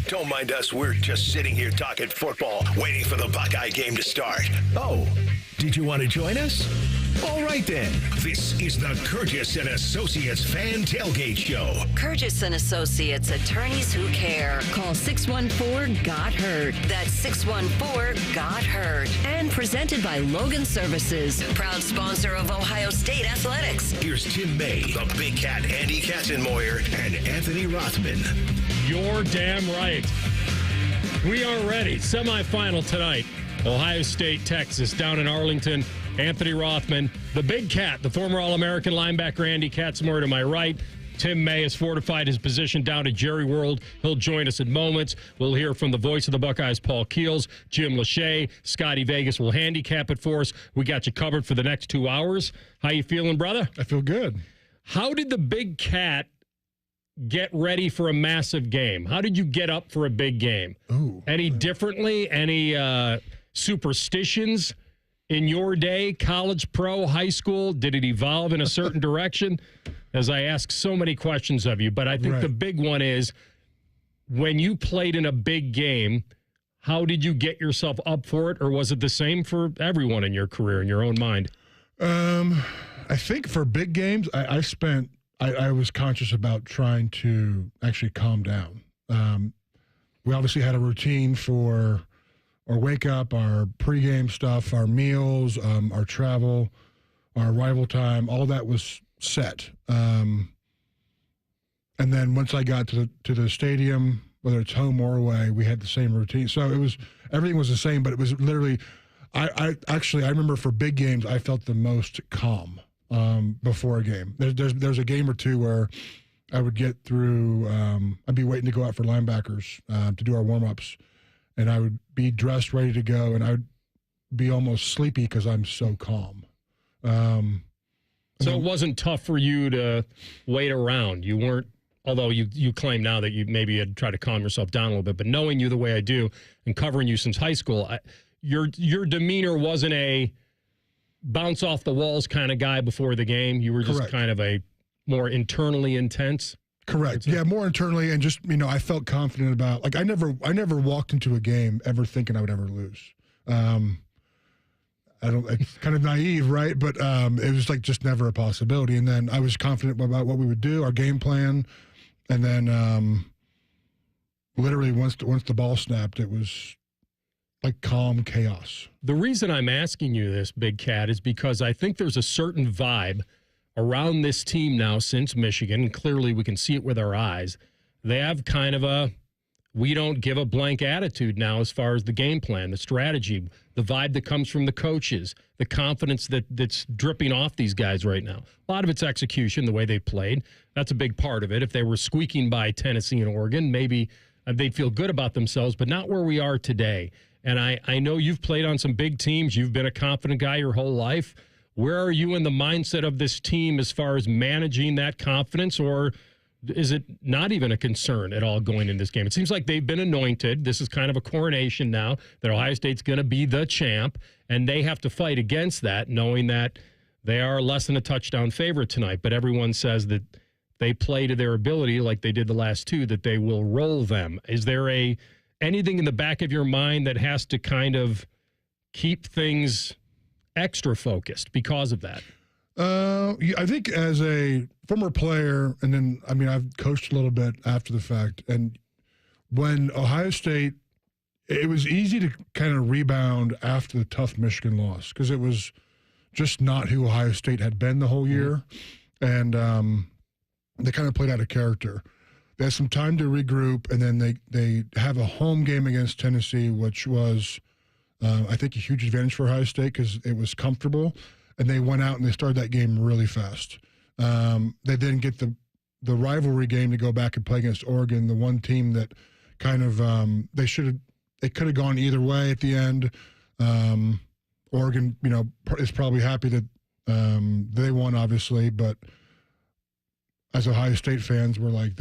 Don't mind us. We're just sitting here talking football, waiting for the Buckeye game to start. Oh, did you want to join us? All right, then. This is the Curtis and Associates Fan Tailgate Show. Curtis and Associates, attorneys who care. Call 614-GOT-HURT. That's 614-GOT-HURT. And presented by Logan Services, proud sponsor of Ohio State Athletics. Here's Tim May, the Big Cat Andy Katzenmoyer, and Anthony Rothman. You're damn right. We are ready. Semifinal tonight. Ohio State, Texas, down in Arlington. Anthony Rothman, the Big Cat, the former All-American linebacker Andy Katzenmoyer to my right. Tim May has fortified his position down at Jerry World. He'll join us in moments. We'll hear from the voice of the Buckeyes, Paul Keels. Jim Lachey, Scotty Vegas will handicap it for us. We got you covered for the next 2 hours. How you feeling, brother? I feel good. How did the Big Cat get ready for a massive game? How did you get up for a big game? Ooh. Any differently? Any superstitions in your day? College, pro, high school? Did it evolve in a certain direction? As I ask so many questions of you, but I think the big one is, when you played in a big game, how did you get yourself up for it, or was it the same for everyone in your career, in your own mind? I think for big games, I was conscious about trying to actually calm down. We obviously had a routine for our wake up, our pregame stuff, our meals, our travel, our arrival time, all that was set. And then once I got to the stadium, whether it's home or away, we had the same routine. So everything was the same, but it was literally, I remember for big games, I felt the most calm before a game. There's a game or two where I would get through, I'd be waiting to go out for linebackers to do our warm-ups, and I would be dressed, ready to go, and I would be almost sleepy because I'm so calm. So it wasn't tough for you to wait around. You weren't, although you claim now that you maybe had tried to calm yourself down a little bit, but knowing you the way I do and covering you since high school, your demeanor wasn't a bounce off the walls kind of guy before the game. You were just kind of a more internally intense. Correct. Yeah, more internally, and just, I felt confident about, like, I never walked into a game ever thinking I would ever lose. It's kind of naive, right? But it was like just never a possibility. And then I was confident about what we would do, our game plan. And then literally once the ball snapped, it was like calm chaos. The reason I'm asking you this, Big Cat, is because I think there's a certain vibe around this team now since Michigan, and clearly we can see it with our eyes. They have kind of a we don't give a blank attitude now as far as the game plan, the strategy, the vibe that comes from the coaches, the confidence that's dripping off these guys right now. A lot of it's execution, the way they played. That's a big part of it. If they were squeaking by Tennessee and Oregon, maybe they'd feel good about themselves, but not where we are today. And I know you've played on some big teams. You've been a confident guy your whole life. Where are you in the mindset of this team as far as managing that confidence, or is it not even a concern at all going in this game? It seems like they've been anointed. This is kind of a coronation now that Ohio State's going to be the champ, and they have to fight against that, knowing that they are less than a touchdown favorite tonight. But everyone says that they play to their ability like they did the last two, that they will roll them. Is there anything in the back of your mind that has to kind of keep things extra focused because of that? I think as a former player, and then, I've coached a little bit after the fact, and when Ohio State, it was easy to kind of rebound after the tough Michigan loss because it was just not who Ohio State had been the whole year, and they kind of played out of character. They had some time to regroup, and then they have a home game against Tennessee, which was, I think, a huge advantage for Ohio State because it was comfortable. And they went out and they started that game really fast. They then get the rivalry game to go back and play against Oregon, the one team that kind of they could have gone either way at the end. Oregon, is probably happy that they won, obviously, but as Ohio State fans, we're like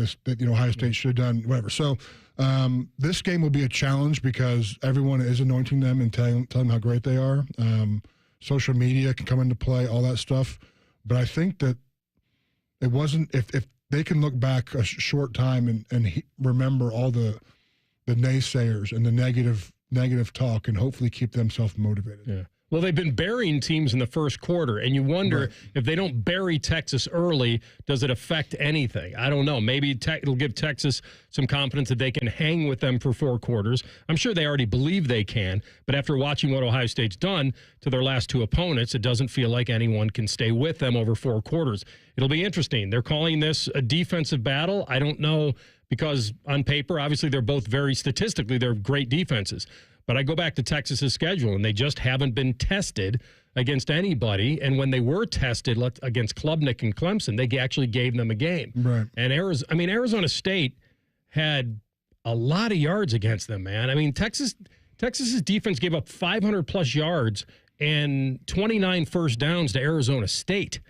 Ohio State should have done whatever. So this game will be a challenge because everyone is anointing them and telling them how great they are. Social media can come into play, all that stuff. But I think that it wasn't, if they can look back a short time and remember all the naysayers and the negative talk and hopefully keep them self-motivated. Yeah. Well, they've been burying teams in the first quarter, and you wonder if they don't bury Texas early, does it affect anything? I don't know. Maybe it'll give Texas some confidence that they can hang with them for 4 quarters. I'm sure they already believe they can, but after watching what Ohio State's done to their last 2 opponents, it doesn't feel like anyone can stay with them over 4 quarters. It'll be interesting. They're calling this a defensive battle. I don't know, because on paper, obviously, they're both they're great defenses. But I go back to Texas's schedule, and they just haven't been tested against anybody. And when they were tested against Klubnik and Clemson, they actually gave them a game. Right. And Arizona State had a lot of yards against them, man. I mean, Texas's defense gave up 500-plus yards and 29 first downs to Arizona State.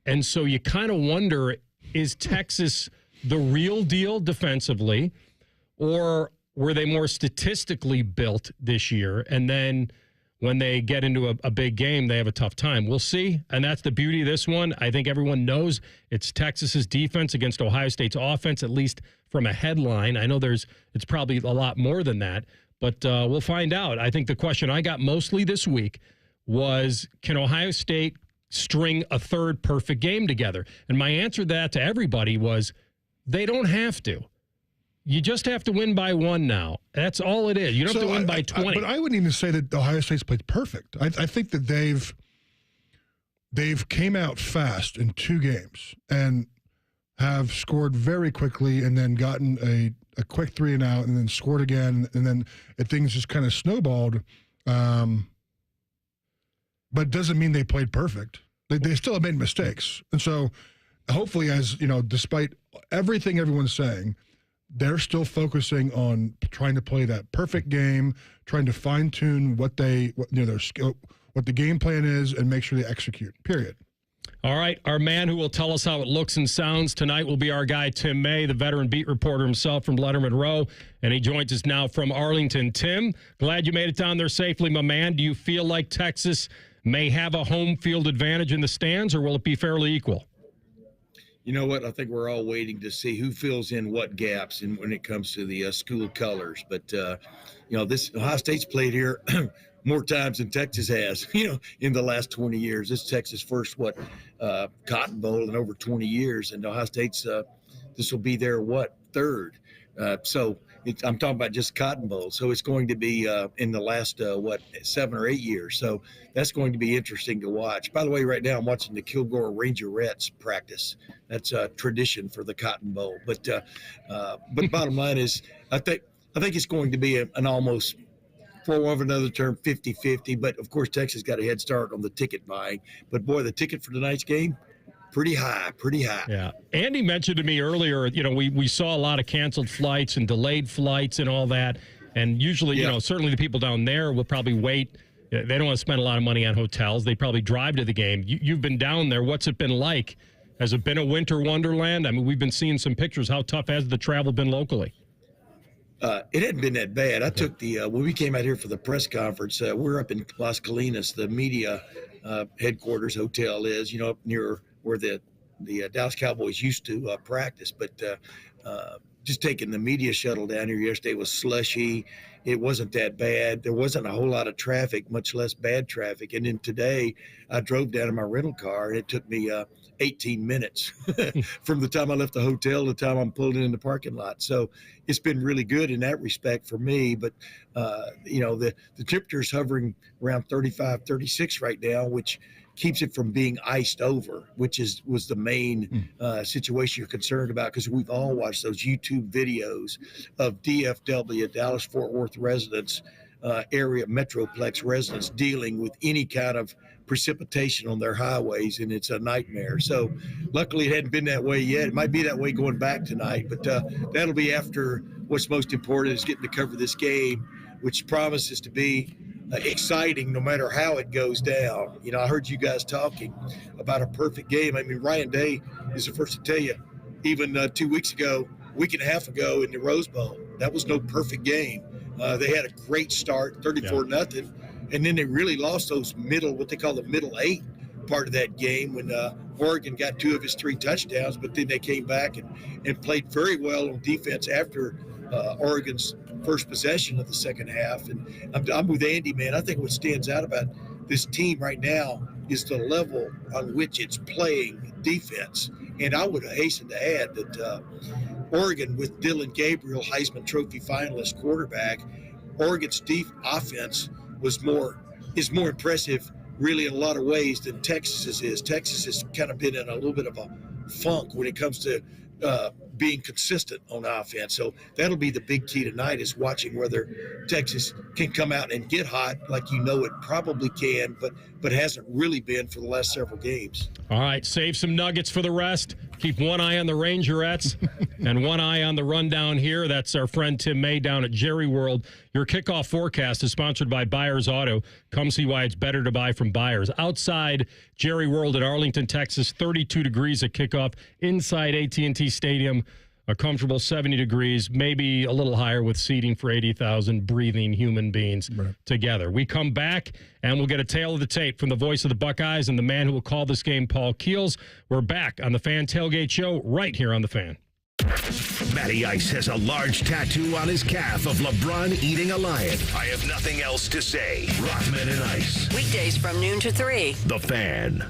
And so you kind of wonder, is Texas the real deal defensively, or were they more statistically built this year? And then when they get into a big game, they have a tough time. We'll see. And that's the beauty of this one. I think everyone knows it's Texas's defense against Ohio State's offense, at least from a headline. I know it's probably a lot more than that, but we'll find out. I think the question I got mostly this week was, can Ohio State string a third perfect game together? And my answer to that to everybody was, they don't have to. You just have to win by 1 now. That's all it is. You don't have to win by 20. But I wouldn't even say that Ohio State's played perfect. I think that they've came out fast in 2 games and have scored very quickly and then gotten a quick 3 and out and then scored again, and then things just kind of snowballed. But it doesn't mean they played perfect. They still have made mistakes. And so hopefully, as you know, despite everything everyone's saying, they're still focusing on trying to play that perfect game, trying to fine-tune their skill, what the game plan is, and make sure they execute, period. All right, our man who will tell us how it looks and sounds tonight will be our guy, Tim May, the veteran beat reporter himself from Letterman Row, and he joins us now from Arlington. Tim, glad you made it down there safely, my man. Do you feel like Texas may have a home field advantage in the stands, or will it be fairly equal? You know what? I think we're all waiting to see who fills in what gaps when it comes to the school colors. But, this Ohio State's played here more times than Texas has, in the last 20 years. This is Texas' first, Cotton Bowl in over 20 years. And Ohio State's, this will be their, third. I'm talking about just Cotton Bowl. So it's going to be in the last, 7 or 8 years. So that's going to be interesting to watch. By the way, right now I'm watching the Kilgore Rangerettes practice. That's a tradition for the Cotton Bowl. But bottom line is, I think it's going to be an almost, for one of another term, 50-50. But, of course, Texas got a head start on the ticket buying. But, boy, the ticket for tonight's game, pretty high. Yeah. Andy mentioned to me earlier, we saw a lot of canceled flights and delayed flights and all that. And usually, certainly the people down there will probably wait. They don't want to spend a lot of money on hotels. They probably drive to the game. You've been down there. What's it been like? Has it been a winter wonderland? I mean, we've been seeing some pictures. How tough has the travel been locally? It hadn't been that bad. I took when we came out here for the press conference, we're up in Las Colinas, the media headquarters hotel is, up near where the Dallas Cowboys used to practice. But just taking the media shuttle down here yesterday was slushy. It wasn't that bad. There wasn't a whole lot of traffic, much less bad traffic. And then today I drove down in my rental car, and it took me 18 minutes from the time I left the hotel to the time I'm pulled in the parking lot. So it's been really good in that respect for me. But, the temperature's hovering around 35, 36 right now, which keeps it from being iced over, which was the main situation you're concerned about, because we've all watched those YouTube videos of DFW, Dallas-Fort Worth residents, area Metroplex residents dealing with any kind of precipitation on their highways, and it's a nightmare. So luckily it hadn't been that way yet. It might be that way going back tonight, but that'll be after what's most important is getting to cover this game, which promises to be exciting no matter how it goes down. I heard you guys talking about a perfect game. I mean, Ryan Day is the first to tell you, even 2 weeks ago, week and a half ago in the Rose Bowl, that was no perfect game. They had a great start, 34-0, and then they really lost those what they call the middle 8 part of that game when Oregon got 2 of his 3 touchdowns, but then they came back and played very well on defense after Oregon's first possession of the second half. And I'm with Andy, man. I think what stands out about this team right now is the level on which it's playing defense. And I would hasten to add that Oregon, with Dylan Gabriel, Heisman Trophy finalist quarterback, Oregon's offense is more impressive, really, in a lot of ways than Texas's is. Texas has kind of been in a little bit of a funk when it comes to being consistent on offense. So that'll be the big key tonight, is watching whether Texas can come out and get hot like it probably can, but hasn't really been for the last several games. All right, save some nuggets for the rest. Keep one eye on the Rangerettes and one eye on the rundown here. That's our friend Tim May down at Jerry World. Your kickoff forecast is sponsored by Byers Auto. Come see why it's better to buy from Byers. Outside Jerry World at Arlington, Texas, 32 degrees at kickoff. Inside AT&T Stadium, a comfortable 70 degrees, maybe a little higher with seating for 80,000 breathing human beings together. We come back, and we'll get a tale of the tape from the voice of the Buckeyes and the man who will call this game, Paul Keels. We're back on the Fan Tailgate Show right here on The Fan. Matty Ice has a large tattoo on his calf of LeBron eating a lion. I have nothing else to say. Rothman and Ice. Weekdays from noon to 3. The Fan.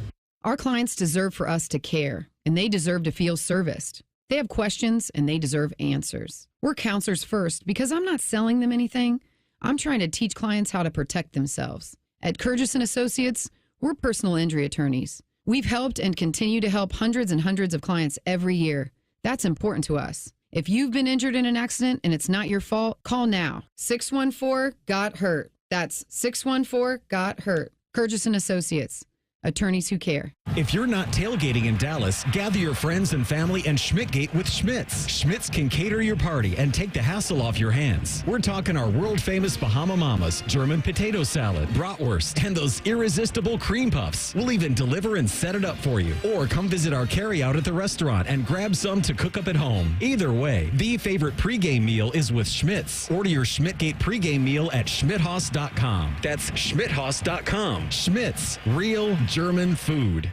Our clients deserve for us to care, and they deserve to feel serviced. They have questions, and they deserve answers. We're counselors first because I'm not selling them anything. I'm trying to teach clients how to protect themselves. At Kurgis & Associates, we're personal injury attorneys. We've helped and continue to help hundreds and hundreds of clients every year. That's important to us. If you've been injured in an accident and it's not your fault, call now. 614-GOT-HURT. That's 614-GOT-HURT. Kurgis & Associates. Attorneys who care. If you're not tailgating in Dallas, gather your friends and family and Schmidtgate with Schmitz. Schmitz can cater your party and take the hassle off your hands. We're talking our world-famous Bahama Mamas, German potato salad, bratwurst, and those irresistible cream puffs. We'll even deliver and set it up for you. Or come visit our carryout at the restaurant and grab some to cook up at home. Either way, the favorite pregame meal is with Schmitz. Order your Schmidtgate pregame meal at schmidthaus.com. That's schmidthaus.com. Schmitz, real German food.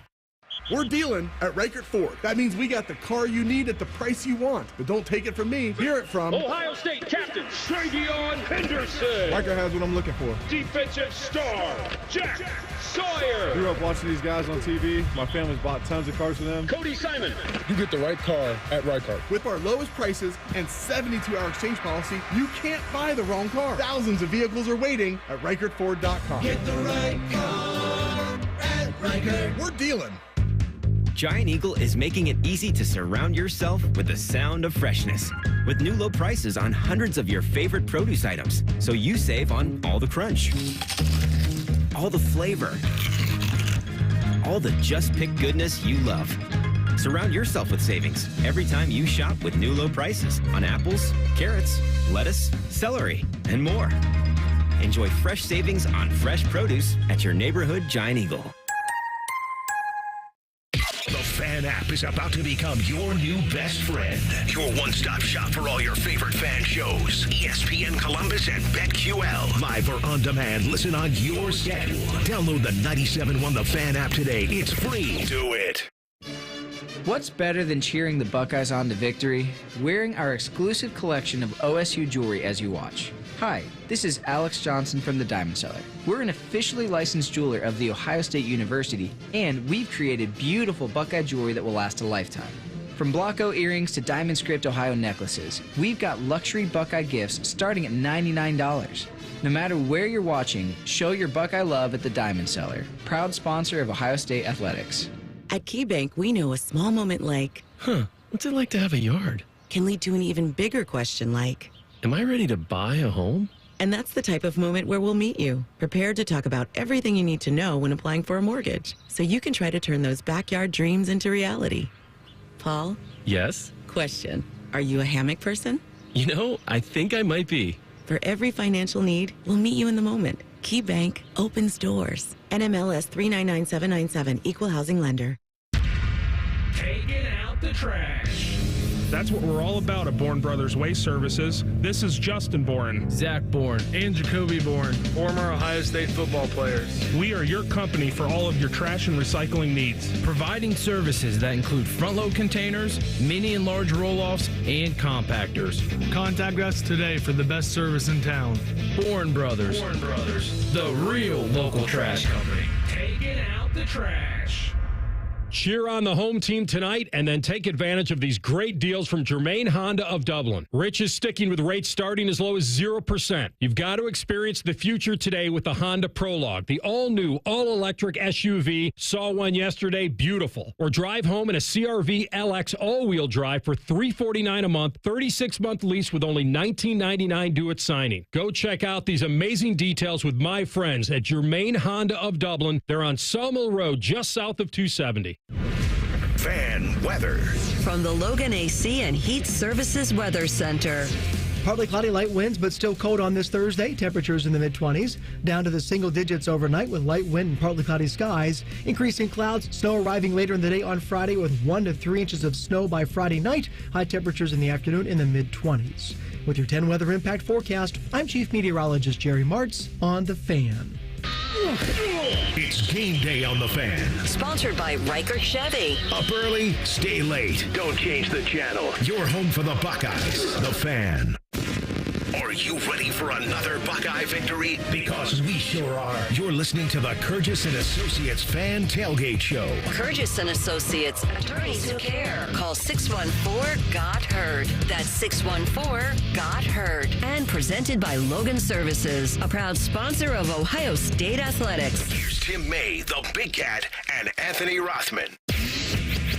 We're dealing at Reichert Ford. That means we got the car you need at the price you want. But don't take it from me. Hear it from Ohio State captain Travion Henderson. Riker has what I'm looking for. Defensive star Jack Sawyer. Grew up watching these guys on TV. My family's bought tons of cars for them. Cody Simon. You get the right car at Reichert. With our lowest prices and 72-hour exchange policy, you can't buy the wrong car. Thousands of vehicles are waiting at ReichertFord.com. Get the right car at Reichert. We're dealing. Giant Eagle is making it easy to surround yourself with the sound of freshness. With new low prices on hundreds of your favorite produce items, so you save on all the crunch, all the flavor, all the just-picked goodness you love. Surround yourself with savings every time you shop with new low prices on apples, carrots, lettuce, celery, and more. Enjoy fresh savings on fresh produce at your neighborhood Giant Eagle. The Fan app is about to become your new best friend. Your one-stop shop for all your favorite fan shows. ESPN Columbus and BetQL. Live or on demand, listen on your schedule. Download the 97.1 The Fan app today. It's free. Do it. What's better than cheering the Buckeyes on to victory? Wearing our exclusive collection of OSU jewelry as you watch. Hi, this is Alex Johnson from the Diamond Cellar. We're an officially licensed jeweler of The Ohio State University, and we've created beautiful Buckeye jewelry that will last a lifetime. From Blocko earrings to Diamond Script Ohio necklaces, we've got luxury Buckeye gifts starting at $99. No matter where you're watching, show your Buckeye love at the Diamond Cellar, proud sponsor of Ohio State Athletics. At KeyBank, we know a small moment like, what's it like to have a yard? Can lead to an even bigger question like, am I ready to buy a home? And that's the type of moment where we'll meet you, prepared to talk about everything you need to know when applying for a mortgage, so you can try to turn those backyard dreams into reality. Paul? Yes? Question. Are you a hammock person? You know, I think I might be. For every financial need, we'll meet you in the moment. KeyBank opens doors. NMLS 399797, Equal Housing Lender. Taking out the trash. That's what we're all about at Bourne Brothers Waste Services. This is Justin Bourne, Zach Bourne, and Jacoby Bourne, former Ohio State football players. We are your company for all of your trash and recycling needs. Providing services that include front-load containers, mini and large roll-offs, and compactors. Contact us today for the best service in town. Bourne Brothers. Bourne Brothers, the real local trash company. Taking out the trash. Cheer on the home team tonight and then take advantage of these great deals from Germain Honda of Dublin. Rich is sticking with rates starting as low as 0%. You've got to experience the future today with the Honda Prologue, the all-new, all-electric SUV. Saw one yesterday, beautiful. Or drive home in a CR-V LX all-wheel drive for $349 a month, 36-month lease with only $19.99 due at signing. Go check out these amazing details with my friends at Germain Honda of Dublin. They're on Sawmill Road, just south of 270. Fan weather. From the Logan AC and Heat Services Weather Center. Partly cloudy, light winds, but still cold on this Thursday. Temperatures in the mid-20s, down to the single digits overnight with light wind and partly cloudy skies. Increasing clouds, snow arriving later in the day on Friday with 1 to 3 inches of snow by Friday night. High temperatures in the afternoon in the mid-20s. With your 10 weather impact forecast, I'm Chief Meteorologist Jerry Martz on The Fan. It's game day on The Fan. Sponsored by Riker Chevy. Up early, stay late. Don't change the channel. You're home for the Buckeyes. The Fan. Are you ready for another Buckeye victory? Because we sure are. You're listening to the Kurgis & Associates Fan Tailgate Show. Kurgis & Associates, attorneys who care. Call 614-GOT-HEARD. That's 614-GOT-HEARD. And presented by Logan Services, a proud sponsor of Ohio State Athletics. Here's Tim May, the Big Cat, and Anthony Rothman.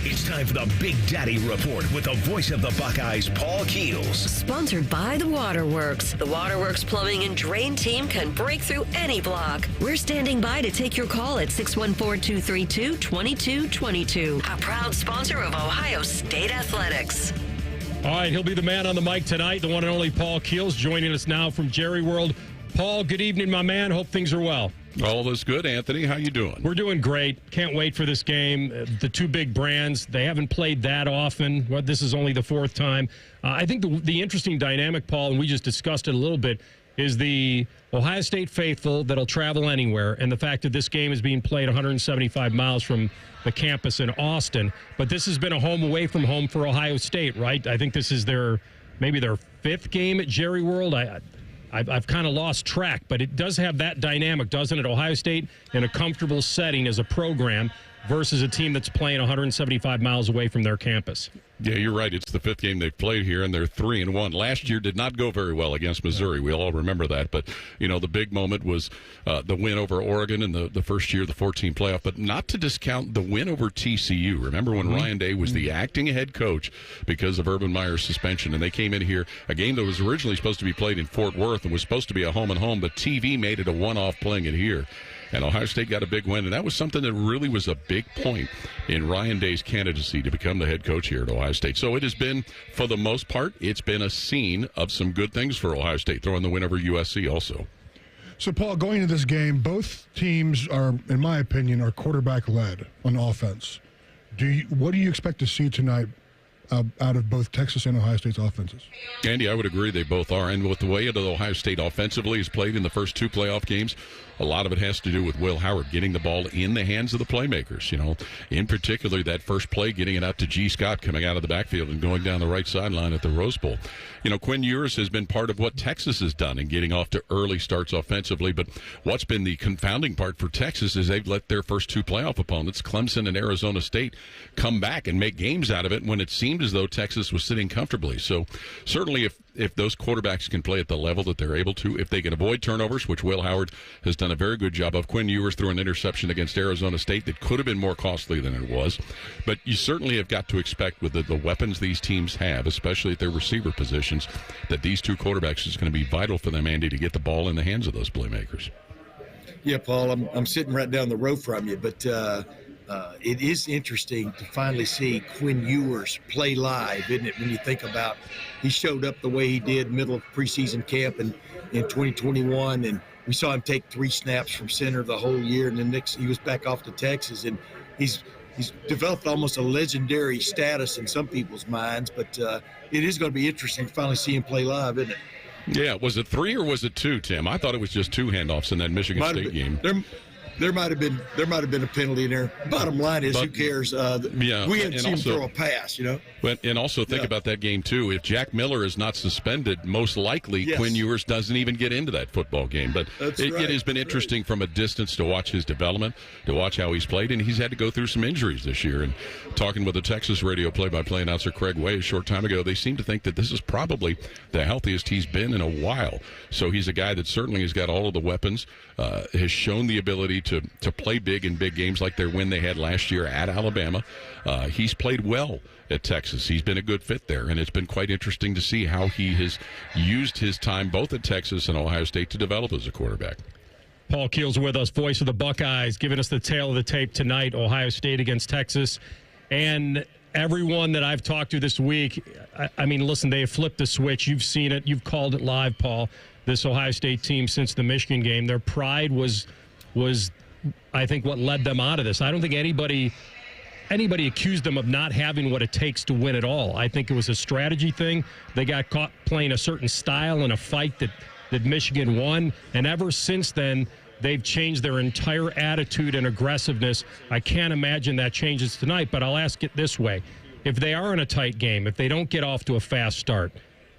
It's time for the Big Daddy Report with the voice of the Buckeyes, Paul Keels. Sponsored by the Waterworks. The Waterworks Plumbing and Drain team can break through any block. We're standing by to take your call at 614-232-2222. A proud sponsor of Ohio State Athletics. All right, he'll be the man on the mic tonight, the one and only Paul Keels, joining us now from Jerry World. Paul, good evening, my man. Hope things are well. All is good, Anthony. How you doing? We're doing great. Can't wait for this game. The two big brands, they haven't played that often. Well, this is only the fourth time. I think the interesting dynamic, Paul, and we just discussed it a little bit, is the Ohio State faithful that'll travel anywhere, and the fact that this game is being played 175 miles from the campus in Austin. But this has been a home away from home for Ohio State, right? I think this is maybe their fifth game at Jerry World. I've kind of lost track, but it does have that dynamic, doesn't it? Ohio State in a comfortable setting as a program versus a team that's playing 175 miles away from their campus. Yeah, you're right. It's the fifth game they've played here, and they're 3-1. Last year did not go very well against Missouri. We all remember that. But, the big moment was the win over Oregon in the first year of the 14 playoff. But not to discount the win over TCU. Remember when Ryan Day was the acting head coach because of Urban Meyer's suspension, and they came in here, a game that was originally supposed to be played in Fort Worth and was supposed to be a home-and-home, but TV made it a one-off playing it here. And Ohio State got a big win, and that was something that really was a big point in Ryan Day's candidacy to become the head coach here at Ohio State. So it has been, for the most part, it's been a scene of some good things for Ohio State, throwing the win over USC also. So, Paul, going into this game, both teams are, in my opinion, are quarterback-led on offense. What do you expect to see tonight out of both Texas and Ohio State's offenses? Andy, I would agree they both are. And with the way that Ohio State offensively has played in the first two playoff games, a lot of it has to do with Will Howard getting the ball in the hands of the playmakers. In particular, that first play, getting it out to G. Scott coming out of the backfield and going down the right sideline at the Rose Bowl. Quinn Ewers has been part of what Texas has done in getting off to early starts offensively. But what's been the confounding part for Texas is they've let their first two playoff opponents, Clemson and Arizona State, come back and make games out of it when it seemed as though Texas was sitting comfortably. So certainly if those quarterbacks can play at the level that they're able to, if they can avoid turnovers, which Will Howard has done a very good job of. Quinn Ewers threw an interception against Arizona State that could have been more costly than it was. But you certainly have got to expect with the weapons these teams have, especially at their receiver positions, that these two quarterbacks is going to be vital for them, Andy, to get the ball in the hands of those playmakers. Yeah, Paul, I'm sitting right down the road from you, but it is interesting to finally see Quinn Ewers play live, isn't it? When you think about he showed up the way he did middle of preseason camp in 2021, and we saw him take 3 snaps from center the whole year, and then next he was back off to Texas, and he's he's developed almost a legendary status in some people's minds. But it is going to be interesting to finally see him play live, isn't it? Yeah, was it 3 or was it 2, Tim? I thought it was just 2 handoffs in that Michigan State game. There might have been a penalty in there. Bottom line is, who cares? We haven't seen him throw a pass, And also think about that game too. If Jack Miller is not suspended, most likely Quinn Ewers doesn't even get into that football game. But it has been interesting from a distance to watch his development, to watch how he's played, and he's had to go through some injuries this year. And talking with the Texas radio play-by-play announcer Craig Way a short time ago, they seem to think that this is probably the healthiest he's been in a while. So he's a guy that certainly has got all of the weapons, has shown the ability to play big in big games like their win they had last year at Alabama. He's played well at Texas. He's been a good fit there, and it's been quite interesting to see how he has used his time both at Texas and Ohio State to develop as a quarterback. Paul Keels with us, voice of the Buckeyes, giving us the tail of the tape tonight, Ohio State against Texas. And everyone that I've talked to this week, I mean, listen, they have flipped the switch. You've seen it. You've called it live, Paul. This Ohio State team since the Michigan game, their pride was I think what led them out of this. I don't think anybody accused them of not having what it takes to win at all. I think it was a strategy thing. They got caught playing a certain style in a fight that Michigan won, and ever since then, they've changed their entire attitude and aggressiveness. I can't imagine that changes tonight, but I'll ask it this way. If they are in a tight game, if they don't get off to a fast start,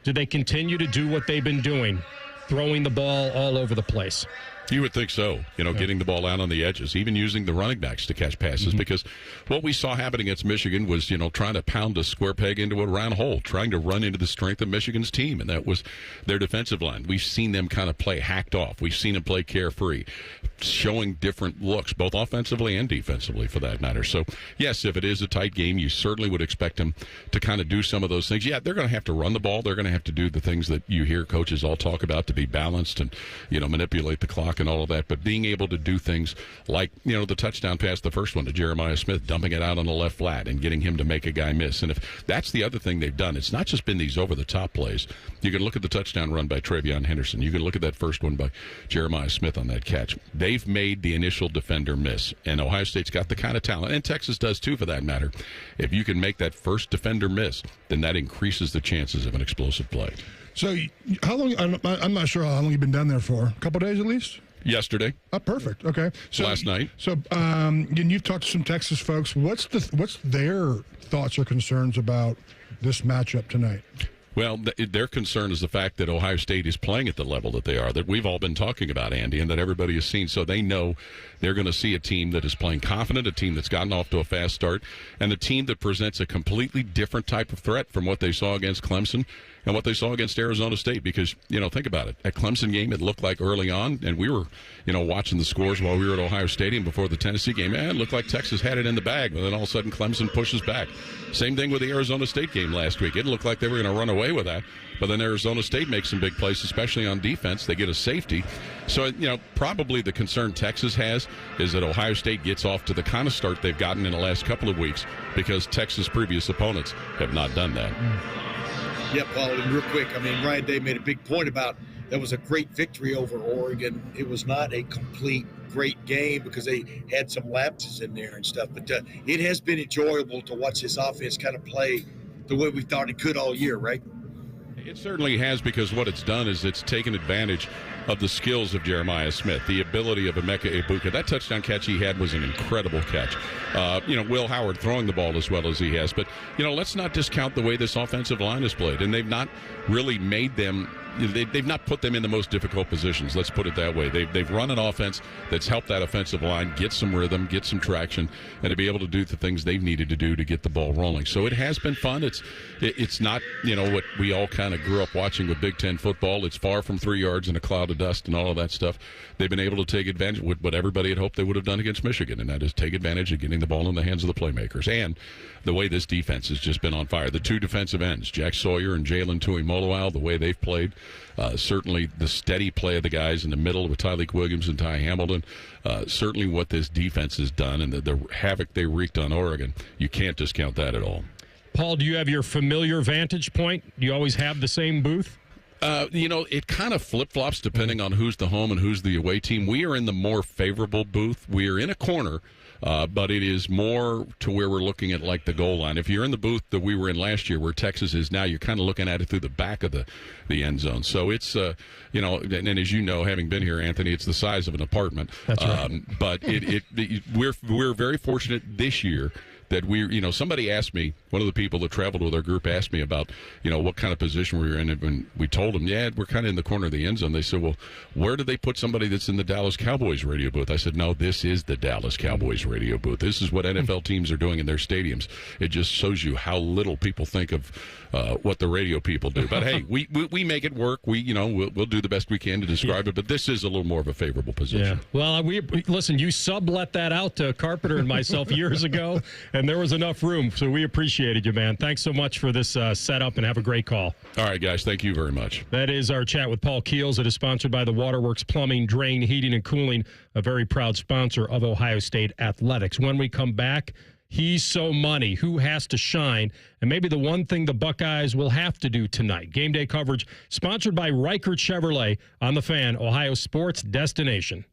do they continue to do what they've been doing, throwing the ball all over the place? You would think so, getting the ball out on the edges, even using the running backs to catch passes, because what we saw happen against Michigan was, trying to pound a square peg into a round hole, trying to run into the strength of Michigan's team, and that was their defensive line. We've seen them kind of play hacked off. We've seen them play carefree, showing different looks, both offensively and defensively for that matter. So, yes, if it is a tight game, you certainly would expect them to kind of do some of those things. Yeah, they're going to have to run the ball. They're going to have to do the things that you hear coaches all talk about to be balanced and, manipulate the clock and all of that, but being able to do things like, the touchdown pass, the first one to Jeremiah Smith, dumping it out on the left flat and getting him to make a guy miss. And if that's the other thing they've done, it's not just been these over-the-top plays. You can look at the touchdown run by Travion Henderson. You can look at that first one by Jeremiah Smith on that catch. They've made the initial defender miss, and Ohio State's got the kind of talent, and Texas does too for that matter. If you can make that first defender miss, then that increases the chances of an explosive play. So how long, I'm not sure how long you've been down there for, a couple days at least? Yesterday. Oh, perfect. Okay. So last night. So, and you've talked to some Texas folks. What's their thoughts or concerns about this matchup tonight? Well, their concern is the fact that Ohio State is playing at the level that they are, that we've all been talking about, Andy, and that everybody has seen. So they know they're going to see a team that is playing confident, a team that's gotten off to a fast start, and a team that presents a completely different type of threat from what they saw against Clemson and what they saw against Arizona State. Because, think about it. At Clemson game, it looked like early on, and we were, watching the scores while we were at Ohio Stadium before the Tennessee game. It looked like Texas had it in the bag, but then all of a sudden Clemson pushes back. Same thing with the Arizona State game last week. It looked like they were going to run away with that, but then Arizona State makes some big plays, especially on defense. They get a safety. So, probably the concern Texas has is that Ohio State gets off to the kind of start they've gotten in the last couple of weeks, because Texas' previous opponents have not done that. Yeah, Paul, and real quick, Ryan Day made a big point about that was a great victory over Oregon. It was not a complete great game because they had some lapses in there and stuff, but it has been enjoyable to watch this offense kind of play the way we thought it could all year, right? It certainly has, because what it's done is it's taken advantage of the skills of Jeremiah Smith, the ability of Emeka Egbuka. That touchdown catch he had was an incredible catch. Will Howard throwing the ball as well as he has. But, let's not discount the way this offensive line has played. And they've not really made them they've not put them in the most difficult positions. Let's put it that way. They've run an offense that's helped that offensive line get some rhythm, get some traction, and to be able to do the things they've needed to do to get the ball rolling. So it has been fun. It's not, what we all kind of grew up watching with Big Ten football. It's far from 3 yards in a cloud of dust and all of that stuff. They've been able to take advantage of what everybody had hoped they would have done against Michigan, and that is take advantage of getting the ball in the hands of the playmakers. And the way this defense has just been on fire. The two defensive ends, Jack Sawyer and Jalen Tuimoloau, the way they've played. Certainly the steady play of the guys in the middle with Tyleik Williams and Ty Hamilton. Certainly what this defense has done and the havoc they wreaked on Oregon. You can't discount that at all. Paul, do you have your familiar vantage point? Do you always have the same booth? It kind of flip-flops depending on who's the home and who's the away team. We are in the more favorable booth. We are in a corner but it is more to where we're looking at like the goal line. If you're in the booth that we were in last year, where Texas is now, you're kind of looking at it through the back of the end zone. So it's and as you know, having been here, Anthony, it's the size of an apartment. That's right. But we're very fortunate this year that somebody asked me, one of the people that traveled with our group asked me about, what kind of position we were in. And when we told them, we're kind of in the corner of the end zone, they said, well, where do they put somebody that's in the Dallas Cowboys radio booth? I said, no, this is the Dallas Cowboys radio booth. This is what NFL teams are doing in their stadiums. It just shows you how little people think of what the radio people do. But hey, we make it work. We'll do the best we can to describe it, but this is a little more of a favorable position. Yeah. Well, listen, you sublet that out to Carpenter and myself years ago, and there was enough room, so we appreciated you, man. Thanks so much for this setup, and have a great call. All right, guys. Thank you very much. That is our chat with Paul Keels. It is sponsored by the Waterworks Plumbing, Drain, Heating, and Cooling, a very proud sponsor of Ohio State Athletics. When we come back, he's so money. Who has to shine? And maybe the one thing the Buckeyes will have to do tonight. Game day coverage sponsored by Reichert Chevrolet on The Fan, Ohio sports destination.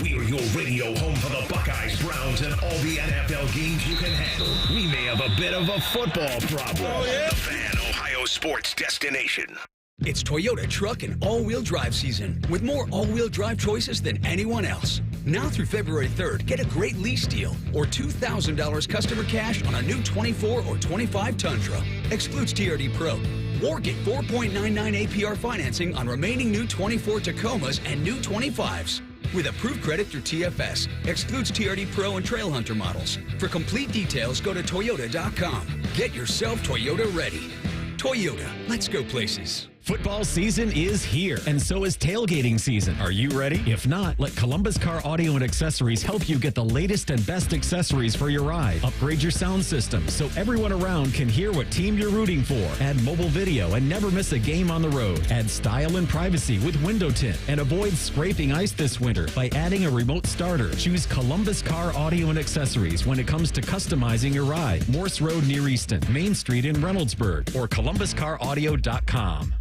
We're your radio home for the Buckeyes, Browns, and all the NFL games you can handle. We may have a bit of a football problem. Oh, yeah? The Fan, Ohio sports destination. It's Toyota truck and all-wheel drive season with more all-wheel drive choices than anyone else. Now through February 3rd, get a great lease deal or $2,000 customer cash on a new 24 or 25 Tundra. Excludes TRD Pro. Or get 4.99 APR financing on remaining new 24 Tacomas and new 25s. With approved credit through TFS. Excludes TRD Pro and Trailhunter models. For complete details, go to Toyota.com. Get yourself Toyota ready. Toyota, let's go places. Football season is here, and so is tailgating season. Are you ready? If not, let Columbus Car Audio and Accessories help you get the latest and best accessories for your ride. Upgrade your sound system so everyone around can hear what team you're rooting for. Add mobile video and never miss a game on the road. Add style and privacy with window tint, and avoid scraping ice this winter by adding a remote starter. Choose Columbus Car Audio and Accessories when it comes to customizing your ride. Morse Road near Easton, Main Street in Reynoldsburg, or columbuscaraudio.com.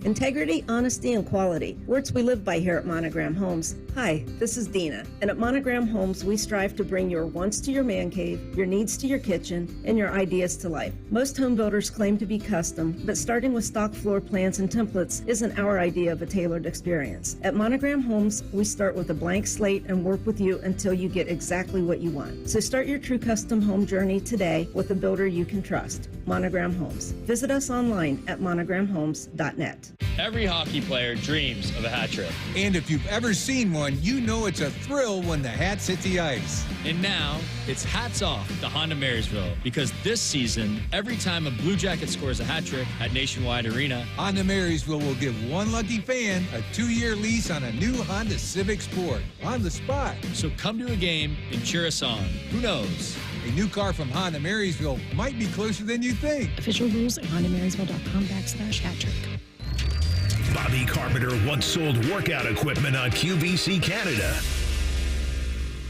Integrity, honesty, and quality. Words we live by here at Monogram Homes. Hi, this is Dina, and at Monogram Homes, we strive to bring your wants to your man cave, your needs to your kitchen, and your ideas to life. Most home builders claim to be custom, but starting with stock floor plans and templates isn't our idea of a tailored experience. At Monogram Homes, we start with a blank slate and work with you until you get exactly what you want. So start your true custom home journey today with a builder you can trust. Monogram Homes. Visit us online at monogramhomes.net. Every hockey player dreams of a hat trick. And if you've ever seen one, you know it's a thrill when the hats hit the ice. And now, it's hats off to Honda Marysville, because this season, every time a Blue Jacket scores a hat trick at Nationwide Arena, Honda Marysville will give one lucky fan a 2-year lease on a new Honda Civic Sport on the spot. So come to a game and cheer us on. Who knows? A new car from Honda Marysville might be closer than you think. Official rules at HondaMarysville.com/hat-trick. Bobby Carpenter once sold workout equipment on QVC Canada.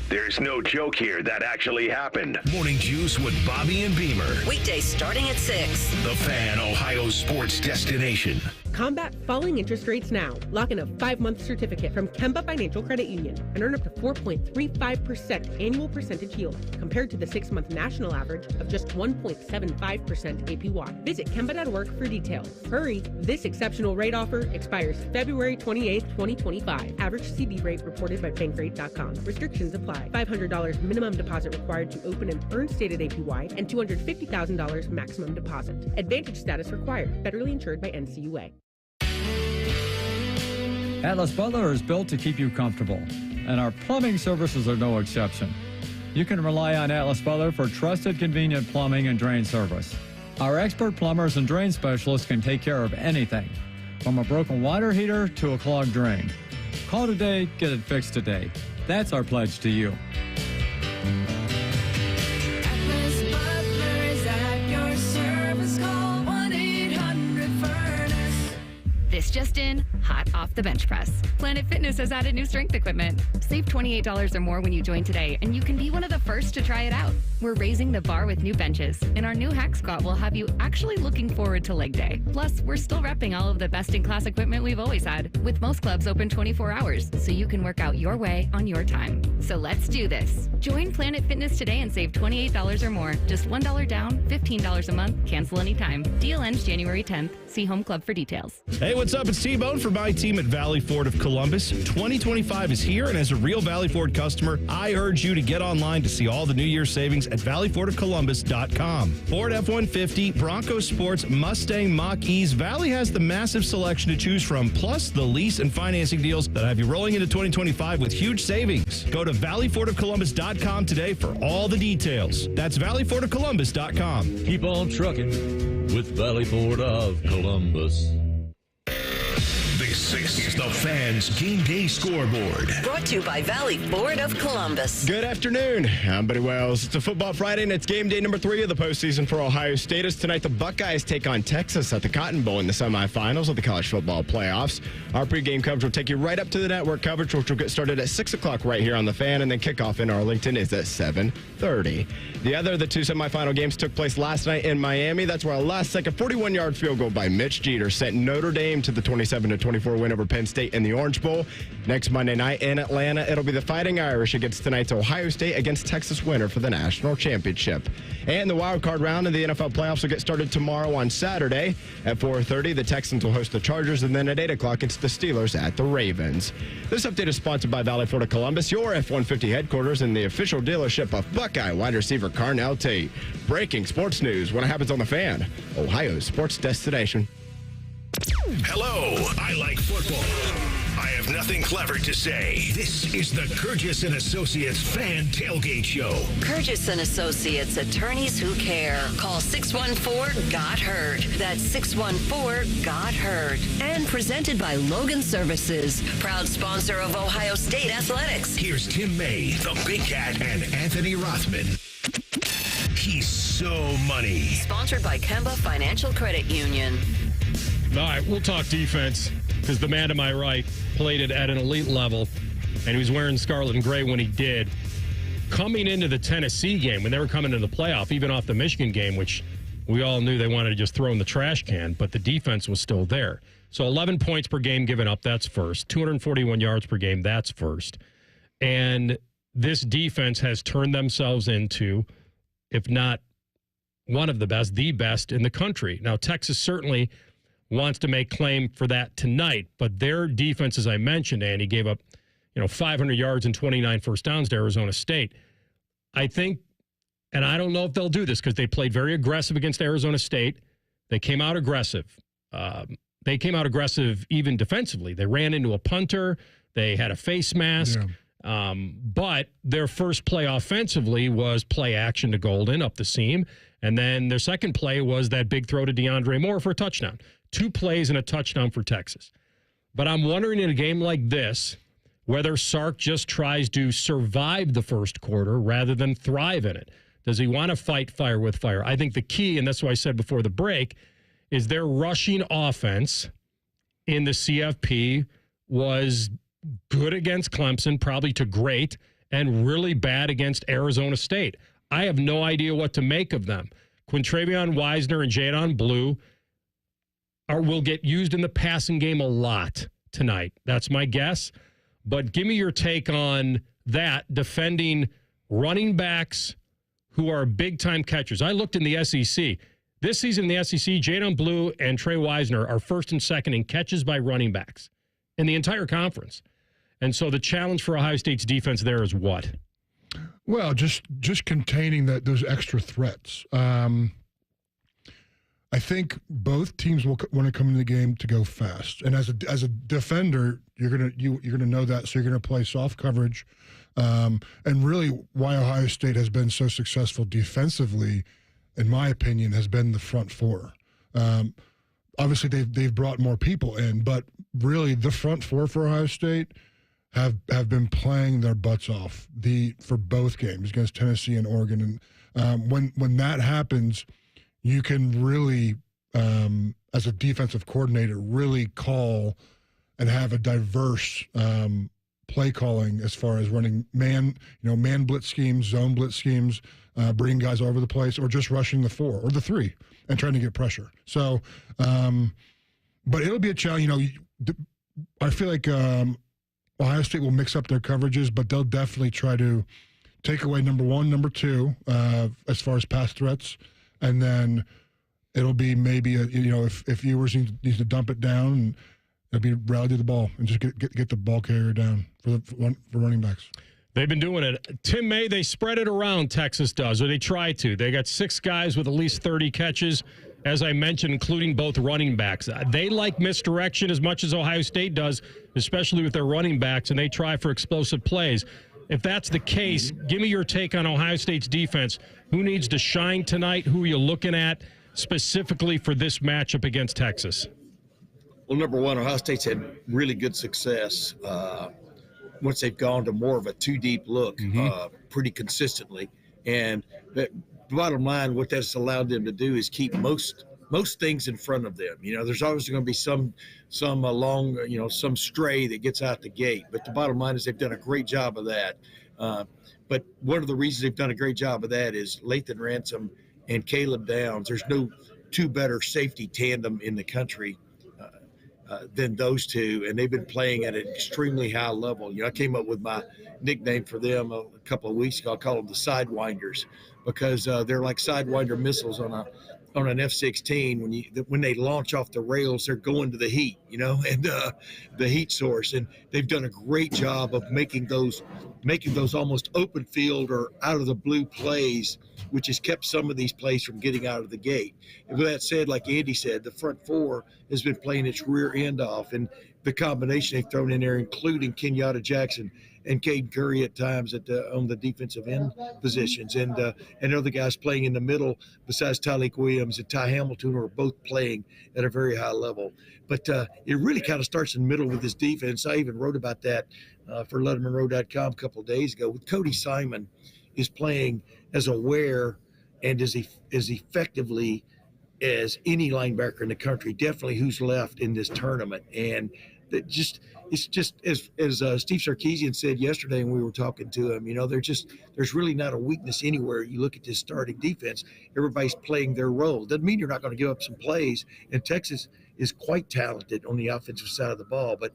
There's no joke here. That actually happened. Morning Juice with Bobby and Beamer. Weekdays starting at 6. The Fan, Ohio sports destination. Combat falling interest rates now. Lock in a 5-month certificate from Kemba Financial Credit Union and earn up to 4.35% annual percentage yield compared to the 6-month national average of just 1.75% APY. Visit Kemba.org for details. Hurry! This exceptional rate offer expires February 28, 2025. Average CD rate reported by Bankrate.com. Restrictions apply. $500 minimum deposit required to open and earn stated APY and $250,000 maximum deposit. Advantage status required. Federally insured by NCUA. Atlas Butler is built to keep you comfortable, and our plumbing services are no exception. You can rely on Atlas Butler for trusted, convenient plumbing and drain service. Our expert plumbers and drain specialists can take care of anything, from a broken water heater to a clogged drain. Call today, get it fixed today. That's our pledge to you. Atlas Butler is at your service. Call 1-800-FURNACE. This just in, hot off the bench press. Planet Fitness has added new strength equipment. Save $28 or more when you join today, and you can be one of the first to try it out. We're raising the bar with new benches, and our new hack squat will have you actually looking forward to leg day. Plus, we're still repping all of the best-in-class equipment we've always had, with most clubs open 24 hours, so you can work out your way on your time. So let's do this. Join Planet Fitness today and save $28 or more. Just $1 down, $15 a month, cancel anytime. Deal ends January 10th. See Home Club for details. Hey, what's up? It's T-Bone for my team at Valley Ford of Columbus. 2025 is here, and as a real Valley Ford customer, I urge you to get online to see all the New Year's savings at valleyfordofcolumbus.com. Ford F-150, Bronco Sports, Mustang, Mach-E's. Valley has the massive selection to choose from, plus the lease and financing deals that have you rolling into 2025 with huge savings. Go to valleyfordofcolumbus.com today for all the details. That's valleyfordofcolumbus.com. Keep on trucking with Valley Ford of Columbus. This is the Fans Game Day Scoreboard. Brought to you by Valley Ford of Columbus. Good afternoon. I'm Buddy Wells. It's a football Friday, and it's game day number 3 of the postseason for Ohio State. As tonight, the Buckeyes take on Texas at the Cotton Bowl in the semifinals of the college football playoffs. Our pregame coverage will take you right up to the network coverage, which will get started at 6 o'clock right here on the Fan, and then kickoff in Arlington is at 7:30. The other of the 2 semifinal games took place last night in Miami. That's where a last-second 41-yard field goal by Mitch Jeter sent Notre Dame to the 27-24 win over Penn State in the Orange Bowl. Next Monday night in Atlanta, it'll be the Fighting Irish against tonight's Ohio State against Texas winner for the national championship. And the wild card round of the NFL playoffs will get started tomorrow on Saturday. At 4:30, the Texans will host the Chargers, and then at 8 o'clock, it's the Steelers at the Ravens. This update is sponsored by Valley Ford of Columbus, your F-150 headquarters and the official dealership of Buckeye wide receiver Carnell Tate. Breaking sports news when it happens on the Fan, Ohio's sports destination. Hello, I like football. I have nothing clever to say. This is the Kurgis & Associates Fan Tailgate Show. Kurgis & Associates, attorneys who care. Call 614-GOT-HEARD. That's 614-GOT-HEARD. And presented by Logan Services, proud sponsor of Ohio State Athletics. Here's Tim May, the Big Cat, and Anthony Rothman. He's so money. Sponsored by Kemba Financial Credit Union. All right, we'll talk defense because the man to my right played it at an elite level, and he was wearing scarlet and gray when he did. Coming into the Tennessee game, when they were coming into the playoff, even off the Michigan game, which we all knew they wanted to just throw in the trash can, but the defense was still there. So 11 points per game given up, that's first. 241 yards per game, that's first. And this defense has turned themselves into, if not one of the best in the country. Now, Texas certainly wants to make claim for that tonight, but their defense, as I mentioned, Andy, gave up 500 yards and 29 first downs to Arizona State. I think, and I don't know if they'll do this because they played very aggressive against Arizona State. They came out aggressive. They came out aggressive even defensively. They ran into a punter. They had a face mask. Yeah. But their first play offensively was play action to Golden up the seam. And then their second play was that big throw to DeAndre Moore for a touchdown. 2 plays and a touchdown for Texas. But I'm wondering in a game like this, whether Sark just tries to survive the first quarter rather than thrive in it. Does he want to fight fire with fire? I think the key, and that's what I said before the break, is their rushing offense in the CFP was good against Clemson, probably to great, and really bad against Arizona State. I have no idea what to make of them. Quintravion Wiesner and Jadon Blue will get used in the passing game a lot tonight. That's my guess. But give me your take on that, defending running backs who are big-time catchers. I looked in the SEC. This season in the SEC, Jadon Blue and Trey Wiesner are first and second in catches by running backs in the entire conference. And so the challenge for Ohio State's defense there is what? Well, just containing those extra threats. I think both teams will want to come into the game to go fast, and as a defender, you're gonna know that, so you're gonna play soft coverage, and really why Ohio State has been so successful defensively, in my opinion, has been the front four. Obviously, they've brought more people in, but really the front four for Ohio State have been playing their butts off for both games against Tennessee and Oregon, and when that happens, you can really as a defensive coordinator, really call and have a diverse play calling as far as running man blitz schemes, zone blitz schemes, bringing guys all over the place, or just rushing the 4 or the 3 and trying to get pressure. So, but it'll be a challenge. I feel like Ohio State will mix up their coverages, but they'll definitely try to take away number 1, number 2, as far as pass threats, and then it'll be maybe if Ewers needs to dump it down, and it'll be rally to the ball and just get the ball carrier down for running backs. They've been doing it. Tim May, they spread it around, Texas does, or they try to. They got 6 guys with at least 30 catches, as I mentioned, including both running backs. They like misdirection as much as Ohio State does, especially with their running backs, and they try for explosive plays. If that's the case, give me your take on Ohio State's defense. Who needs to shine tonight? Who are you looking at specifically for this matchup against Texas? Well, number one, Ohio State's had really good success once they've gone to more of a 2-deep look pretty consistently. And the bottom line, what that's allowed them to do is keep most things in front of them. There's always going to be some some stray that gets out the gate. But the bottom line is they've done a great job of that. But one of the reasons they've done a great job of that is Lathan Ransom and Caleb Downs. There's no 2 better safety tandem in the country than those 2, and they've been playing at an extremely high level. I came up with my nickname for them a couple of weeks ago. I call them the Sidewinders because they're like Sidewinder missiles on an F-16. When they launch off the rails, they're going to the heat, and the heat source. And they've done a great job of making those almost open field or out of the blue plays, which has kept some of these plays from getting out of the gate. And with that said, like Andy said, the front 4 has been playing its rear end off, and the combination they've thrown in there, including Kenyatta Jackson and Caden Curry at times on the defensive end positions, and other guys playing in the middle besides Tyleik Williams and Ty Hamilton are both playing at a very high level. But it really kind of starts in the middle with this defense. I even wrote about that for LettermanRow.com a couple of days ago. Cody Simon is playing as aware and as effectively as any linebacker in the country, definitely who's left in this tournament. And that it's just as Steve Sarkisian said yesterday when we were talking to him, there's really not a weakness anywhere. You look at this starting defense, everybody's playing their role. Doesn't mean you're not going to give up some plays, and Texas is quite talented on the offensive side of the ball. But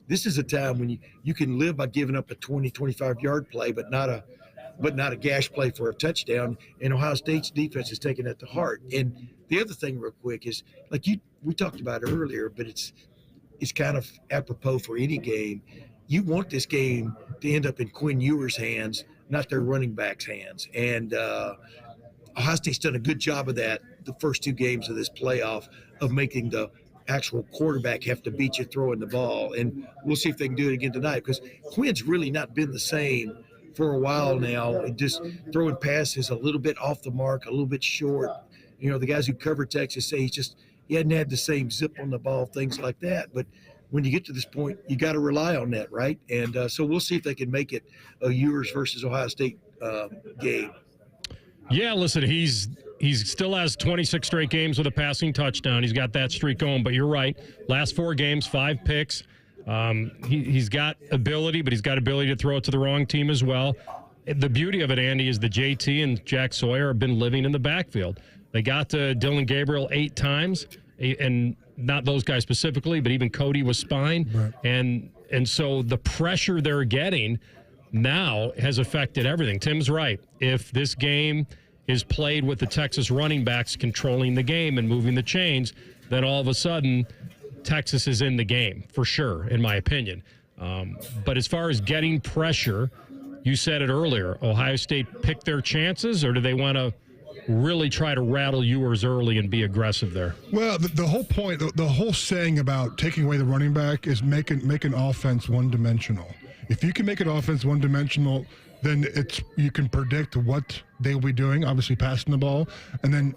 this is a time when you can live by giving up a 20, 25-yard play, but not a gash play for a touchdown. And Ohio State's defense is taking that to heart. And the other thing real quick is, we talked about it earlier, but it's kind of apropos for any game. You want this game to end up in Quinn Ewers' hands, not their running backs' hands. And Ohio State's done a good job of that the first 2 games of this playoff, of making the actual quarterback have to beat you throwing the ball. And we'll see if they can do it again tonight, because Quinn's really not been the same for a while now. Just throwing passes a little bit off the mark, a little bit short. The guys who cover Texas say he hadn't had the same zip on the ball, things like that. But when you get to this point, you got to rely on that, right? And so we'll see if they can make it a Ewers versus Ohio State game. Yeah, listen, he still has 26 straight games with a passing touchdown. He's got that streak going, but you're right. Last 4 games, 5 picks. He's got ability, but he's got ability to throw it to the wrong team as well. The beauty of it, Andy, is the JT and Jack Sawyer have been living in the backfield. They got to Dylan Gabriel 8 times, and not those guys specifically, but even Cody was spine. Right. And so the pressure they're getting now has affected everything. Tim's right. If this game is played with the Texas running backs controlling the game and moving the chains, then all of a sudden Texas is in the game, for sure, in my opinion. But as far as getting pressure, you said it earlier, Ohio State pick their chances, or do they want to really try to rattle Ewers early and be aggressive there? Well, the whole point, the whole saying about taking away the running back is make an offense one-dimensional. If you can make an offense one-dimensional, then you can predict what they will be doing, obviously passing the ball, and then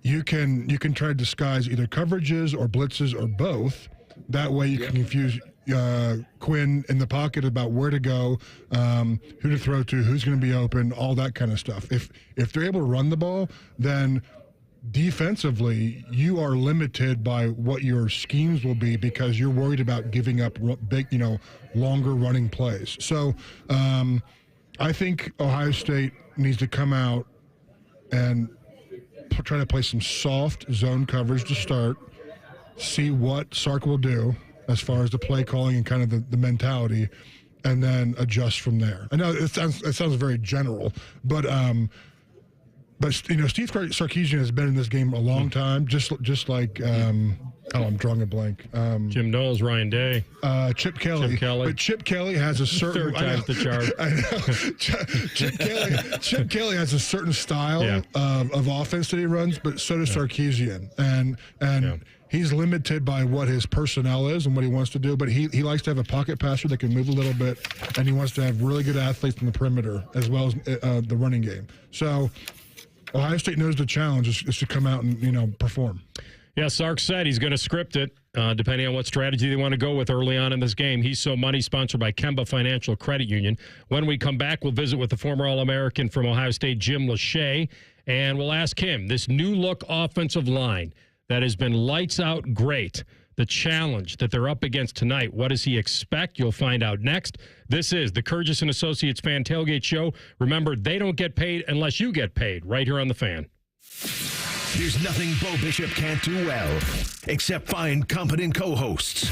you can try to disguise either coverages or blitzes or both. That way you can confuse Quinn in the pocket about where to go, who to throw to, who's going to be open, all that kind of stuff. If they're able to run the ball, then defensively, you are limited by what your schemes will be because you're worried about giving up big, longer running plays. So I think Ohio State needs to come out and try to play some soft zone coverage to start, see what Sark will do as far as the play calling and kind of the mentality, and then adjust from there. I know it sounds very general, but Steve Sarkisian has been in this game a long time, just like I'm drawing a blank. Jim Knowles, Ryan Day, Chip Kelly. But Chip Kelly has a certain third time's the charm. I know. Chip Kelly has a certain style of offense that he runs, but so does Sarkisian, and he's limited by what his personnel is and what he wants to do. But he likes to have a pocket passer that can move a little bit, and he wants to have really good athletes in the perimeter as well as the running game. So Ohio State knows the challenge is to come out and perform. Yeah, Sark said he's going to script it, depending on what strategy they want to go with early on in this game. He's So Money, sponsored by Kemba Financial Credit Union. When we come back, we'll visit with the former All-American from Ohio State, Jim Lachey, and we'll ask him, this new-look offensive line that has been lights out great, the challenge that they're up against tonight, what does he expect? You'll find out next. This is the Kurgis & Associates Fan Tailgate Show. Remember, they don't get paid unless you get paid, right here on The Fan. There's nothing Bo Bishop can't do well, except find competent co-hosts.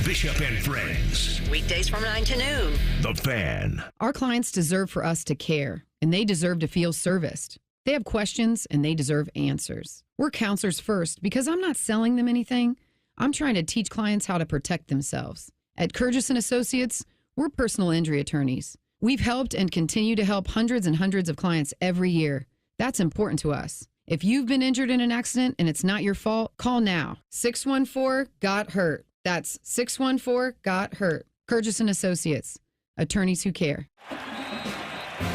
Bishop and Friends. Weekdays from 9 to noon. The Fan. Our clients deserve for us to care, and they deserve to feel serviced. They have questions, and they deserve answers. We're counselors first because I'm not selling them anything. I'm trying to teach clients how to protect themselves. At Kurgis & Associates, we're personal injury attorneys. We've helped and continue to help hundreds and hundreds of clients every year. That's important to us. If you've been injured in an accident and it's not your fault, call now. 614-GOT-HURT. That's 614-GOT-HURT. Kurgis & Associates. Attorneys who care.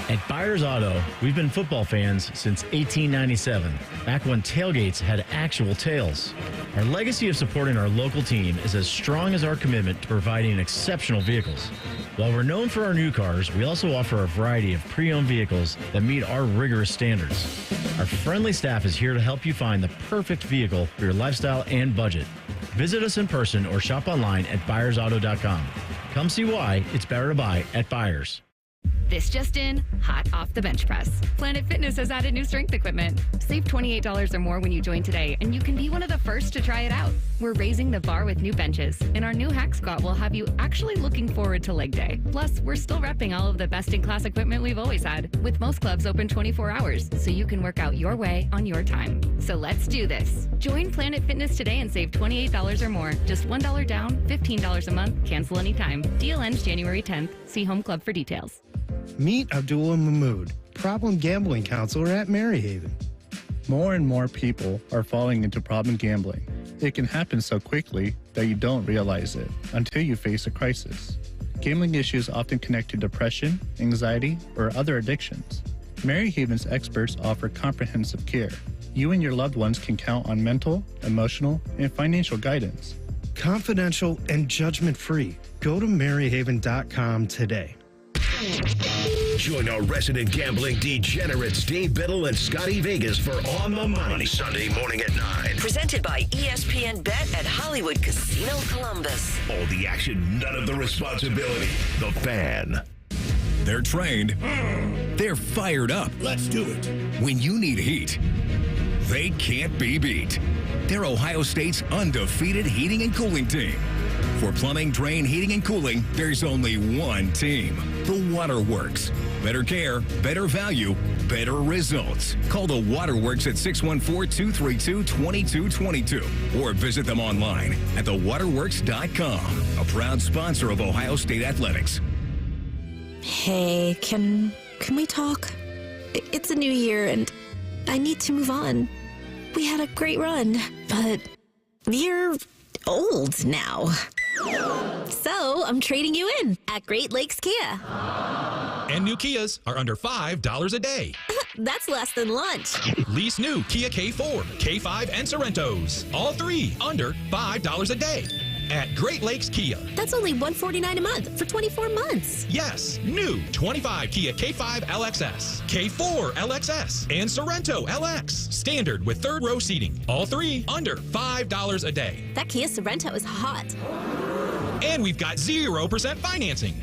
At Byers Auto, we've been football fans since 1897, back when tailgates had actual tails. Our legacy of supporting our local team is as strong as our commitment to providing exceptional vehicles. While we're known for our new cars, we also offer a variety of pre-owned vehicles that meet our rigorous standards. Our friendly staff is here to help you find the perfect vehicle for your lifestyle and budget. Visit us in person or shop online at buyersauto.com. Come see why it's better to buy at Byers. This just in, hot off the bench press. Planet Fitness has added new strength equipment. Save $28 or more when you join today, and you can be one of the first to try it out. We're raising the bar with new benches, and our new hack squat will have you actually looking forward to leg day. Plus, we're still repping all of the best-in-class equipment we've always had, with most clubs open 24 hours, so you can work out your way on your time. So let's do this. Join Planet Fitness today and save $28 or more. Just $1 down, $15 a month, cancel anytime. Deal ends January 10th. See Home Club for details. Meet Abdullah Mahmood, problem gambling counselor at Maryhaven. More and more people are falling into problem gambling. It can happen so quickly that you don't realize it until you face a crisis. Gambling issues often connect to depression, anxiety, or other addictions. Maryhaven's experts offer comprehensive care. You and your loved ones can count on mental, emotional, and financial guidance. Confidential and judgment-free. Go to maryhaven.com today. Join our resident gambling degenerates Dave Biddle and Scotty Vegas for On the Money Sunday morning at 9. Presented by ESPN Bet at Hollywood Casino Columbus. All the action, none of the responsibility. The Fan. They're trained. They're fired up. Let's do it. When you need heat, they can't be beat. They're Ohio State's undefeated heating and cooling team. For plumbing, drain, heating, and cooling, there's only one team. The Waterworks. Better care, better value, better results. Call the Waterworks at 614-232-2222 or visit them online at thewaterworks.com. A proud sponsor of Ohio State Athletics. Hey, can we talk? It's a new year and I need to move on. We had a great run, but you're old now. So I'm trading you in at Great Lakes Kia. And new Kias are under $5 a day. That's less than lunch. Lease new Kia K4, K5, and Sorrentos. All three under $5 a day. at Great Lakes Kia. That's only $149 a month for 24 months. Yes, new 25 Kia K5 LXS, K4 LXS, and Sorrento LX. Standard with third row seating. All three under $5 a day. That Kia Sorrento is hot. And we've got 0% financing.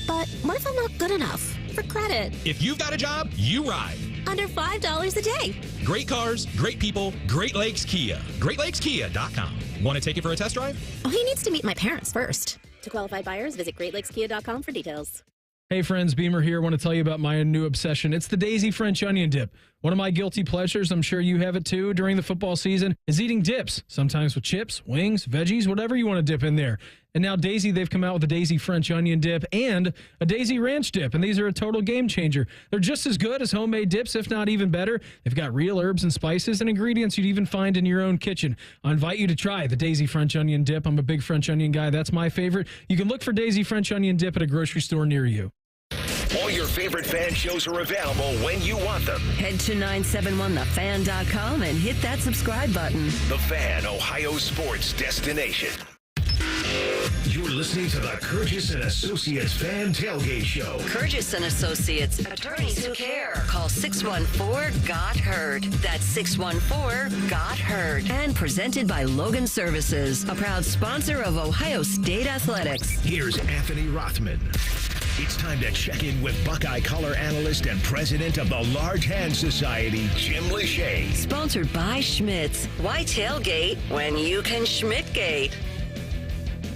But what if I'm not good enough for credit? If you've got a job, you ride. Under $5 a day. Great cars, great people, Great Lakes Kia. GreatLakesKia.com. Want to take it for a test drive? Oh, he needs to meet my parents first. To qualified buyers, visit GreatLakesKia.com for details. Hey friends, Beamer here. I want to tell you about my new obsession. It's the Daisy French onion dip. One of my guilty pleasures, I'm sure you have it too, during the football season, is eating dips. Sometimes with chips, wings, veggies, whatever you want to dip in there. And now Daisy, they've come out with a Daisy French onion dip and a Daisy Ranch dip. And these are a total game changer. They're just as good as homemade dips, if not even better. They've got real herbs and spices and ingredients you'd even find in your own kitchen. I invite you to try the Daisy French onion dip. I'm a big French onion guy. That's my favorite. You can look for Daisy French onion dip at a grocery store near you. All your favorite fan shows are available when you want them. Head to 971thefan.com and hit that subscribe button. The Fan, Ohio sports destination. You're listening to the Curtis and Associates Fan Tailgate Show. Curtis and Associates, attorneys who care. Call 614-GOT-HEARD. That's 614-GOT-HEARD. And presented by Logan Services, a proud sponsor of Ohio State Athletics. Here's Anthony Rothman. It's time to check in with Buckeye color analyst and president of the Large Hand Society, Jim Lachey. Sponsored by Schmitz. Why tailgate when you can Schmidtgate?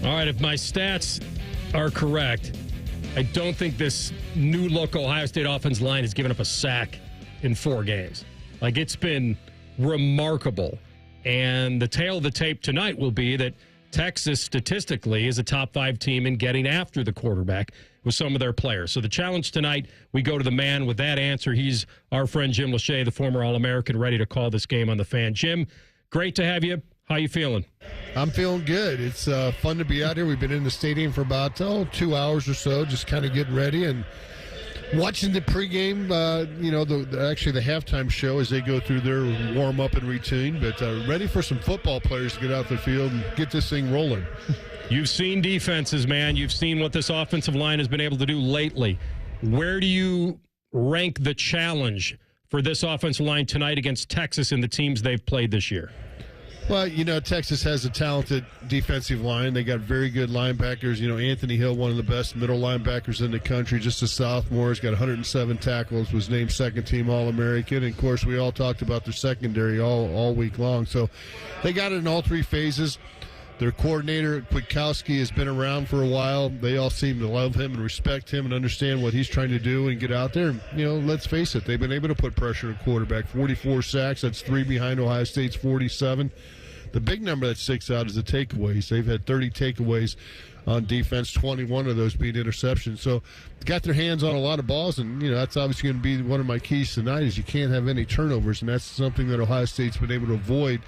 All right, if my stats are correct, I don't think this new look Ohio State offense line has given up a sack in 4 games. Like, it's been remarkable. And the tail of the tape tonight will be that Texas statistically is a top 5 team in getting after the quarterback with some of their players. So the challenge tonight, we go to the man with that answer. He's our friend Jim Lachey, the former All-American, ready to call this game on the Fan. Jim, great to have you. How you feeling? I'm feeling good. It's fun to be out here. We've been in the stadium for about 2 hours or so, just kind of getting ready and watching the pregame, the halftime show as they go through their warm-up and routine, but ready for some football players to get out the field and get this thing rolling. You've seen defenses, man. You've seen what this offensive line has been able to do lately. Where do you rank the challenge for this offensive line tonight against Texas and the teams they've played this year? Well, Texas has a talented defensive line. They got very good linebackers. Anthony Hill, one of the best middle linebackers in the country, just a sophomore. He's got 107 tackles, was named second-team All-American. And, of course, we all talked about their secondary all week long. So they got it in all 3 phases. Their coordinator, Kwiatkowski, has been around for a while. They all seem to love him and respect him and understand what he's trying to do and get out there. Let's face it, they've been able to put pressure on quarterback. 44 sacks, that's 3 behind Ohio State's 47. The big number that sticks out is the takeaways. They've had 30 takeaways on defense, 21 of those being interceptions. So got their hands on a lot of balls, and that's obviously going to be one of my keys tonight is you can't have any turnovers, and that's something that Ohio State's been able to avoid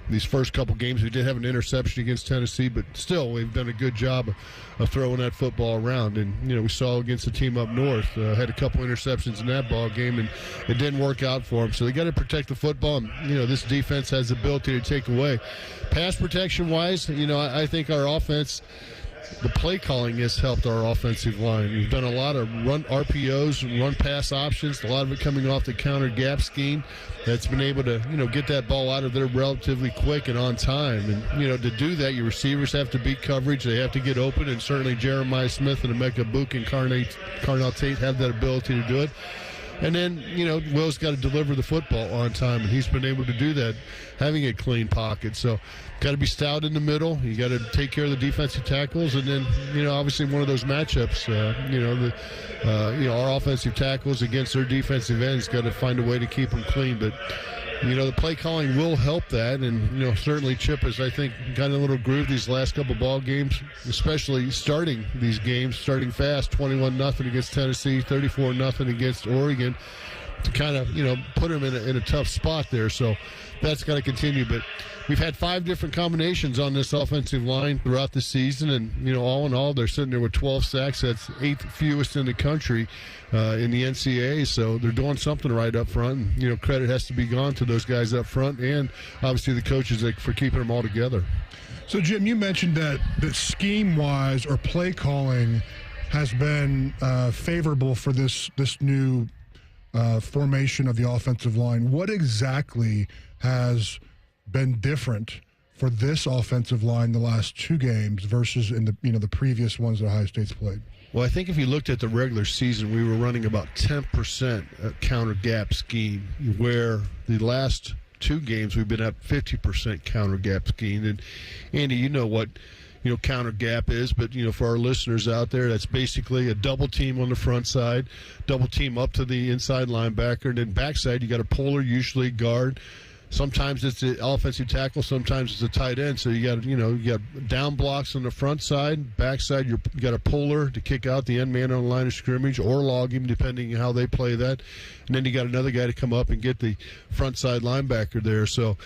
these first couple games. We did have an interception against Tennessee, but still we've done a good job of throwing that football around. And, we saw against the team up north, had a couple interceptions in that ball game, and it didn't work out for them. So they got to protect the football. And, this defense has the ability to take away. Pass protection-wise, I think our offense, the play calling has helped our offensive line. We've done a lot of run RPOs, run pass options, a lot of it coming off the counter gap scheme that's been able to, get that ball out of there relatively quick and on time. And, to do that, your receivers have to beat coverage. They have to get open, and certainly Jeremiah Smith and Emeka Buka and Carnell Tate have that ability to do it. And then, Will's got to deliver the football on time, and he's been able to do that, having a clean pocket. So, got to be stout in the middle. You got to take care of the defensive tackles, and then, obviously one of those matchups, our offensive tackles against their defensive ends, got to find a way to keep them clean. But, the play calling will help that, and, certainly Chip has, I think, gotten a little groove these last couple ball games, especially starting these games, starting fast, 21-0 against Tennessee, 34-0 against Oregon. kind of, put them in a tough spot there. So that's got to continue. But we've had 5 different combinations on this offensive line throughout the season. And, all in all, they're sitting there with 12 sacks. That's 8th fewest in the country in the NCAA. So they're doing something right up front. And, credit has to be gone to those guys up front and obviously the coaches for keeping them all together. So, Jim, you mentioned that scheme-wise or play calling has been favorable for this new formation of the offensive line. What exactly has been different for this offensive line the last 2 games versus in the previous ones that Ohio State's played? Well, I think if you looked at the regular season, we were running about 10% counter gap scheme, where the last 2 games we've been at 50% counter gap scheme. And Andy, you know what counter gap is, but for our listeners out there, that's basically a double team on the front side, double team up to the inside linebacker, and then backside you got a puller, usually guard. Sometimes it's the offensive tackle, sometimes it's a tight end. So you got down blocks on the front side, backside you got a puller to kick out the end man on the line of scrimmage or log him, depending on how they play that. And then you got another guy to come up and get the front side linebacker there. So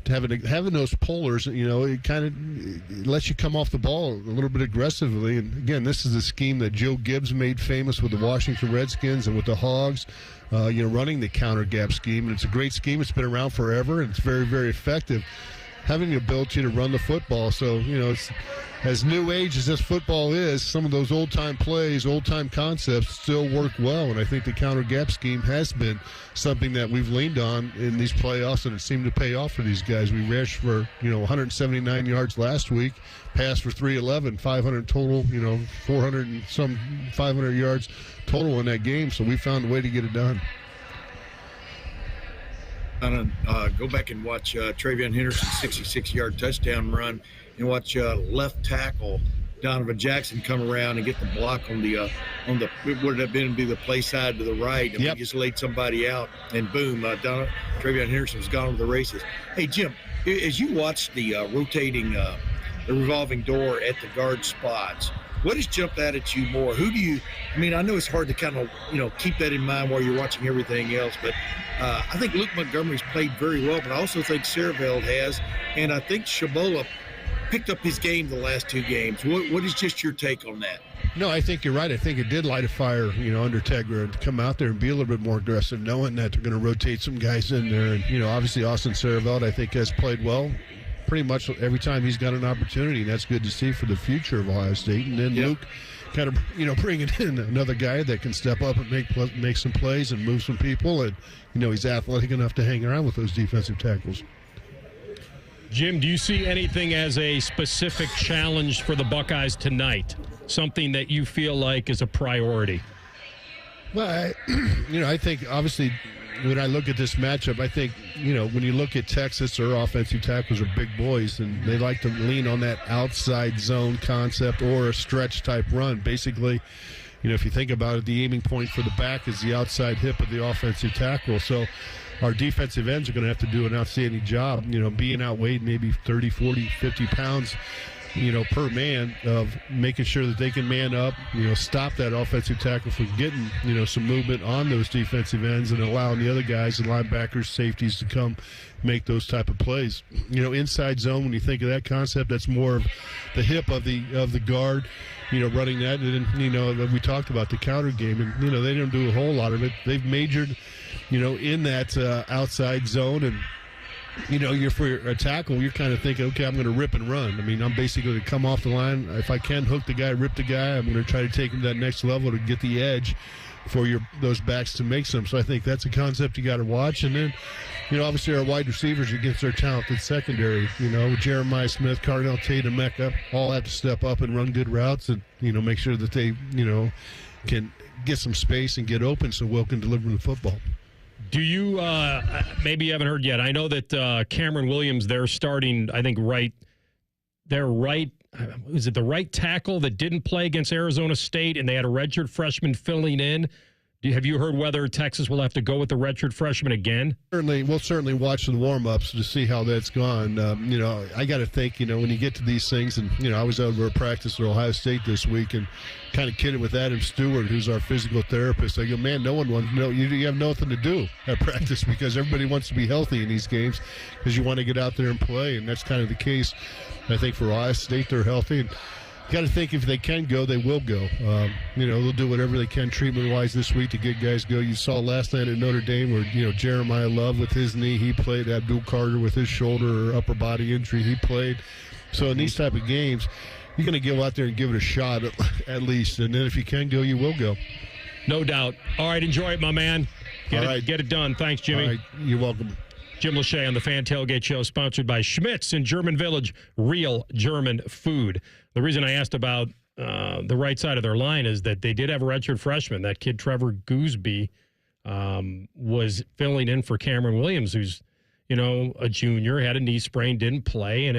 having those pullers, it kind of lets you come off the ball a little bit aggressively. And again, this is a scheme that Joe Gibbs made famous with the Washington Redskins and with the Hogs, running the counter gap scheme. And it's a great scheme. It's been around forever, and it's very, very effective. Having the ability to run the football. So, it's as new age as this football is, some of those old-time plays, old-time concepts still work well. And I think the counter gap scheme has been something that we've leaned on in these playoffs, and it seemed to pay off for these guys. We rushed for, 179 yards last week, passed for 311, 500 total, 400 and some 500 yards total in that game. So we found a way to get it done. Go back and watch Travion Henderson's 66-yard touchdown run, and watch left tackle Donovan Jackson come around and get the block on the what would have been be the play side to the right, and he just laid somebody out, and boom, Travion Henderson's gone to the races. Hey Jim, as you watch the rotating, the revolving door at the guard spots, what has jumped out at you more? I know it's hard to kind of, keep that in mind while you're watching everything else, but I think Luke Montgomery's played very well, but I also think Sareveld has, and I think Shabola picked up his game the last 2 games. What is just your take on that? No, I think you're right. I think it did light a fire, under Tegra to come out there and be a little bit more aggressive, knowing that they're going to rotate some guys in there. And, obviously Austin Sareveld, I think, has played well pretty much every time he's got an opportunity, and that's good to see for the future of Ohio State. And then Luke kind of, bringing in another guy that can step up and make some plays and move some people, and, he's athletic enough to hang around with those defensive tackles. Jim, do you see anything as a specific challenge for the Buckeyes tonight? Something that you feel like is a priority? Well, I think obviously when I look at this matchup, I think, when you look at Texas, their offensive tackles are big boys, and they like to lean on that outside zone concept or a stretch type run. Basically, if you think about it, the aiming point for the back is the outside hip of the offensive tackle. So our defensive ends are going to have to do an outstanding job, being outweighed maybe 30, 40, 50 pounds, per man, of making sure that they can man up, stop that offensive tackle from getting, some movement on those defensive ends and allowing the other guys, the linebackers, safeties, to come make those type of plays. Inside zone, when you think of that concept, that's more of the hip of the guard, running that. And then, we talked about the counter game, and, they don't do a whole lot of it. They've majored, in that outside zone, and you're for a tackle, you're kind of thinking, okay, I'm going to rip and run. I'm basically going to come off the line. If I can hook the guy, rip the guy, I'm going to try to take him to that next level to get the edge for those backs to make some. So I think that's a concept you got to watch. And then, obviously our wide receivers against our talented secondary, Jeremiah Smith, Cardinal Tatum, Mecca, all have to step up and run good routes and, make sure that they, can get some space and get open so Will can deliver the football. Do you, maybe you haven't heard yet, I know that Cameron Williams, they're starting, I think, is it the right tackle that didn't play against Arizona State, and they had a redshirt freshman filling in? Have you heard whether Texas will have to go with the redshirt freshman again? We'll certainly watch the warm-ups to see how that's gone. I got to think, when you get to these things, and, I was over at practice at Ohio State this week and kind of kidded with Adam Stewart, who's our physical therapist. I go, man, no one wants to know. You have nothing to do at practice because everybody wants to be healthy in these games because you want to get out there and play, and that's kind of the case. I think for Ohio State, they're healthy. And got to think if they can go, they will go. They'll do whatever they can treatment-wise this week to get guys go. You saw last night at Notre Dame where, Jeremiah Love with his knee, he played. Abdul Carter with his shoulder or upper body injury, he played. So in these type of games, you're going to go out there and give it a shot at least. And then if you can go, you will go. No doubt. All right, enjoy it, my man. Get it done. Thanks, Jimmy. All right, you're welcome. Jim Lachey on the Fan Tailgate Show, sponsored by Schmitz in German Village, real German food. The reason I asked about the right side of their line is that they did have a redshirt freshman. That kid, Trevor Gooseby, was filling in for Cameron Williams, who's, a junior, had a knee sprain, didn't play, and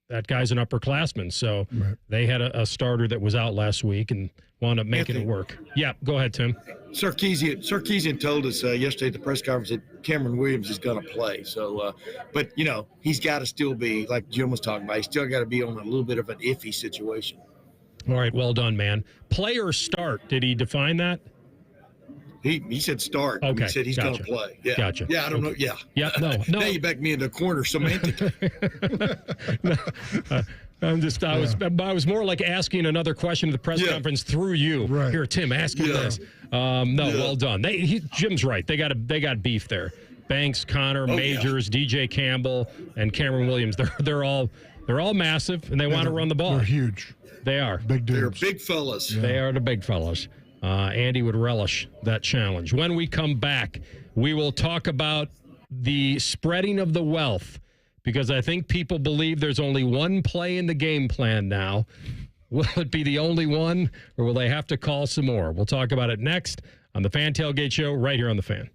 that guy's an upperclassman. So They had a starter that was out last week and wound up making it work. Yeah, go ahead, Tim. Sarkisian told us yesterday at the press conference that Cameron Williams is going to play. So, but he's got to still be, like Jim was talking about, he's still got to be on a little bit of an iffy situation. All right, well done, man. Play or start? Did he define that? He said start. Okay, he said he's going to play. Yeah, gotcha. Yeah, I don't know. Yeah, yeah. No. Now you back me into a corner semantic. I was more like asking another question at the press conference through you. Right. Here, Tim, ask him this. Well done. Jim's right. They got beef there. Banks, Connor, Majors, DJ Campbell, and Cameron Williams. They're all massive, and they want to run the ball. They're huge. They are. Big dudes. They're big fellas. Yeah. They are the big fellas. Andy would relish that challenge. When we come back, we will talk about the spreading of the wealth, because I think people believe there's only one play in the game plan now. Will it be the only one, or will they have to call some more? We'll talk about it next on the Fan Tailgate Show right here on The Fan.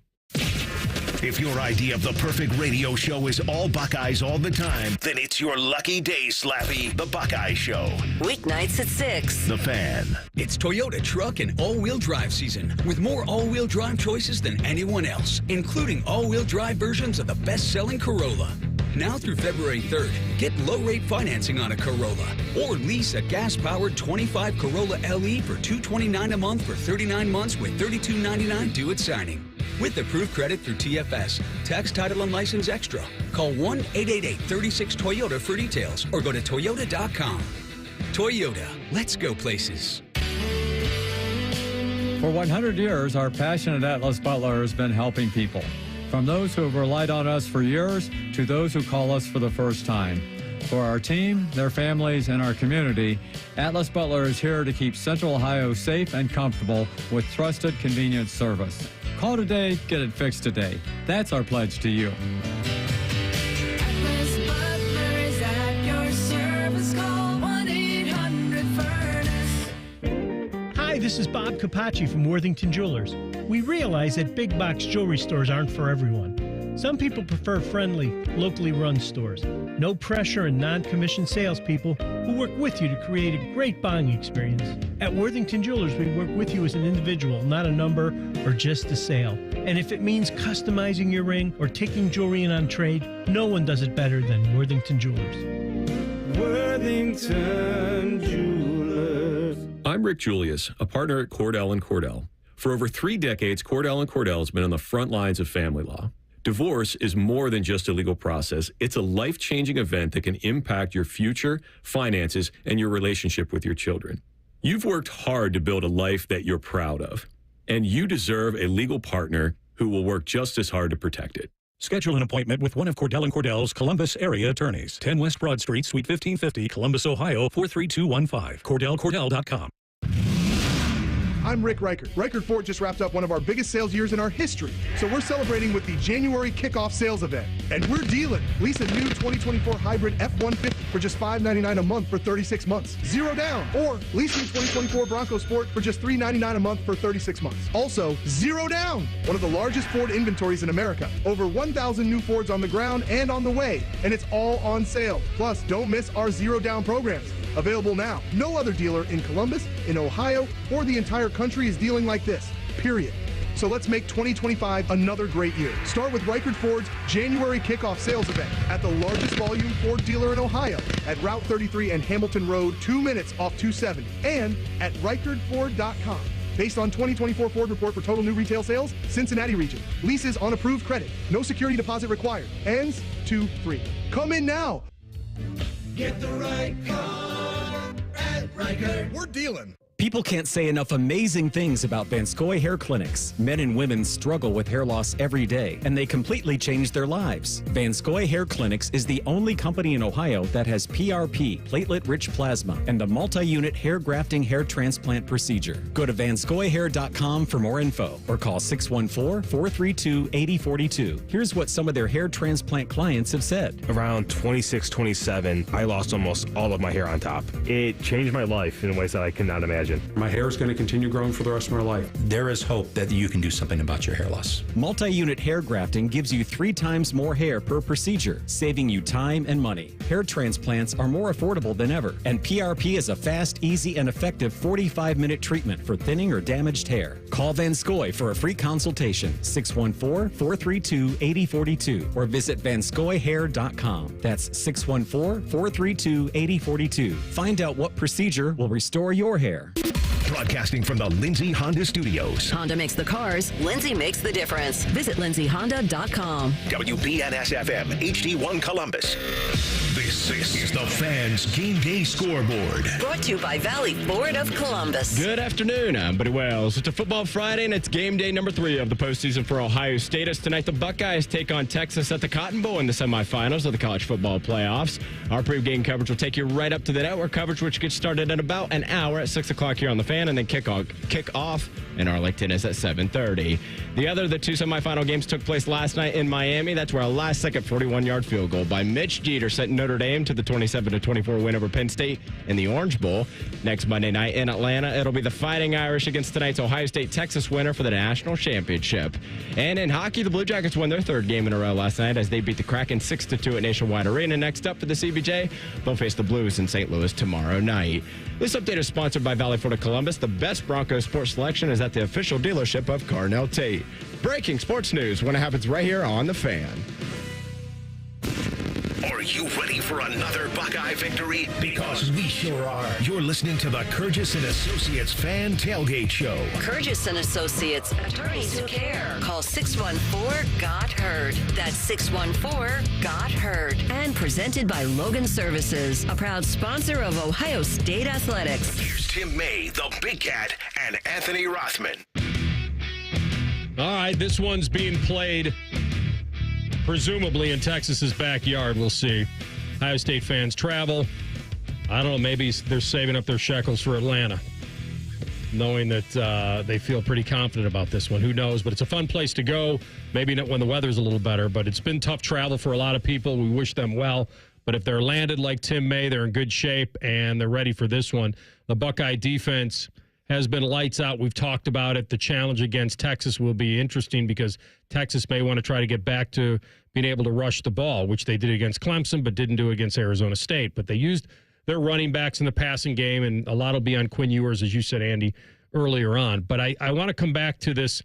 If your idea of the perfect radio show is all Buckeyes all the time, then it's your lucky day, Slappy, the Buckeye Show. Weeknights at 6. The Fan. It's Toyota truck and all-wheel drive season, with more all-wheel drive choices than anyone else, including all-wheel drive versions of the best-selling Corolla. Now through February 3rd, get low-rate financing on a Corolla, or lease a gas-powered 25 Corolla LE for $229 a month for 39 months with $32.99 due at signing. With approved credit through TFS, tax, title, and license extra. Call 1-888-36-TOYOTA for details, or go to Toyota.com. Toyota, let's go places. For 100 years, our passion at Atlas Butler has been helping people. From those who have relied on us for years to those who call us for the first time. For our team, their families, and our community, Atlas Butler is here to keep Central Ohio safe and comfortable with trusted, convenient service. Call today, get it fixed today. That's our pledge to you. Atlas Butler is at your service. Call 1-800-FURNACE. Hi, this is Bob Capacci from Worthington Jewelers. We realize that big box jewelry stores aren't for everyone. Some people prefer friendly, locally run stores. No pressure and non-commissioned salespeople who work with you to create a great buying experience. At Worthington Jewelers, we work with you as an individual, not a number or just a sale. And if it means customizing your ring or taking jewelry in on trade, no one does it better than Worthington Jewelers. Worthington Jewelers. I'm Rick Julius, a partner at Cordell & Cordell. For over 3 decades, Cordell & Cordell has been on the front lines of family law. Divorce is more than just a legal process. It's a life-changing event that can impact your future, finances, and your relationship with your children. You've worked hard to build a life that you're proud of, and you deserve a legal partner who will work just as hard to protect it. Schedule an appointment with one of Cordell & Cordell's Columbus area attorneys. 10 West Broad Street, Suite 1550, Columbus, Ohio, 43215. CordellCordell.com. I'm Rick Reichert. Reichert Ford just wrapped up one of our biggest sales years in our history. So we're celebrating with the January kickoff sales event. And we're dealing. Lease a new 2024 hybrid F-150 for just $599 a month for 36 months. 0 down. Or lease a 2024 Bronco Sport for just $399 a month for 36 months. Also, 0 down. One of the largest Ford inventories in America. Over 1,000 new Fords on the ground and on the way. And it's all on sale. Plus, don't miss our 0 down programs. Available now. No other dealer in Columbus, in Ohio, or the entire country is dealing like this. Period. So let's make 2025 another great year. Start with Reichert Ford's January kickoff sales event at the largest volume Ford dealer in Ohio at Route 33 and Hamilton Road, 2 minutes off 270, and at ReichertFord.com. Based on 2024 Ford report for total new retail sales, Cincinnati region. Leases on approved credit. No security deposit required. Ends 2-3. Come in now. Get the right car at Reichert. We're dealing. People can't say enough amazing things about Vanscoy Hair Clinics. Men and women struggle with hair loss every day, and they completely change their lives. Vanscoy Hair Clinics is the only company in Ohio that has PRP, platelet-rich plasma, and a multi-unit hair grafting hair transplant procedure. Go to vanscoyhair.com for more info, or call 614-432-8042. Here's what some of their hair transplant clients have said. Around 26, 27, I lost almost all of my hair on top. It changed my life in ways that I cannot imagine. My hair is going to continue growing for the rest of my life. There is hope that you can do something about your hair loss. Multi-unit hair grafting gives you 3 times more hair per procedure, saving you time and money. Hair transplants are more affordable than ever, and PRP is a fast, easy, and effective 45-minute treatment for thinning or damaged hair. Call Vanscoy for a free consultation, 614-432-8042, or visit vanscoyhair.com. That's 614-432-8042. Find out what procedure will restore your hair. Broadcasting from the Lindsay Honda Studios. Honda makes the cars. Lindsay makes the difference. Visit lindsayhonda.com. WBNS-FM, HD1 Columbus. This is the Fans Game Day Scoreboard. Brought to you by Valley Ford of Columbus. Good afternoon. I'm Buddy Wells. It's a football Friday, and it's game day number 3 of the postseason for Ohio State. As tonight, the Buckeyes take on Texas at the Cotton Bowl in the semifinals of the college football playoffs. Our pregame coverage will take you right up to the network coverage, which gets started in about an hour at 6 o'clock here on the Fan, and then kick off in Arlington is at 7:30. The 2 semifinal games took place last night in Miami. That's where a last-second 41-yard field goal by Mitch Jeter sent Notre Dame to the 27-24 win over Penn State in the Orange Bowl. Next Monday night in Atlanta, it'll be the Fighting Irish against tonight's Ohio State-Texas winner for the national championship. And in hockey, the Blue Jackets won their 3rd game in a row last night as they beat the Kraken 6-2 at Nationwide Arena. Next up for the CBJ, they'll face the Blues in St. Louis tomorrow night. This update is sponsored by Valley Ford of Columbus. The best Broncos sports selection is at the official dealership of Carnell Tate. Breaking sports news when it happens right here on The Fan. Are you ready for another Buckeye victory? Because we sure are. You're listening to the Kurgis & Associates Fan Tailgate Show. Kurgis & Associates, attorneys who care. Call 614-GOT-HEARD. That's 614-GOT-HEARD. And presented by Logan Services, a proud sponsor of Ohio State Athletics. Here's Tim May, the Big Cat, and Anthony Rothman. All right, this one's being played presumably in Texas's backyard. We'll see. Ohio State fans travel. I don't know, maybe they're saving up their shekels for Atlanta, knowing that they feel pretty confident about this one. Who knows? But it's a fun place to go. Maybe not when the weather's a little better, but it's been tough travel for a lot of people. We wish them well. But if they're landed like Tim May, they're in good shape, and they're ready for this one. The Buckeye defense has been lights out. We've talked about it. The challenge against Texas will be interesting because Texas may want to try to get back to being able to rush the ball, which they did against Clemson but didn't do against Arizona State. But they used their running backs in the passing game, and a lot will be on Quinn Ewers, as you said, Andy, earlier on. But I want to come back to this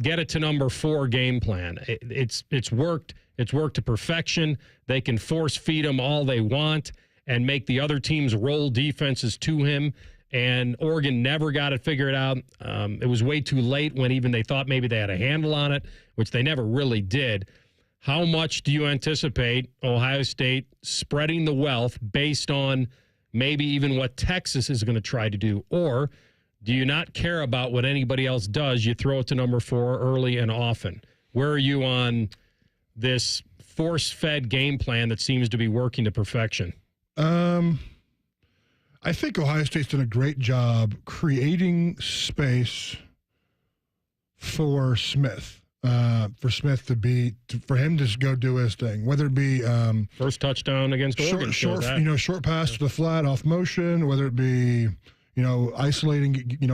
get it to number 4 game plan. It's worked. It's worked to perfection. They can force feed him all they want and make the other teams roll defenses to him. And Oregon never got it figured out. It was way too late when even they thought maybe they had a handle on it, which they never really did. How much do you anticipate Ohio State spreading the wealth based on maybe even what Texas is going to try to do? Or do you not care about what anybody else does? You throw it to number 4 early and often. Where are you on this force-fed game plan that seems to be working to perfection? I think Ohio State's done a great job creating space for Smith. For Smith for him to go do his thing, whether it be first touchdown against Oregon, short pass to the flat off motion, whether it be isolating,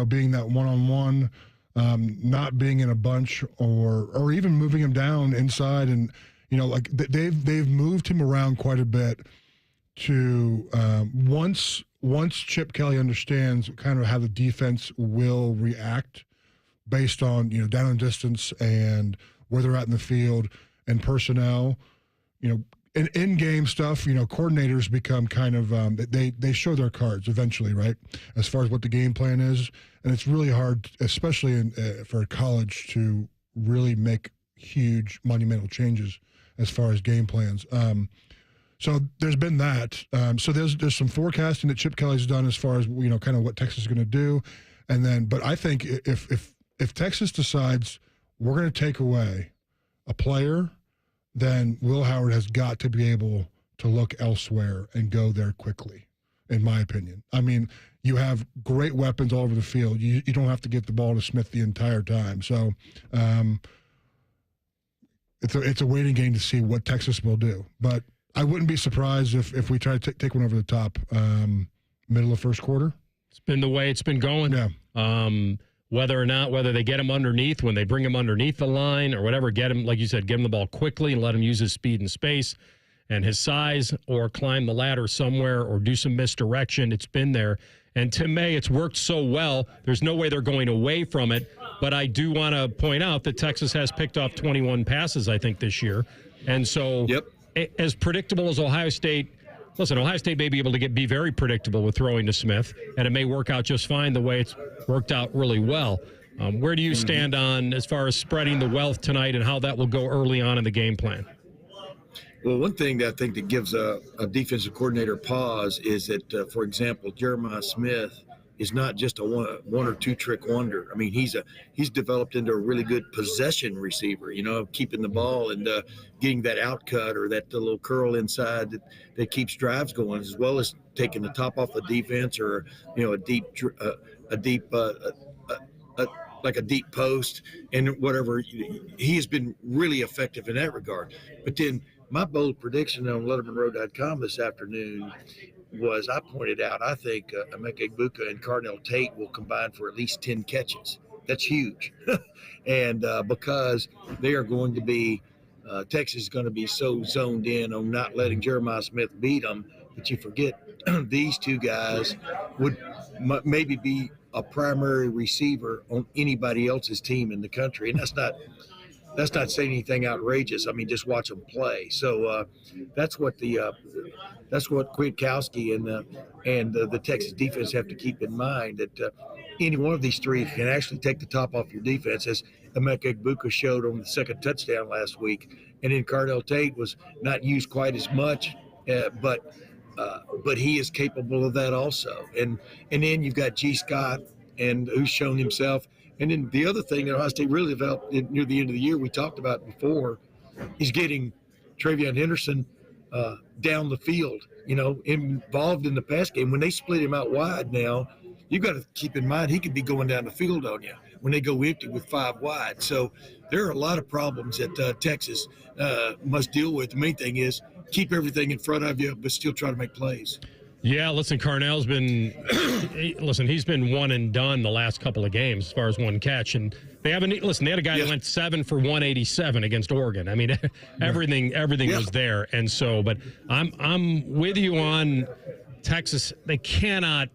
being that one-on-one, not being in a bunch, or even moving him down inside, and they've moved him around quite a bit to once Chip Kelly understands kind of how the defense will react based on, down and distance and where they're at in the field and personnel, and in-game stuff, coordinators become kind of, they show their cards eventually, right, as far as what the game plan is. And it's really hard, especially for college, to really make huge monumental changes as far as game plans. So there's been that. So there's some forecasting that Chip Kelly's done as far as, kind of what Texas is going to do. And then, but I think if Texas decides we're going to take away a player, then Will Howard has got to be able to look elsewhere and go there quickly, in my opinion. I mean, you have great weapons all over the field. You don't have to get the ball to Smith the entire time. So it's a waiting game to see what Texas will do. But I wouldn't be surprised if we try to take one over the top middle of first quarter. It's been the way it's been going. Yeah. Whether they get him underneath, when they bring him underneath the line or whatever, get him, like you said, give him the ball quickly and let him use his speed and space and his size, or climb the ladder somewhere or do some misdirection. It's been there. And Tim May, it's worked so well, there's no way they're going away from it. But I do want to point out that Texas has picked off 21 passes, I think, this year. And so as predictable as Ohio State, listen, Ohio State may be able to be very predictable with throwing to Smith, and it may work out just fine the way it's worked out really well. Where do you stand on as far as spreading the wealth tonight and how that will go early on in the game plan? Well, one thing that I think that gives a defensive coordinator pause is that, for example, Jeremiah Smith is not just a one or two trick wonder. I mean, he's developed into a really good possession receiver, keeping the ball and getting that outcut or that little curl inside that keeps drives going, as well as taking the top off the defense or, a deep post and whatever. He has been really effective in that regard. But then my bold prediction on LettermanRow.com this afternoon was, I pointed out, I think Emeka Egbuka and Carnell Tate will combine for at least 10 catches. That's huge. And because they are going to be, Texas is going to be so zoned in on not letting Jeremiah Smith beat them, that you forget these two guys would maybe be a primary receiver on anybody else's team in the country. And that's not saying anything outrageous. I mean, just watch them play. So that's what Kwiatkowski and the Texas defense have to keep in mind, that any one of these three can actually take the top off your defense, as Emeka Egbuka showed on the second touchdown last week. And then Carnell Tate was not used quite as much, but he is capable of that also. And then you've got G. Scott, and who's shown himself. And then the other thing that Ohio State really developed near the end of the year, we talked about before, is getting Travion Henderson down the field, involved in the pass game. When they split him out wide now, you've got to keep in mind he could be going down the field on you when they go empty with 5 wide. So there are a lot of problems that Texas must deal with. The main thing is keep everything in front of you, but still try to make plays. Yeah, listen, Carnell's been he's been one and done the last couple of games as far as one catch. And they had a guy who went 7 for 187 against Oregon. I mean, everything was there. And so, but I'm with you on Texas. They cannot,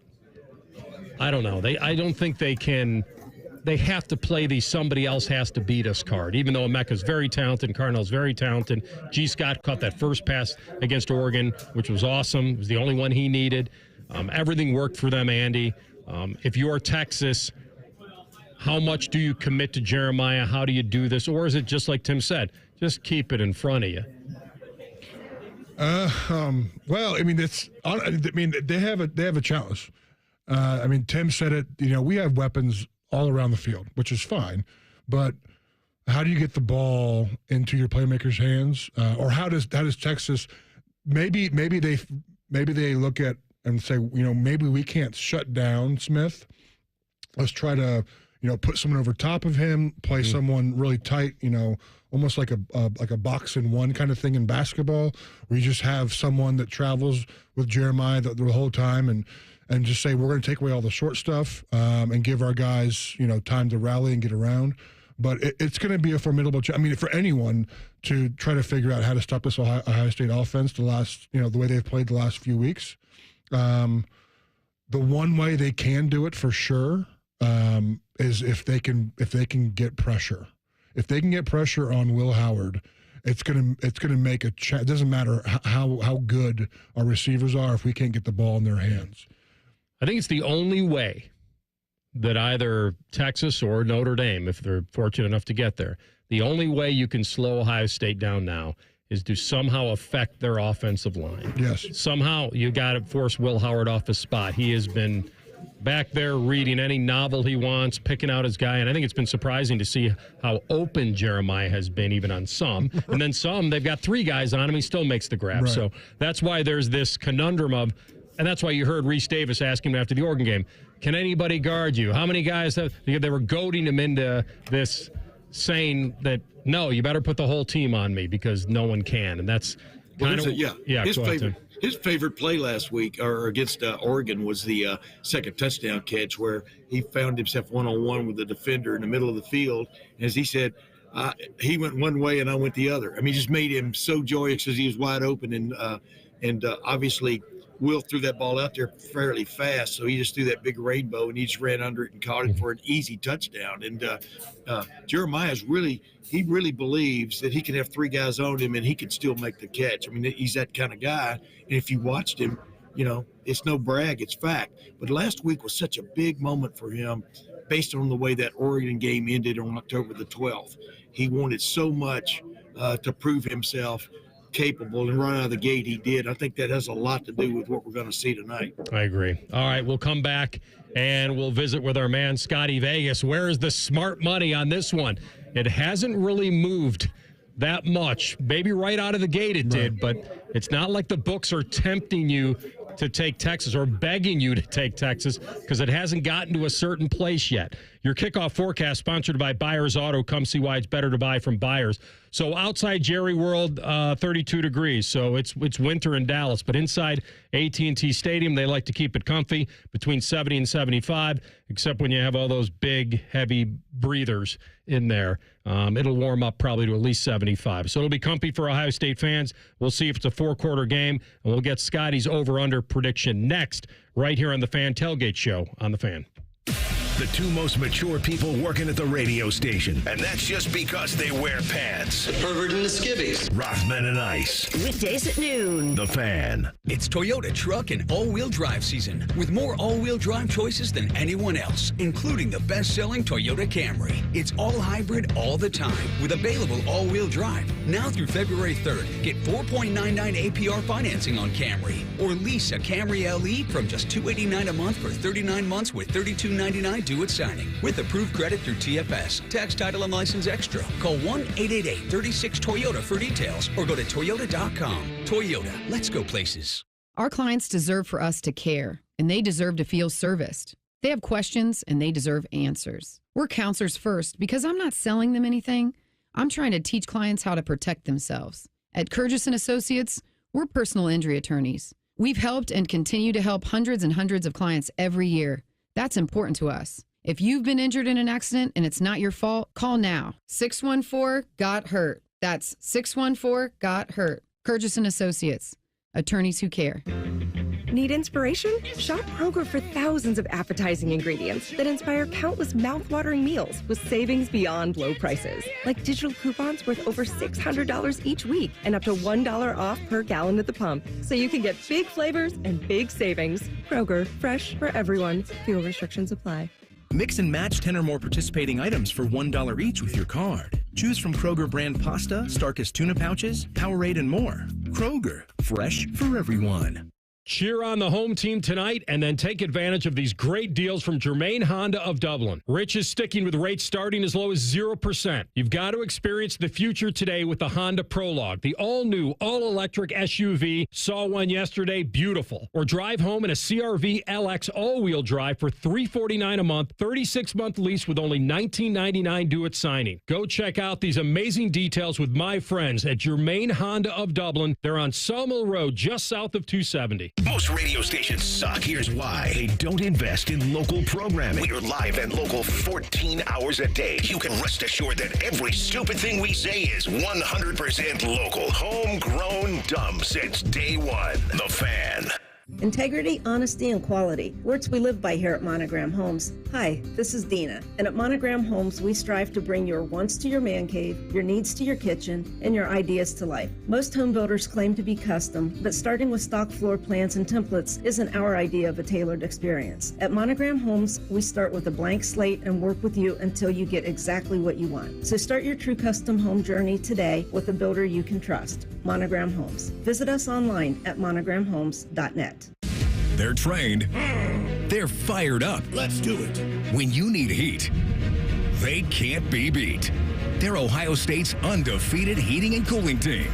I don't know. I don't think they can. They have to play the somebody else has to beat us card, even though Emeka's very talented, Carnell's very talented. G. Scott caught that first pass against Oregon, which was awesome. It was the only one he needed. Everything worked for them, Andy. If you're Texas, how much do you commit to Jeremiah? How do you do this? Or is it just like Tim said, just keep it in front of you? Well, I mean, they have a challenge. Tim said it. We have weapons all around the field, which is fine, but how do you get the ball into your playmakers' hands? Or how does Texas? Maybe they look at and say, maybe we can't shut down Smith. Let's try to, put someone over top of him, play someone really tight, almost like a box and one kind of thing in basketball, where you just have someone that travels with Jeremiah the whole time and just say, we're going to take away all the short stuff and give our guys, time to rally and get around. But it's going to be a formidable for anyone to try to figure out how to stop this Ohio State offense the way they've played the last few weeks. The one way they can do it for sure is if they can get pressure. If they can get pressure on Will Howard, it's gonna make it doesn't matter how good our receivers are if we can't get the ball in their hands. I think it's the only way that either Texas or Notre Dame, if they're fortunate enough to get there, the only way you can slow Ohio State down now is to somehow affect their offensive line. Yes. Somehow you got to force Will Howard off his spot. He has been back there reading any novel he wants, picking out his guy, and I think it's been surprising to see how open Jeremiah has been even on some. And then some, they've got 3 guys on him, he still makes the grab. Right. So that's why there's this conundrum of, and that's why you heard Reese Davis ask him after the Oregon game, can anybody guard you? How many guys have, they were goading him into this, saying that, no, you better put the whole team on me because no one can. And that's kind of, his favorite play last week or against Oregon was the second touchdown catch where he found himself one-on-one with the defender in the middle of the field. As he said, he went one way and I went the other. I mean, it just made him so joyous because he was wide open. And obviously Will threw that ball out there fairly fast. So he just threw that big rainbow and he just ran under it and caught it for an easy touchdown. And Jeremiah's really believes that he can have 3 guys on him and he can still make the catch. I mean, he's that kind of guy. And if you watched him, it's no brag, it's fact. But last week was such a big moment for him based on the way that Oregon game ended on October the 12th. He wanted so much to prove himself capable, and right out of the gate he did. I think that has a lot to do with what we're going to see tonight. I agree. All right, we'll come back and we'll visit with our man Scotty Vegas. Where is the smart money on this one? It hasn't really moved that much. Maybe right out of the gate it did, but it's not like the books are tempting you to take Texas or begging you to take Texas because it hasn't gotten to a certain place yet. Your kickoff forecast sponsored by Byers Auto. Come see why it's better to buy from Byers. So outside Jerry World, 32 degrees. So it's winter in Dallas. But inside AT&T Stadium, they like to keep it comfy between 70 and 75, except when you have all those big, heavy breathers in there. It'll warm up probably to at least 75. So it'll be comfy for Ohio State fans. We'll see if it's a 4-quarter game, and we'll get Scotty's over-under prediction next right here on the Fan Tailgate Show on The Fan. The 2 most mature people working at the radio station. And that's just because they wear pants. The pervert and the skivvies. Rothman and Ice. Weekdays at noon. The Fan. It's Toyota truck and all-wheel drive season with more all-wheel drive choices than anyone else, including the best-selling Toyota Camry. It's all hybrid all the time with available all-wheel drive. Now through February 3rd, get 4.99 APR financing on Camry or lease a Camry LE from just $289 a month for 39 months with $32.99 due at signing with approved credit through TFS. Tax, title, and license extra. Call 1-888-36-TOYOTA for details or go to Toyota.com. Toyota, let's go places. Our clients deserve for us to care, and they deserve to feel serviced. They have questions, and they deserve answers. We're counselors first because I'm not selling them anything. I'm trying to teach clients how to protect themselves. At Kurgis & Associates, we're personal injury attorneys. We've helped and continue to help hundreds and hundreds of clients every year. That's important to us. If you've been injured in an accident and it's not your fault, call now. 614-GOT-HURT. That's 614-GOT-HURT. Kurgis & Associates. Attorneys who care. Need inspiration? Shop Kroger for thousands of appetizing ingredients that inspire countless mouth-watering meals with savings beyond low prices. Like digital coupons worth over $600 each week and up to $1 off per gallon at the pump. So you can get big flavors and big savings. Kroger, fresh for everyone. Fuel restrictions apply. Mix and match 10 or more participating items for $1 each with your card. Choose from Kroger brand pasta, Starkist tuna pouches, Powerade, and more. Kroger, fresh for everyone. Cheer on the home team tonight and then take advantage of these great deals from Germain Honda of Dublin. Rich is sticking with rates starting as low as 0%. You've got to experience the future today with the Honda Prologue, the all-new, all-electric SUV. Saw one yesterday, beautiful. Or drive home in a CR-V LX all-wheel drive for $349 a month, 36-month lease with only $19.99 due at signing. Go check out these amazing details with my friends at Germain Honda of Dublin. They're on Sawmill Road, just south of 270. Most radio stations suck. Here's why. They don't invest in local programming. We're live and local 14 hours a day. You can rest assured that every stupid thing we say is 100% local. Homegrown dumb since day one. The Fan. Integrity, honesty, and quality. Words we live by here at Monogram Homes. Hi, this is Dina. And at Monogram Homes, we strive to bring your wants to your man cave, your needs to your kitchen, and your ideas to life. Most home builders claim to be custom, but starting with stock floor plans and templates isn't our idea of a tailored experience. At Monogram Homes, we start with a blank slate and work with you until you get exactly what you want. So start your true custom home journey today with a builder you can trust. Monogram Homes. Visit us online at monogramhomes.net. They're trained. They're fired up. Let's do it. When you need heat, they can't be beat. They're Ohio State's undefeated heating and cooling team.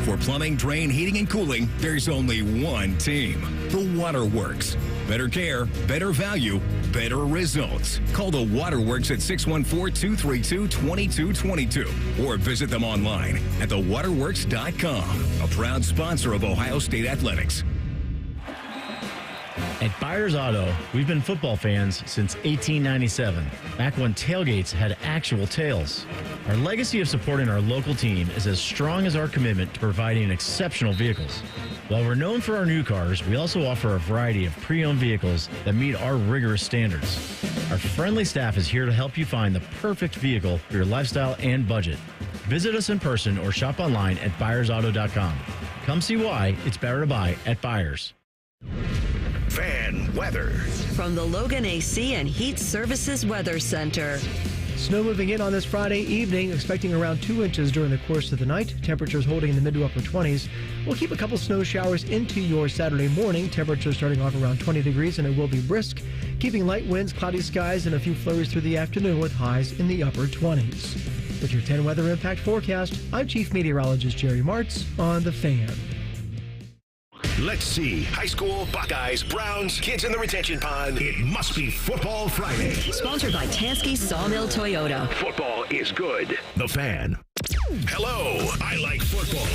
For plumbing, drain, heating, and cooling, there's only one team. The Waterworks. Better care, better value, better results. Call the Waterworks at 614-232-2222 or visit them online at thewaterworks.com. A proud sponsor of Ohio State Athletics. At Byers Auto, we've been football fans since 1897, back when tailgates had actual tails. Our legacy of supporting our local team is as strong as our commitment to providing exceptional vehicles. While we're known for our new cars, we also offer a variety of pre-owned vehicles that meet our rigorous standards. Our friendly staff is here to help you find the perfect vehicle for your lifestyle and budget. Visit us in person or shop online at byersauto.com. Come see why it's better to buy at Byers. Fan weather. From the Logan AC and Heat Services Weather Center. Snow moving in on this Friday evening, expecting around 2 inches during the course of the night. Temperatures holding in the mid to upper 20s. We'll keep a couple snow showers into your Saturday morning. Temperatures starting off around 20 degrees, and it will be brisk, keeping light winds, cloudy skies, and a few flurries through the afternoon with highs in the upper 20s. With your 10 weather impact forecast, I'm Chief Meteorologist Jerry Martz on The Fan. Let's see. High school, Buckeyes, Browns, kids in the retention pond. It must be Football Friday. Sponsored by Tansky Sawmill Toyota. Football is good. The Fan. Hello, I like football.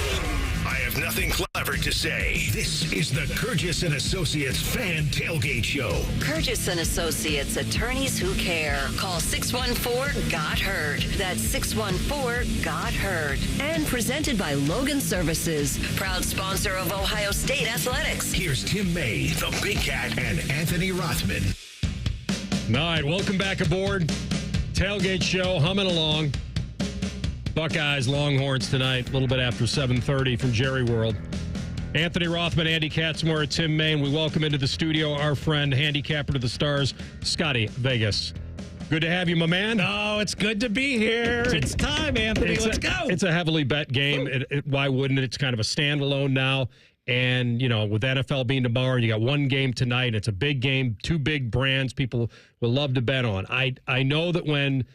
I have nothing clever to say. This is the Kurgis & Associates Fan Tailgate Show. Kurgis & Associates, attorneys who care. Call 614-GOT-HEARD. That's 614-GOT-HEARD. And presented by Logan Services, proud sponsor of Ohio State Athletics. Here's Tim May, the Big Cat, and Anthony Rothman. All right, welcome back aboard. Tailgate Show, humming along. Buckeyes, Longhorns tonight, a little bit after 7:30 from Jerry World. Anthony Rothman, Andy Katzenmoyer, Tim May, and we welcome into the studio our friend, handicapper to the stars, Scotty Vegas. Good to have you, my man. Oh, it's good to be here. It's time, Anthony. Let's go. It's a heavily bet game. Why wouldn't it? It's kind of a standalone now. And, you know, with NFL being tomorrow, you got one game tonight. It's a big game, two big brands people will love to bet on. I know that when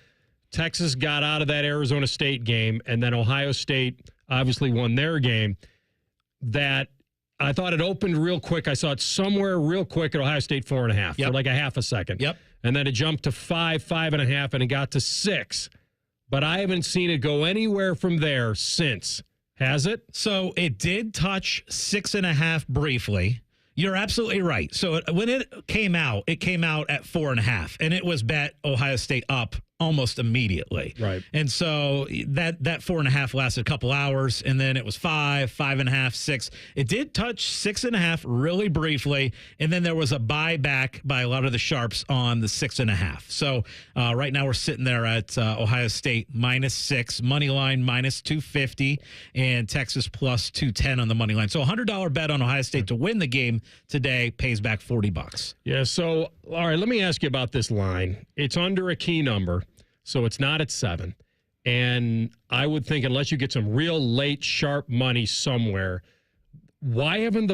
Texas got out of that Arizona State game, and then Ohio State obviously won their game, that I thought it opened real quick. I saw it somewhere real quick at Ohio State 4.5 for like a half a second. Yep. And then it jumped to 5.5, and it got to 6. But I haven't seen it go anywhere from there since. Has it? So it did touch 6.5 briefly. You're absolutely right. So when it came out at 4.5, and it was bet Ohio State up almost immediately. Right. And so that 4.5 lasted a couple hours, and then it was 5.5, 6. It did touch 6.5 really briefly, and then there was a buyback by a lot of the sharps on the 6.5. So right now we're sitting there at Ohio State -6, money line -250, and Texas +210 on the money line. So $100 bet on Ohio State to win the game today pays back $40. Yeah, so, all right, let me ask you about this line. It's under a key number, so it's not at 7. And I would think unless you get some real late, sharp money somewhere, why aren't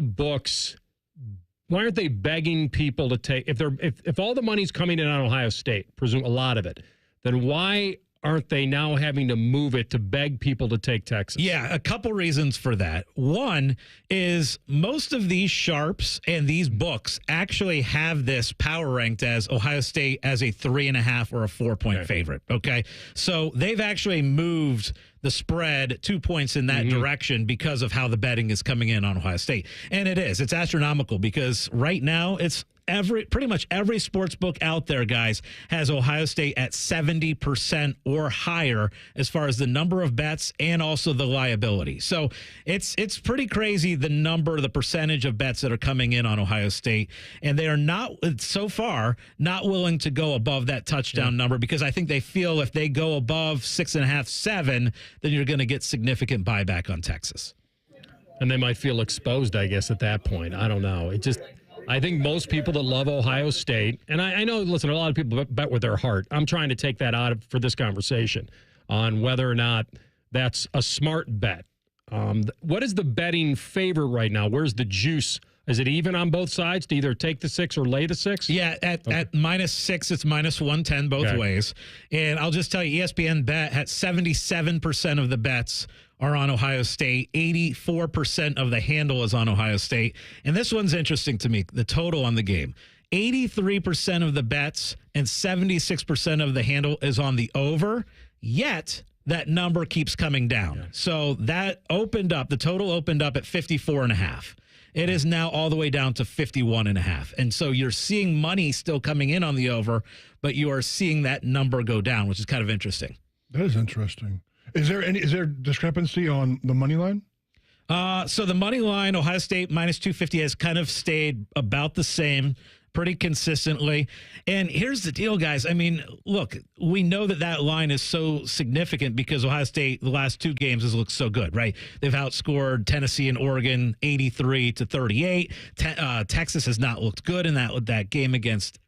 they begging people to take, if all the money's coming in on Ohio State, presume a lot of it, then why aren't they now having to move it to beg people to take Texas? Yeah, a couple reasons for that. One is most of these sharps and these books actually have this power ranked as Ohio State as a 3.5 or a 4-point favorite. Okay. So they've actually moved the spread 2 points in that direction because of how the betting is coming in on Ohio State. And it's astronomical because right now it's pretty much every sports book out there, guys, has Ohio State at 70% or higher as far as the number of bets and also the liability. So it's pretty crazy the percentage of bets that are coming in on Ohio State, and they are not so far not willing to go above that touchdown number, because I think they feel if they go above 6.5, 7, then you're going to get significant buyback on Texas. And they might feel exposed, I guess, at that point. I don't know. I think most people that love Ohio State, and I know, listen, a lot of people bet with their heart. I'm trying to take that out for this conversation on whether or not that's a smart bet. What is the betting favor right now? Where's the juice? Is it even on both sides to either take the 6 or lay the 6? Yeah, at -6, it's -110 both ways. And I'll just tell you, ESPN Bet had 77% of the bets are on Ohio State. 84% of the handle is on Ohio State. And this one's interesting to me, the total on the game. 83% of the bets and 76% of the handle is on the over, yet that number keeps coming down. Yeah. So that the total opened up at 54.5. It is now all the way down to 51.5. And so you're seeing money still coming in on the over, but you are seeing that number go down, which is kind of interesting. That is interesting. Is there discrepancy on the money line? So the money line, Ohio State -250 has kind of stayed about the same pretty consistently. And here's the deal, guys. I mean, look, we know that line is so significant because Ohio State, the last 2 games, has looked so good, right? They've outscored Tennessee and Oregon 83-38. Texas has not looked good in that game against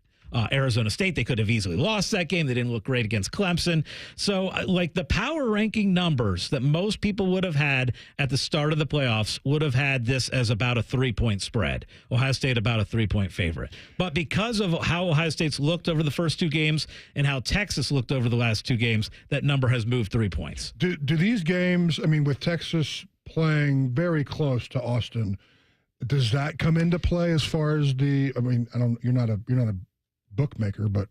Arizona State. They could have easily lost that game. They didn't look great against Clemson. So, like, the power ranking numbers that most people would have had at the start of the playoffs would have had this as about a 3-point spread. Ohio State about a 3-point favorite. But because of how Ohio State's looked over the first 2 games and how Texas looked over the last 2 games, that number has moved 3 points. Do these games, I mean, with Texas playing very close to Austin, does that come into play as far as you're not a bookmaker, but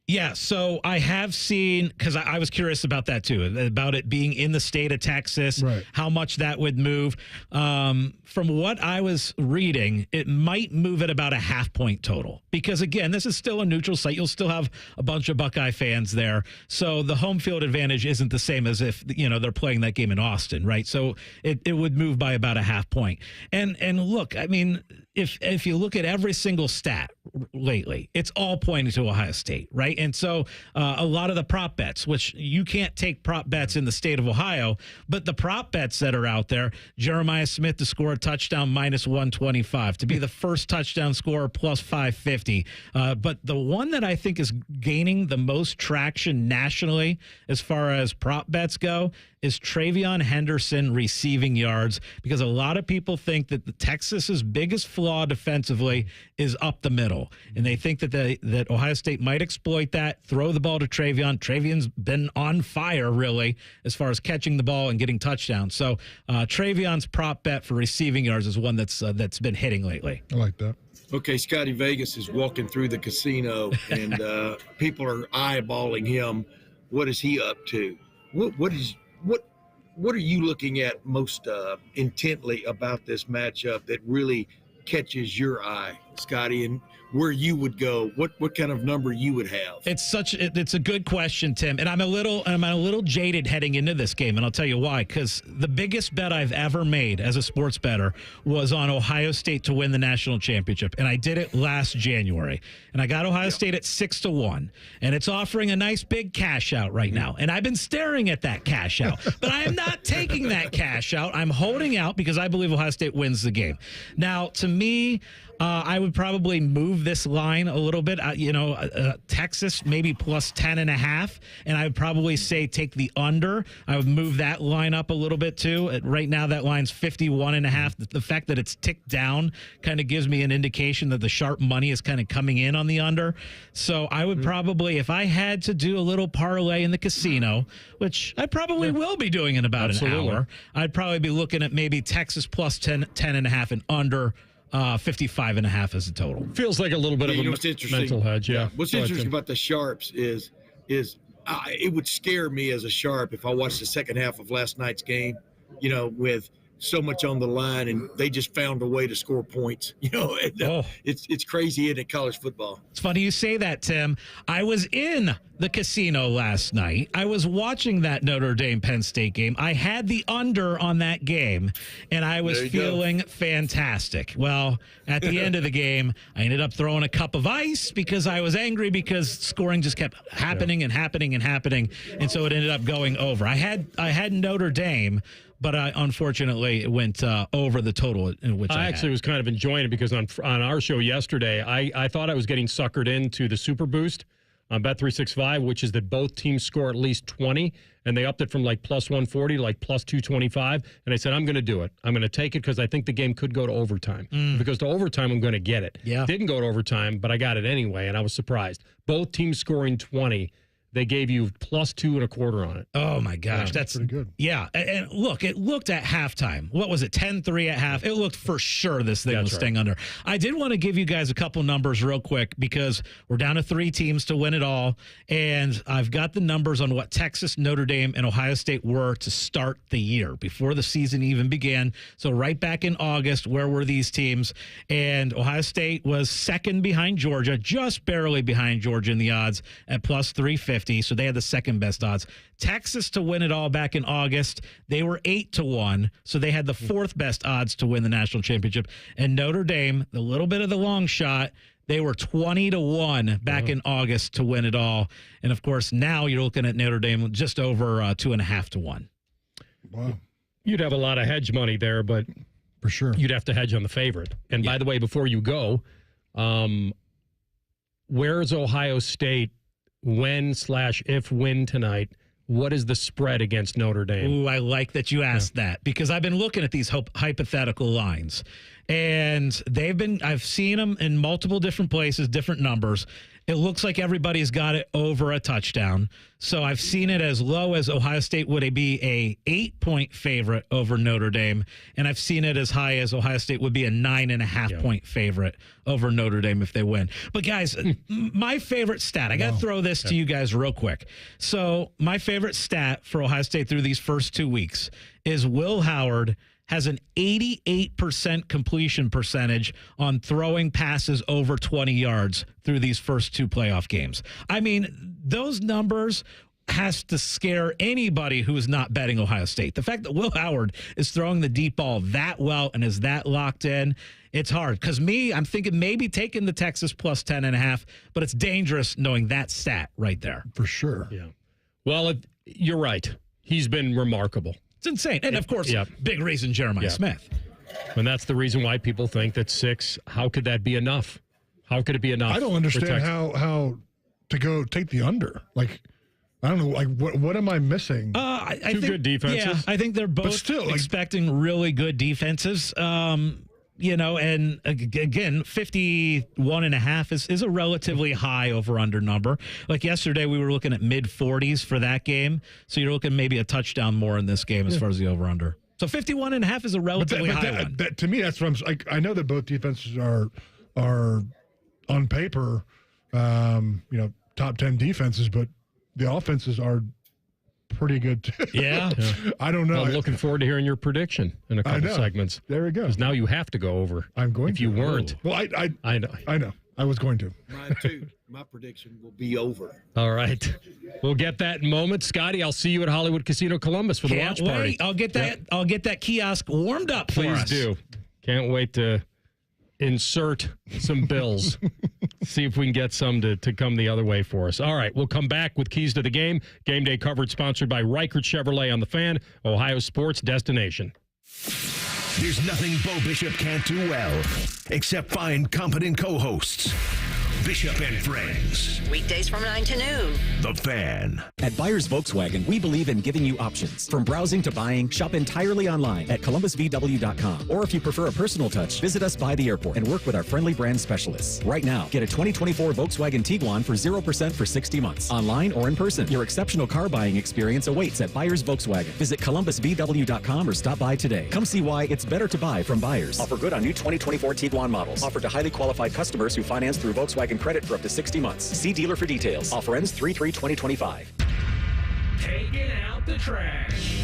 yeah, so I have seen, because I was curious about that too, about it being in the state of Texas, right, how much that would move. From what I was reading, it might move at about a 0.5 point total, because again, this is still a neutral site. You'll still have a bunch of Buckeye fans there, so the home field advantage isn't the same as if they're playing that game in Austin, right? So it would move by about a 0.5 point. And look, I mean, if you look at every single stat lately, it's all pointing to Ohio State, right? And so a lot of the prop bets, which you can't take prop bets in the state of Ohio, but the prop bets that are out there, Jeremiah Smith to score a touchdown -125, to be the first touchdown scorer +550. But the one that I think is gaining the most traction nationally as far as prop bets go is Travion Henderson receiving yards, because a lot of people think that the Texas's biggest flaw defensively is up the middle, and they think that Ohio State might exploit that, throw the ball to Travion. Travion's been on fire, really, as far as catching the ball and getting touchdowns. So Travion's prop bet for receiving yards is one that's been hitting lately. I like that. Okay, Scotty Vegas is walking through the casino, and people are eyeballing him. What is he up to? What are you looking at most intently about this matchup that really catches your eye, Scotty, and where you would go? What kind of number you would have? It's a good question, Tim, and I'm a little jaded heading into this game, and I'll tell you why. Because the biggest bet I've ever made as a sports bettor was on Ohio State to win the national championship, and I did it last January, and I got Ohio State at 6-1, and it's offering a nice big cash out right now, and I've been staring at that cash out, but I am not taking that cash out. I'm holding out because I believe Ohio State wins the game. Now, to me, I would probably move this line a little bit. Texas maybe +10.5, and I would probably say take the under. I would move that line up a little bit too. Right now, that line's 51.5. The fact that it's ticked down kind of gives me an indication that the sharp money is kind of coming in on the under. So I would probably, if I had to do a little parlay in the casino, which I probably will be doing in about an hour, I'd probably be looking at maybe Texas +10.5 and under 55.5 as a total. Feels like a little bit of a mental hedge. Yeah. What's interesting about the sharps is it would scare me as a sharp if I watched the second half of last night's game, with so much on the line, and they just found a way to score points. It's crazy in college football. It's funny you say that, Tim. I was in the casino last night. I was watching that Notre Dame Penn State game. I had the under on that game, and I was feeling fantastic. Well, at the end of the game, I ended up throwing a cup of ice because I was angry because scoring just kept happening and happening and happening, and so it ended up going over. I had Notre Dame, but unfortunately, it went over the total, which I actually was kind of enjoying it because on our show yesterday, I thought I was getting suckered into the Super Boost on Bet365, which is that both teams score at least 20, and they upped it from like plus 140 to like plus 225. And I said, I'm going to do it. I'm going to take it because I think the game could go to overtime. If it goes to overtime, I'm going to get it. Yeah. Didn't go to overtime, but I got it anyway, and I was surprised. Both teams scoring 20. They gave you plus 2.25 on it. Oh, my gosh. Yeah, that's pretty good. Yeah. And look, it looked at halftime. What was it, 10-3 at half? It looked for sure this thing was staying under. I did want to give you guys a couple numbers real quick because we're down to 3 teams to win it all. And I've got the numbers on what Texas, Notre Dame, and Ohio State were to start the year before the season even began. So right back in August, where were these teams? And Ohio State was second behind Georgia, just barely behind Georgia in the odds at plus 350. So they had the second best odds. Texas to win it all back in August, they were 8-1. So they had the fourth best odds to win the national championship. And Notre Dame, the little bit of the long shot, they were 20-1 back in August to win it all. And of course, now you're looking at Notre Dame just over 2.5-1. Wow. You'd have a lot of hedge money there, but for sure you'd have to hedge on the favorite. And by the way, before you go, where's Ohio State when/if win tonight? What is the spread against Notre Dame? Ooh, I like that you asked that because I've been looking at these hypothetical lines, and I've seen them in multiple different places, different numbers. It looks like everybody's got it over a touchdown. So I've seen it as low as Ohio State would be a 8-point favorite over Notre Dame. And I've seen it as high as Ohio State would be a 9.5-point favorite over Notre Dame if they win. But guys, my favorite stat, I got to throw this to you guys real quick. So my favorite stat for Ohio State through these first 2 weeks is Will Howard has an 88% completion percentage on throwing passes over 20 yards through these first 2 playoff games. I mean, those numbers has to scare anybody who is not betting Ohio State. The fact that Will Howard is throwing the deep ball that well and is that locked in, it's hard. Because I'm thinking maybe taking the Texas plus 10.5, but it's dangerous knowing that stat right there. For sure. Yeah. Well, you're right. He's been remarkable. It's insane. And, of course, big reason Jeremiah Smith. And that's the reason why people think that 6, how could that be enough? How could it be enough? I don't understand how to go take the under. Like, I don't know. Like, what am I missing? I think, good defenses. Yeah, I think they're both expecting really good defenses. And again, 51.5 is a relatively high over-under number. Like yesterday, we were looking at mid-40s for that game. So you're looking maybe a touchdown more in this game as far as the over-under. So 51.5 is a relatively high one. To me, that's what I'm like. I know that both defenses are on paper, top 10 defenses, but the offenses are pretty good too. Yeah. I don't know. I'm looking forward to hearing your prediction in a couple segments. There we go. Because now you have to go over. I'm going if to. you weren't. Well, I know. I was going to. Mine too. My prediction will be over. All right. We'll get that in a moment. Scotty, I'll see you at Hollywood Casino Columbus for the watch party. I'll get that. I'll get that kiosk warmed up for us. Please do. Can't wait to insert some bills. See if we can get some to come the other way for us. All right, we'll come back with Keys to the Game. Game day coverage sponsored by Reichert Chevrolet on the Fan, Ohio sports destination. There's nothing Bo Bishop can't do well, except find competent co-hosts. Bishop and Friends. Weekdays from 9 to noon. The Fan. At Buyers Volkswagen, we believe in giving you options. From browsing to buying, shop entirely online at columbusvw.com. Or if you prefer a personal touch, visit us by the airport and work with our friendly brand specialists. Right now, get a 2024 Volkswagen Tiguan for 0% for 60 months. Online or in person, your exceptional car buying experience awaits at Buyers Volkswagen. Visit columbusvw.com or stop by today. Come see why it's better to buy from Buyers. Offer good on new 2024 Tiguan models. Offered to highly qualified customers who finance through Volkswagen Credit for up to 60 months. See dealer for details. Offer ends 3/3/2025. Taking out the trash.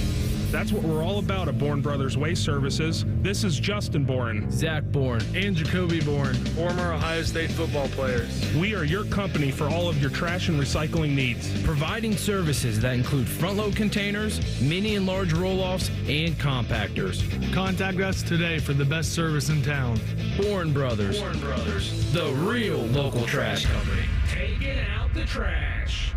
That's what we're all about at Bourne Brothers Waste Services. This is Justin Bourne, Zach Bourne, and Jacoby Bourne, former Ohio State football players. We are your company for all of your trash and recycling needs. Providing services that include front-load containers, mini and large roll-offs, and compactors. Contact us today for the best service in town. Bourne Brothers. Bourne Brothers. The real local trash company. Taking out the trash.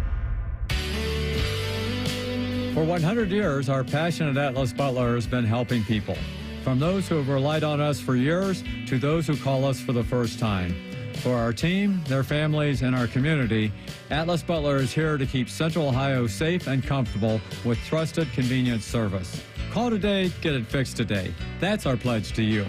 For 100 years, our passion at Atlas Butler has been helping people. From those who have relied on us for years to those who call us for the first time. For our team, their families, and our community, Atlas Butler is here to keep Central Ohio safe and comfortable with trusted, convenient service. Call today, get it fixed today. That's our pledge to you.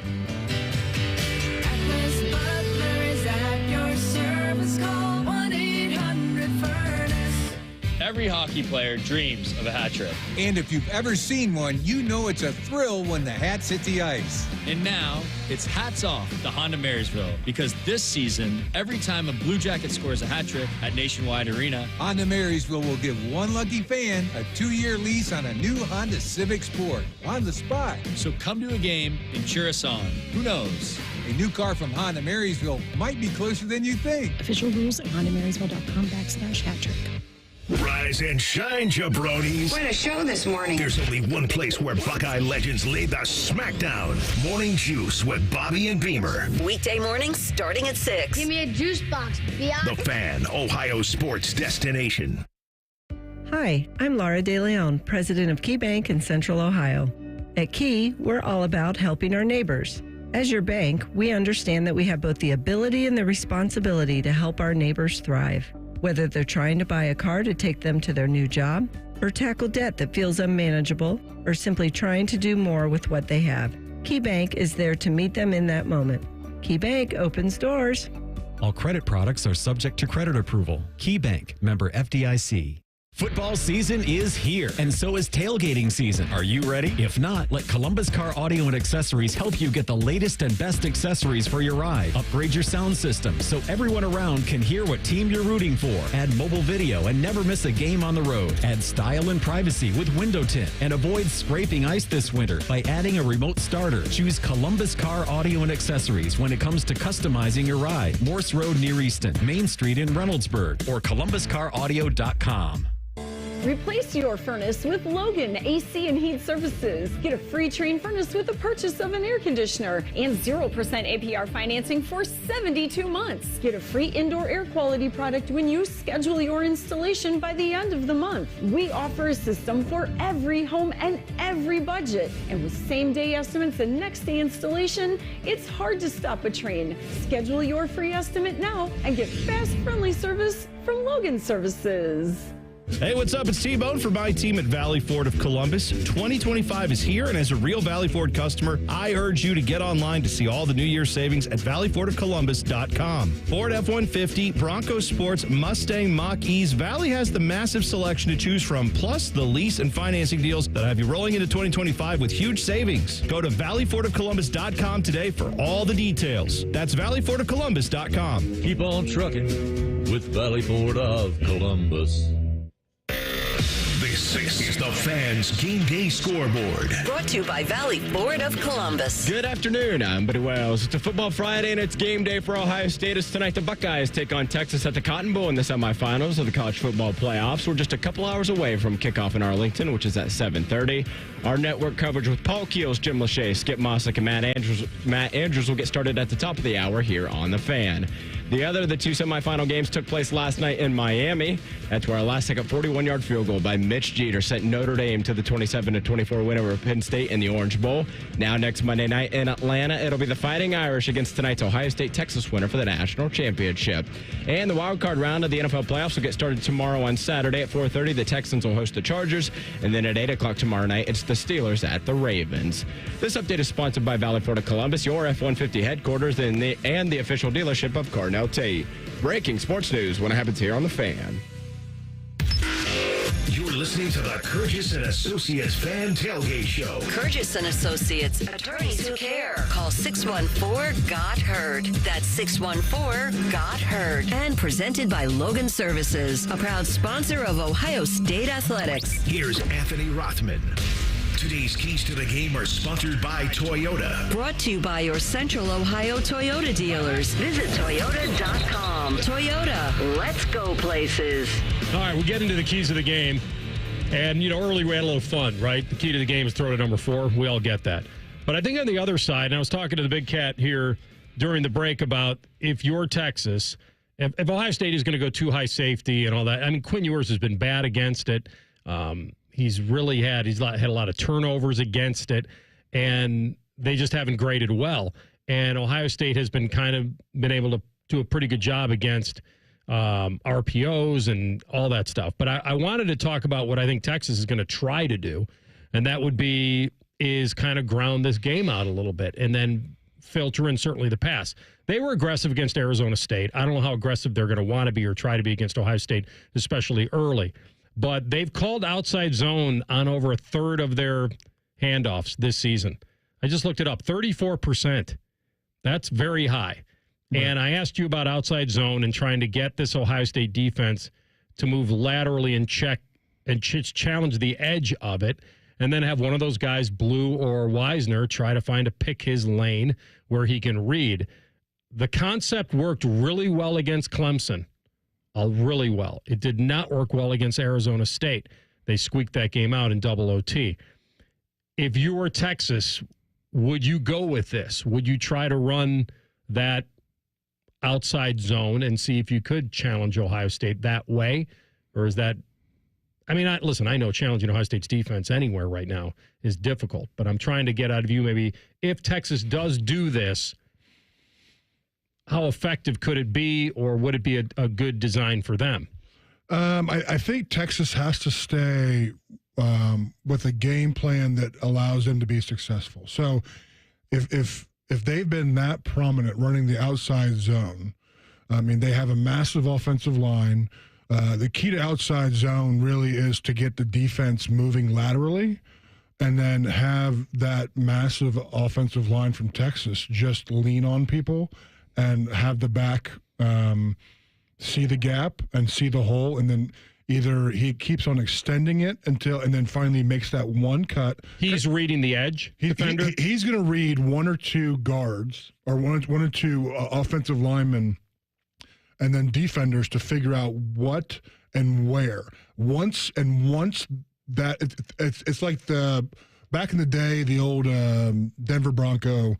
Atlas Butler is at your service. Call 1-800-FURNACE. Every hockey player dreams of a hat trick. And if you've ever seen one, you know it's a thrill when the hats hit the ice. And now, it's hats off to Honda Marysville, because this season, every time a Blue Jacket scores a hat trick at Nationwide Arena, Honda Marysville will give one lucky fan a 2-year lease on a new Honda Civic Sport on the spot. So come to a game and cheer us on. Who knows? A new car from Honda Marysville might be closer than you think. Official rules at HondaMarysville.com/hat-trick. Rise and shine, jabronis. What a show this morning. There's only one place where Buckeye legends lay the smackdown. Morning Juice with Bobby and Beamer. Weekday mornings starting at 6. Give me a juice box, The Fan, Ohio sports destination. Hi, I'm Laura De Leon, president of Key Bank in Central Ohio. At Key, we're all about helping our neighbors. As your bank, we understand that we have both the ability and the responsibility to help our neighbors thrive. Whether they're trying to buy a car to take them to their new job, or tackle debt that feels unmanageable, or simply trying to do more with what they have, Key Bank is there to meet them in that moment. Key Bank opens doors. All credit products are subject to credit approval. Key Bank, member FDIC. Football season is here, and so is tailgating season. Are you ready? If not, let Columbus Car Audio and Accessories help you get the latest and best accessories for your ride. Upgrade your sound system so everyone around can hear what team you're rooting for. Add mobile video and never miss a game on the road. Add style and privacy with window tint, and avoid scraping ice this winter by adding a remote starter. Choose Columbus Car Audio and Accessories when it comes to customizing your ride. Morse Road near Easton, Main Street in Reynoldsburg, or columbuscaraudio.com. Replace your furnace with Logan AC and Heat Services. Get a free Trane furnace with the purchase of an air conditioner and 0% APR financing for 72 months. Get a free indoor air quality product when you schedule your installation by the end of the month. We offer a system for every home and every budget. And with same-day estimates and next-day installation, it's hard to stop a Trane. Schedule your free estimate now and get fast, friendly service from Logan Services. Hey, what's up? It's T-Bone for my team at Valley Ford of Columbus. 2025 is here, and as a real Valley Ford customer, I urge you to get online to see all the New Year savings at valleyfordofcolumbus.com. Ford F-150, Bronco Sports, Mustang, Mach-E's. Valley has the massive selection to choose from, plus the lease and financing deals that have you rolling into 2025 with huge savings. Go to valleyfordofcolumbus.com today for all the details. That's valleyfordofcolumbus.com. Keep on trucking with Valley Ford of Columbus. This is the Fans Game Day Scoreboard. Brought to you by Valley Ford of Columbus. Good afternoon. I'm Buddy Wells. It's a football Friday, and it's game day for Ohio State. As tonight, the Buckeyes take on Texas at the Cotton Bowl in the semifinals of the college football playoffs. We're just a couple hours away from kickoff in Arlington, which is at 7:30. Our network coverage with Paul Keels, Jim Lachey, Skip Mossick, and Matt Andrews will get started at the top of the hour here on The Fan. The two semifinal games took place last night in Miami. That's where a last-second 41-yard field goal by Mitch Jeter sent Notre Dame to the 27-24 win over Penn State in the Orange Bowl. Now, next Monday night in Atlanta, it'll be the Fighting Irish against tonight's Ohio State-Texas winner for the national championship. And the wild-card round of the NFL playoffs will get started tomorrow on Saturday at 4:30. The Texans will host the Chargers. And then at 8 o'clock tomorrow night, it's the Steelers at the Ravens. This update is sponsored by Valley Ford of Columbus, your F-150 headquarters, and the official dealership of Carnell Tate. Breaking sports news when it happens here on The Fan. You're listening to the Curtis and Associates Fan Tailgate Show. Curtis and Associates, attorneys who care. Call 614-GOT-HEARD. That's 614-GOT-HEARD. And presented by Logan Services, a proud sponsor of Ohio State Athletics. Here's Anthony Rothman. Today's keys to the game are sponsored by Toyota. Brought to you by your Central Ohio Toyota dealers. Visit Toyota.com. Toyota, let's go places. All right, we get into the keys of the game. And, early we had a little fun, right? The key to the game is throw to number 4. We all get that. But I think on the other side, and I was talking to the big cat here during the break about if you're Texas, if Ohio State is going to go too high safety and all that. I mean, Quinn Ewers has been bad against it. He's had a lot of turnovers against it, and they just haven't graded well. And Ohio State has been able to do a pretty good job against RPOs and all that stuff. But I wanted to talk about what I think Texas is going to try to do, and that is kind of ground this game out a little bit and then filter in certainly the pass. They were aggressive against Arizona State. I don't know how aggressive they're going to want to be or try to be against Ohio State, especially early. But they've called outside zone on over a third of their handoffs this season. I just looked it up, 34%. That's very high. Right. And I asked you about outside zone and trying to get this Ohio State defense to move laterally and check and challenge the edge of it, and then have one of those guys, Blue or Wisner, try to pick his lane where he can read. The concept worked really well against Clemson. Really well. It did not work well against Arizona State. They squeaked that game out in double OT. If you were Texas, would you go with this? Would you try to run that outside zone and see if you could challenge Ohio State that way? Or is that, I know challenging Ohio State's defense anywhere right now is difficult, but I'm trying to get out of you maybe if Texas does do this, how effective could it be, or would it be a good design for them? I think Texas has to stay with a game plan that allows them to be successful. So if they've been that prominent running the outside zone, they have a massive offensive line. The key to outside zone really is to get the defense moving laterally and then have that massive offensive line from Texas just lean on people and have the back see the gap and see the hole, and then either he keeps on extending it and then finally makes that one cut. He's reading the edge defender? He's going to read one or two guards or one or two offensive linemen and then defenders to figure out what and where. Once that it's like the back in the day, the old Denver Bronco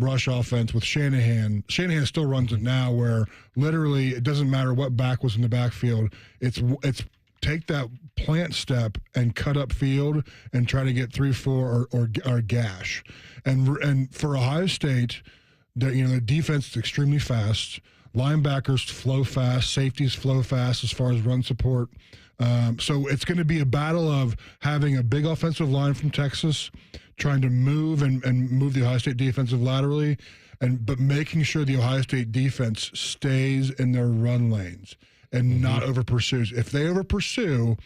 rush offense with Shanahan. Shanahan still runs it now, where literally it doesn't matter what back was in the backfield. It's take that plant step and cut up field and try to get 3-4 or gash. And for Ohio State, the defense is extremely fast. Linebackers flow fast. Safeties flow fast as far as run support. So it's going to be a battle of having a big offensive line from Texas, trying to move and move the Ohio State defensive laterally, but making sure the Ohio State defense stays in their run lanes and not over pursues. If they over pursue,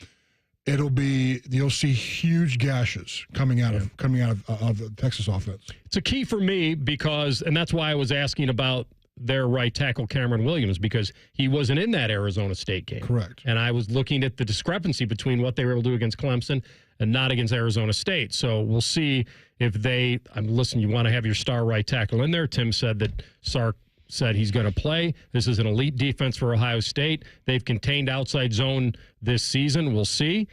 you'll see huge gashes coming out of the Texas offense. It's a key for me and that's why I was asking about their right tackle Cameron Williams, because he wasn't in that Arizona State game. Correct. And I was looking at the discrepancy between what they were able to do against Clemson and not against Arizona State. So we'll see if you want to have your star right tackle in there. Tim said that Sark said he's going to play. This is an elite defense for Ohio State. They've contained outside zone this season. We'll see.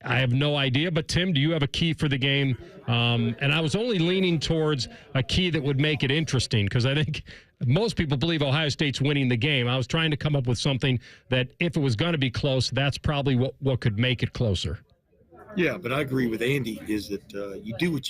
I have no idea, but Tim, do you have a key for the game? And I was only leaning towards a key that would make it interesting, because I think most people believe Ohio State's winning the game. I was trying to come up with something that if it was going to be close, that's probably what could make it closer. Yeah, but I agree with Andy is that you do what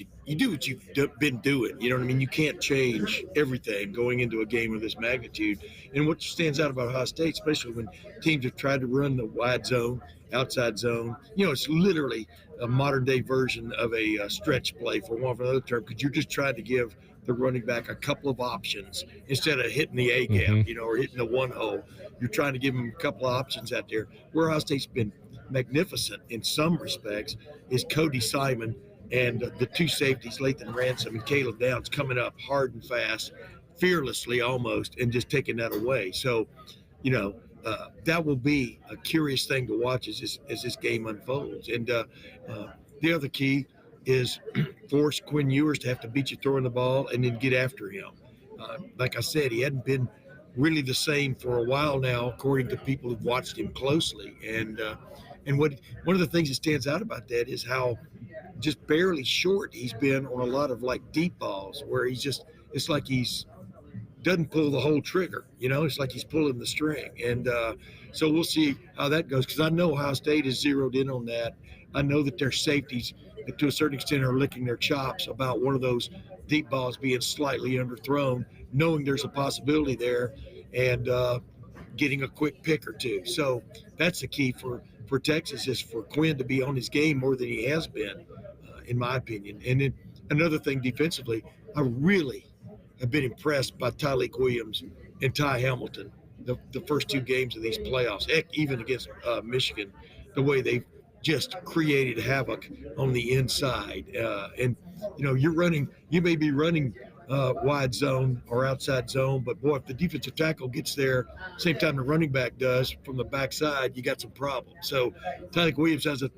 you've been doing. You know what I mean? You can't change everything going into a game of this magnitude. And what stands out about Ohio State, especially when teams have tried to run the wide zone, outside zone, it's literally a modern day version of a stretch play, for one of another term, because you're just trying to give the running back a couple of options instead of hitting the A gap, or hitting the one hole. You're trying to give them a couple of options out there. Where Ohio State's been magnificent in some respects is Cody Simon and the two safeties, Lathan Ransom and Caleb Downs, coming up hard and fast, fearlessly almost, and just taking that away. So, that will be a curious thing to watch as this game unfolds. And the other key is force Quinn Ewers to have to beat you throwing the ball and then get after him. Like I said, he hadn't been really the same for a while now, according to people who've watched him closely. And one of the things that stands out about that is how just barely short he's been on a lot of like deep balls, where it's like he's doesn't pull the whole trigger, it's like he's pulling the string. And so we'll see how that goes, because I know Ohio State is zeroed in on that. I know that their safeties, to a certain extent, are licking their chops about one of those deep balls being slightly underthrown, knowing there's a possibility there, and getting a quick pick or two. So that's the key for Texas, is for Quinn to be on his game more than he has been, in my opinion. And then another thing defensively, I really have been impressed by Tyleik Williams and Ty Hamilton, the first two games of these playoffs, heck, even against Michigan, the way they've just created havoc on the inside. And, you may be running wide zone or outside zone, but boy, if the defensive tackle gets there same time the running back does from the backside, you got some problems. So Tyleik Williams has a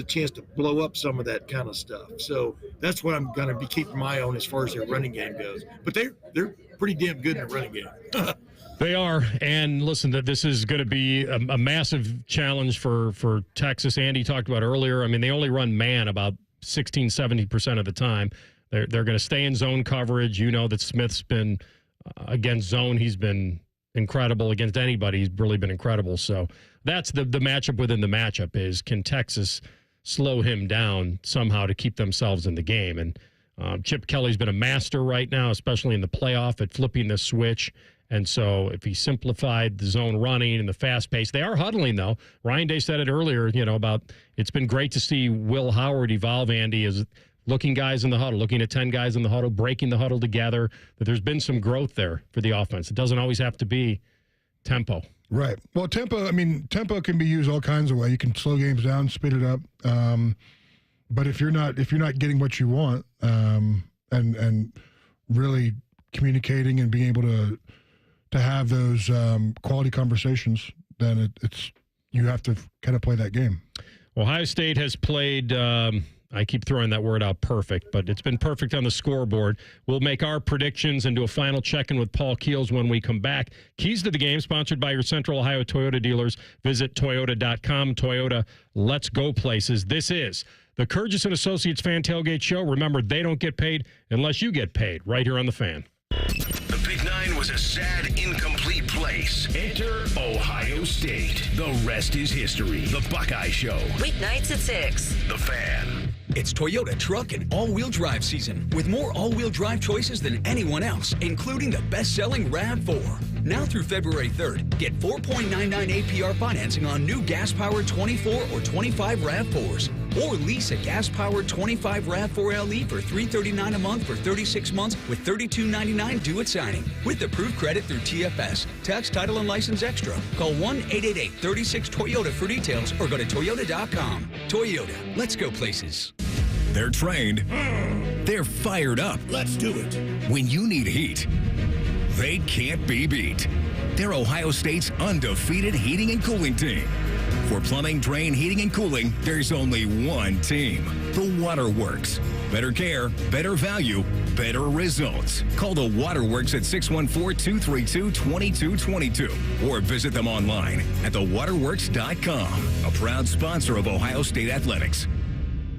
chance to blow up some of that kind of stuff. So that's what I'm going to be keeping my eye on as far as their running game goes. But they're pretty damn good in the running game. They are. And listen, that this is going to be a massive challenge for Texas. Andy talked about earlier. I mean, they only run man about 16, 70% of the time. They're going to stay in zone coverage. You know that Smith's been against zone. He's been incredible against anybody. He's really been incredible. So that's the matchup within the matchup is, can Texas slow him down somehow to keep themselves in the game? And Chip Kelly's been a master right now, especially in the playoff, at flipping the switch. And so if he simplified the zone running and the fast pace, they are huddling, though. Ryan Day said it earlier, about it's been great to see Will Howard evolve, Andy, as looking guys in the huddle, looking at 10 guys in the huddle, breaking the huddle together, that there's been some growth there for the offense. It doesn't always have to be tempo. Right. Well, tempo can be used all kinds of ways. You can slow games down, speed it up. But if you're not getting what you want, and really communicating and being able to have those quality conversations, then you have to kind of play that game. Ohio State has played, I keep throwing that word out, perfect, but it's been perfect on the scoreboard. We'll make our predictions and do a final check-in with Paul Keels when we come back. Keys to the Game, sponsored by your Central Ohio Toyota dealers. Visit Toyota.com. Toyota, let's go places. This is the Kurgis and Associates Fan Tailgate Show. Remember, they don't get paid unless you get paid, right here on The Fan. The Big Nine was a sad, incomplete place. Enter Ohio State. The rest is history. The Buckeye Show. Weeknights at 6. The Fan. It's Toyota truck and all-wheel drive season, with more all-wheel drive choices than anyone else, including the best-selling RAV4. Now through February 3rd, get 4.99 APR financing on new gas-powered 24 or 25 RAV4s. Or lease a gas-powered 25 RAV4 LE for $339 a month for 36 months with $32.99 due at signing. With approved credit through TFS. Tax, title, and license extra. Call 1-888-36-TOYOTA for details or go to Toyota.com. Toyota, let's go places. They're trained. They're fired up. Let's do it. When you need heat, they can't be beat. They're Ohio State's undefeated heating and cooling team. For plumbing, drain, heating, and cooling, there's only one team. The Waterworks. Better care, better value, better results. Call the Waterworks at 614-232-2222 or visit them online at thewaterworks.com. A proud sponsor of Ohio State Athletics.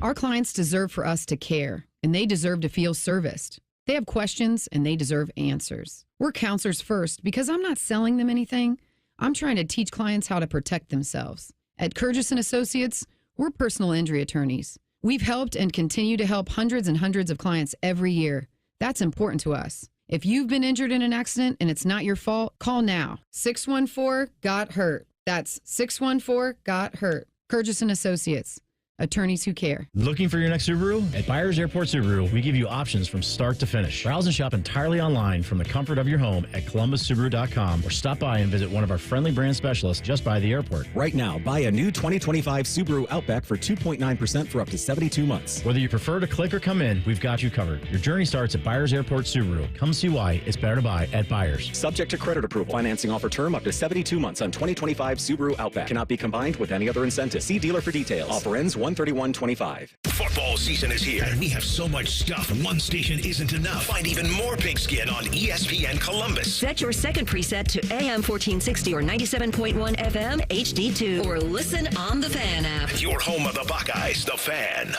Our clients deserve for us to care, and they deserve to feel serviced. They have questions, and they deserve answers. We're counselors first because I'm not selling them anything. I'm trying to teach clients how to protect themselves. At Kurgis & Associates, we're personal injury attorneys. We've helped and continue to help hundreds and hundreds of clients every year. That's important to us. If you've been injured in an accident and it's not your fault, call now. 614-GOT-HURT. That's 614-GOT-HURT. Kurgis & Associates. Attorneys who care. Looking for your next Subaru? At Buyers Airport Subaru, we give you options from start to finish. Browse and shop entirely online from the comfort of your home at columbussubaru.com or stop by and visit one of our friendly brand specialists just by the airport. Right now, buy a new 2025 Subaru Outback for 2.9% for up to 72 months. Whether you prefer to click or come in, we've got you covered. Your journey starts at Buyers Airport Subaru. Come see why it's better to buy at Buyers. Subject to credit approval. Financing offer term up to 72 months on 2025 Subaru Outback. Cannot be combined with any other incentive. See dealer for details. Offer ends 1/31/25. Football season is here, and we have so much stuff. One station isn't enough. Find even more pigskin on ESPN Columbus. Set your second preset to AM 1460 or 97.1 FM HD2, or listen on the Fan app. Your home of the Buckeyes, the Fan.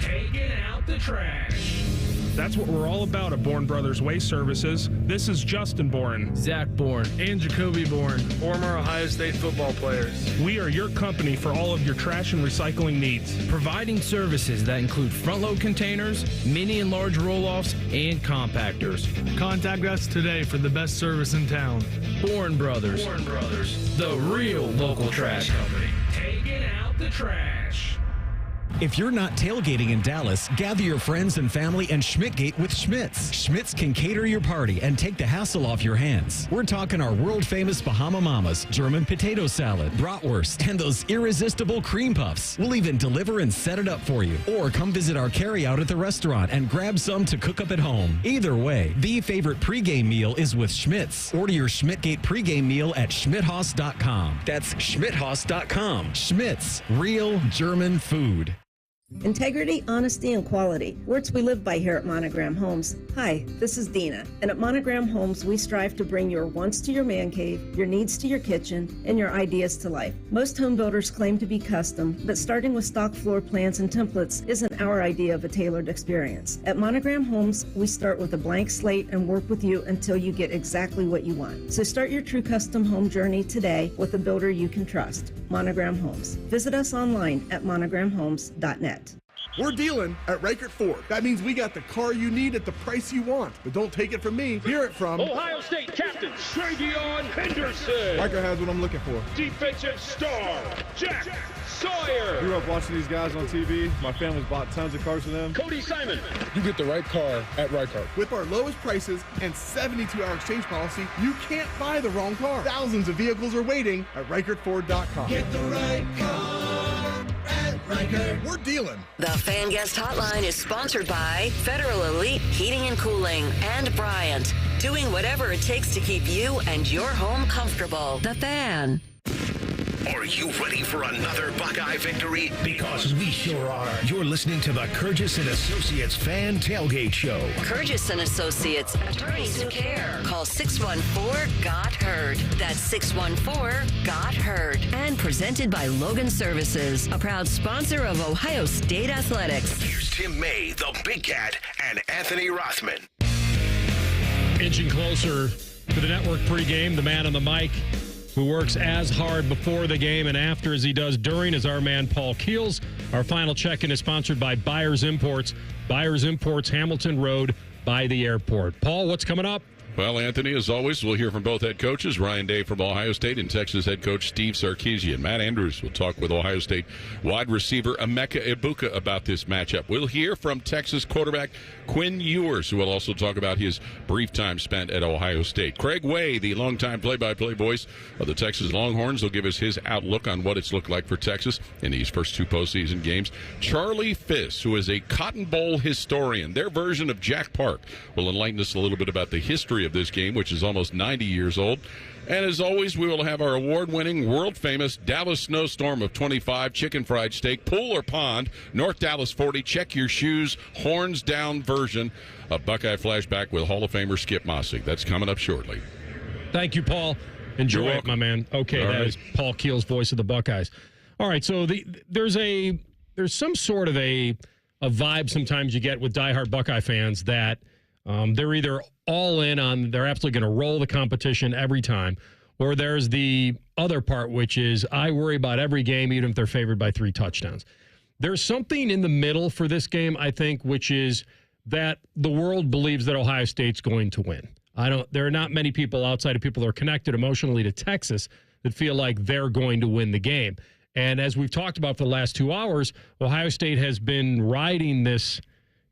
Taking out the trash. That's what we're all about at Bourne Brothers Waste Services. This is Justin Bourne, Zach Bourne, and Jacoby Bourne, former Ohio State football players. We are your company for all of your trash and recycling needs. Providing services that include front-load containers, mini and large roll-offs, and compactors. Contact us today for the best service in town. Bourne Brothers. Bourne Brothers. The real local trash company. Taking out the trash. If you're not tailgating in Dallas, gather your friends and family and Schmidtgate with Schmitz. Schmitz can cater your party and take the hassle off your hands. We're talking our world-famous Bahama Mamas, German potato salad, bratwurst, and those irresistible cream puffs. We'll even deliver and set it up for you. Or come visit our carryout at the restaurant and grab some to cook up at home. Either way, the favorite pregame meal is with Schmitz. Order your Schmidtgate pregame meal at schmidthaus.com. That's schmidthaus.com. Schmitz, real German food. Integrity, honesty, and quality. Words we live by here at Monogram Homes. Hi, this is Dina, and at Monogram Homes, we strive to bring your wants to your man cave, your needs to your kitchen, and your ideas to life. Most home builders claim to be custom, but starting with stock floor plans and templates isn't our idea of a tailored experience. At Monogram Homes, we start with a blank slate and work with you until you get exactly what you want. So start your true custom home journey today with a builder you can trust. Monogram Homes. Visit us online at monogramhomes.net. We're dealing at Reichert Ford. That means we got the car you need at the price you want. But don't take it from me. Hear it from Ohio State captain Travion Henderson. Reichert has what I'm looking for. Defensive star Jack Sawyer. Grew up watching these guys on TV. My family's bought tons of cars for them. Cody Simon. You get the right car at Reichert. With our lowest prices and 72-hour exchange policy, you can't buy the wrong car. Thousands of vehicles are waiting at ReichertFord.com. Get the right car at Reichert. We're dealing. The Fan Guest Hotline is sponsored by Federal Elite Heating and Cooling and Bryant, doing whatever it takes to keep you and your home comfortable. The Fan. Are you ready for another Buckeye victory? Because we sure are. You're listening to the Kurgis & Associates Fan Tailgate Show. Kurgis & Associates, attorneys who care. Call 614-GOT-HEARD. That's 614-GOT-HEARD. And presented by Logan Services, a proud sponsor of Ohio State Athletics. Here's Tim May, the Big Cat, and Anthony Rothman. Inching closer to the network pregame, the man on the mic who works as hard before the game and after as he does during is our man Paul Keels. Our final check-in is sponsored by Byers Imports. Byers Imports, Hamilton Road by the airport. Paul, what's coming up? Well, Anthony, as always, we'll hear from both head coaches, Ryan Day from Ohio State and Texas head coach Steve Sarkisian. Matt Andrews will talk with Ohio State wide receiver Emeka Ibuka about this matchup. We'll hear from Texas quarterback Quinn Ewers, who will also talk about his brief time spent at Ohio State. Craig Way, the longtime play-by-play voice of the Texas Longhorns, will give us his outlook on what it's looked like for Texas in these first two postseason games. Charlie Fiss, who is a Cotton Bowl historian, their version of Jack Park, will enlighten us a little bit about the history of this game, which is almost 90 years old. And as always, we will have our award-winning, world-famous Dallas Snowstorm of 25 chicken fried steak, pool or pond, North Dallas 40, check your shoes, horns down version of Buckeye Flashback with Hall of Famer Skip Mossig. That's coming up shortly. Thank you, Paul. Enjoy it, my man. Okay, that is Paul Keels, voice of the Buckeyes. All right, so there's some sort of a vibe sometimes you get with diehard Buckeye fans that they're either all in on, they're absolutely going to roll the competition every time, or there's the other part, which is I worry about every game, even if they're favored by 3 touchdowns. There's something in the middle for this game, I think, which is that the world believes that Ohio State's going to win. There are not many people outside of people that are connected emotionally to Texas that feel like they're going to win the game. And as we've talked about for the last 2 hours, Ohio State has been riding this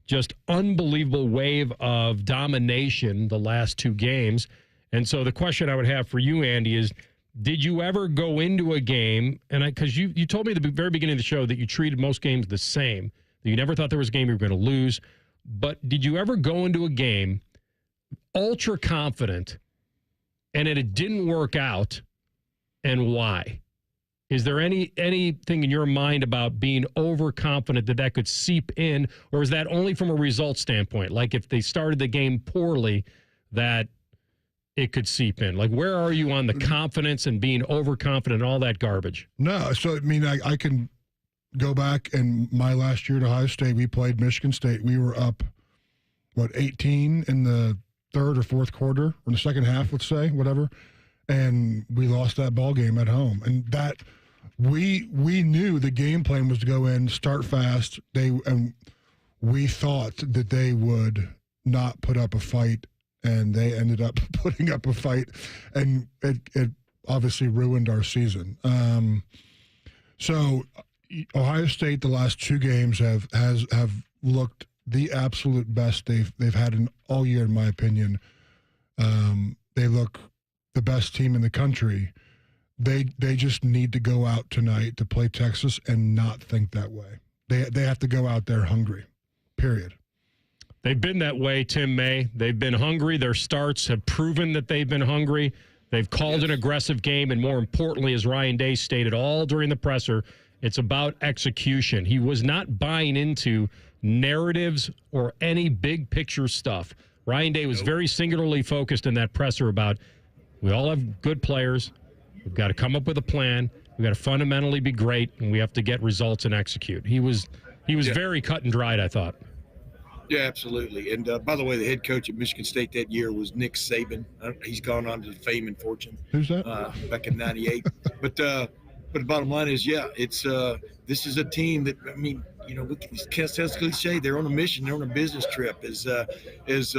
just unbelievable wave of domination the last 2 games. And so the question I would have for you, Andy, is did you ever go into a game, and because you told me at the very beginning of the show that you treated most games the same, that you never thought there was a game you were going to lose, but did you ever go into a game ultra confident and it didn't work out, and why? Is there anything in your mind about being overconfident that could seep in, or is that only from a result standpoint? Like if they started the game poorly, that it could seep in? Like where are you on the confidence and being overconfident and all that garbage? No, so I mean, I can go back, and my last year at Ohio State, we played Michigan State. We were up, 18 in the third or fourth quarter, or in the second half, let's say, whatever. And we lost that ball game at home. And that we knew the game plan was to go in, start fast. And we thought that they would not put up a fight, and they ended up putting up a fight, and it obviously ruined our season. So Ohio State, the last 2 games have looked the absolute best they've had in all year, in my opinion. They look the best team in the country. They just need to go out tonight to play Texas and not think that way. They have to go out there hungry, period. They've been that way, Tim May. They've been hungry. Their starts have proven that they've been hungry. They've called an aggressive game, and more importantly, as Ryan Day stated all during the presser, it's about execution. He was not buying into narratives or any big picture stuff. Ryan Day was very singularly focused in that presser about we all have good players. We've got to come up with a plan. We've got to fundamentally be great, and we have to get results and execute. He was very cut and dried, I thought. Yeah, absolutely. And by the way, the head coach at Michigan State that year was Nick Saban. He's gone on to fame and fortune. Who's that? Back in '98. But the bottom line is, this is a team that, I mean, we can't say it's cliche. They're on a mission. They're on a business trip. As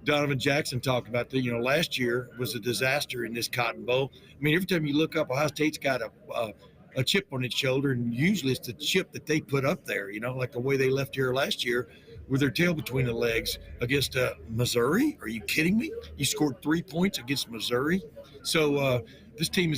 Donovan Jackson talked about, last year was a disaster in this Cotton Bowl. I mean, every time you look up, Ohio State's got a chip on its shoulder, and usually it's the chip that they put up there, like the way they left here last year with their tail between the legs against Missouri. Are you kidding me? You scored 3 points against Missouri. So this team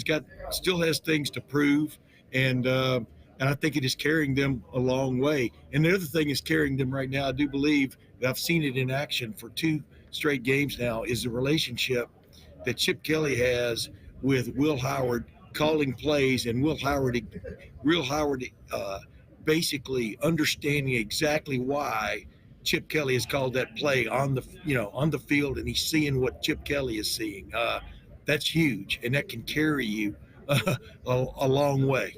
still has things to prove, and I think it is carrying them a long way. And the other thing is carrying them right now, I do believe, I've seen it in action for 2 straight games now, is the relationship that Chip Kelly has with Will Howard calling plays, and Will Howard basically understanding exactly why Chip Kelly has called that play on the field, and he's seeing what Chip Kelly is seeing. That's huge, and that can carry you a long way.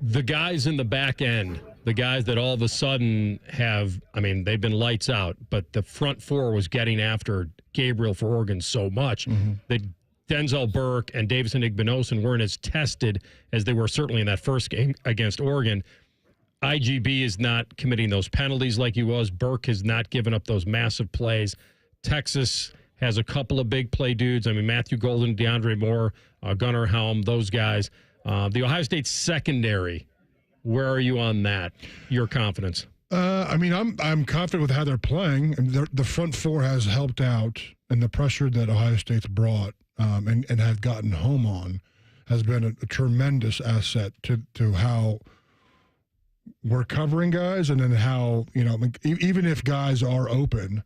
The guys in the back end, the guys that all of a sudden they've been lights out, but the front 4 was getting after Gabriel for Oregon so much that Denzel Burke and Davison Igbinosun weren't as tested as they were certainly in that first game against Oregon. IGB is not committing those penalties like he was. Burke has not given up those massive plays. Texas has a couple of big play dudes. I mean, Matthew Golden, DeAndre Moore, Gunnar Helm, those guys. The Ohio State secondary, where are you on that? Your confidence? I'm confident with how they're playing. The front 4 has helped out, and the pressure that Ohio State's brought and have gotten home on has been a tremendous asset to how we're covering guys, and then how, even if guys are open,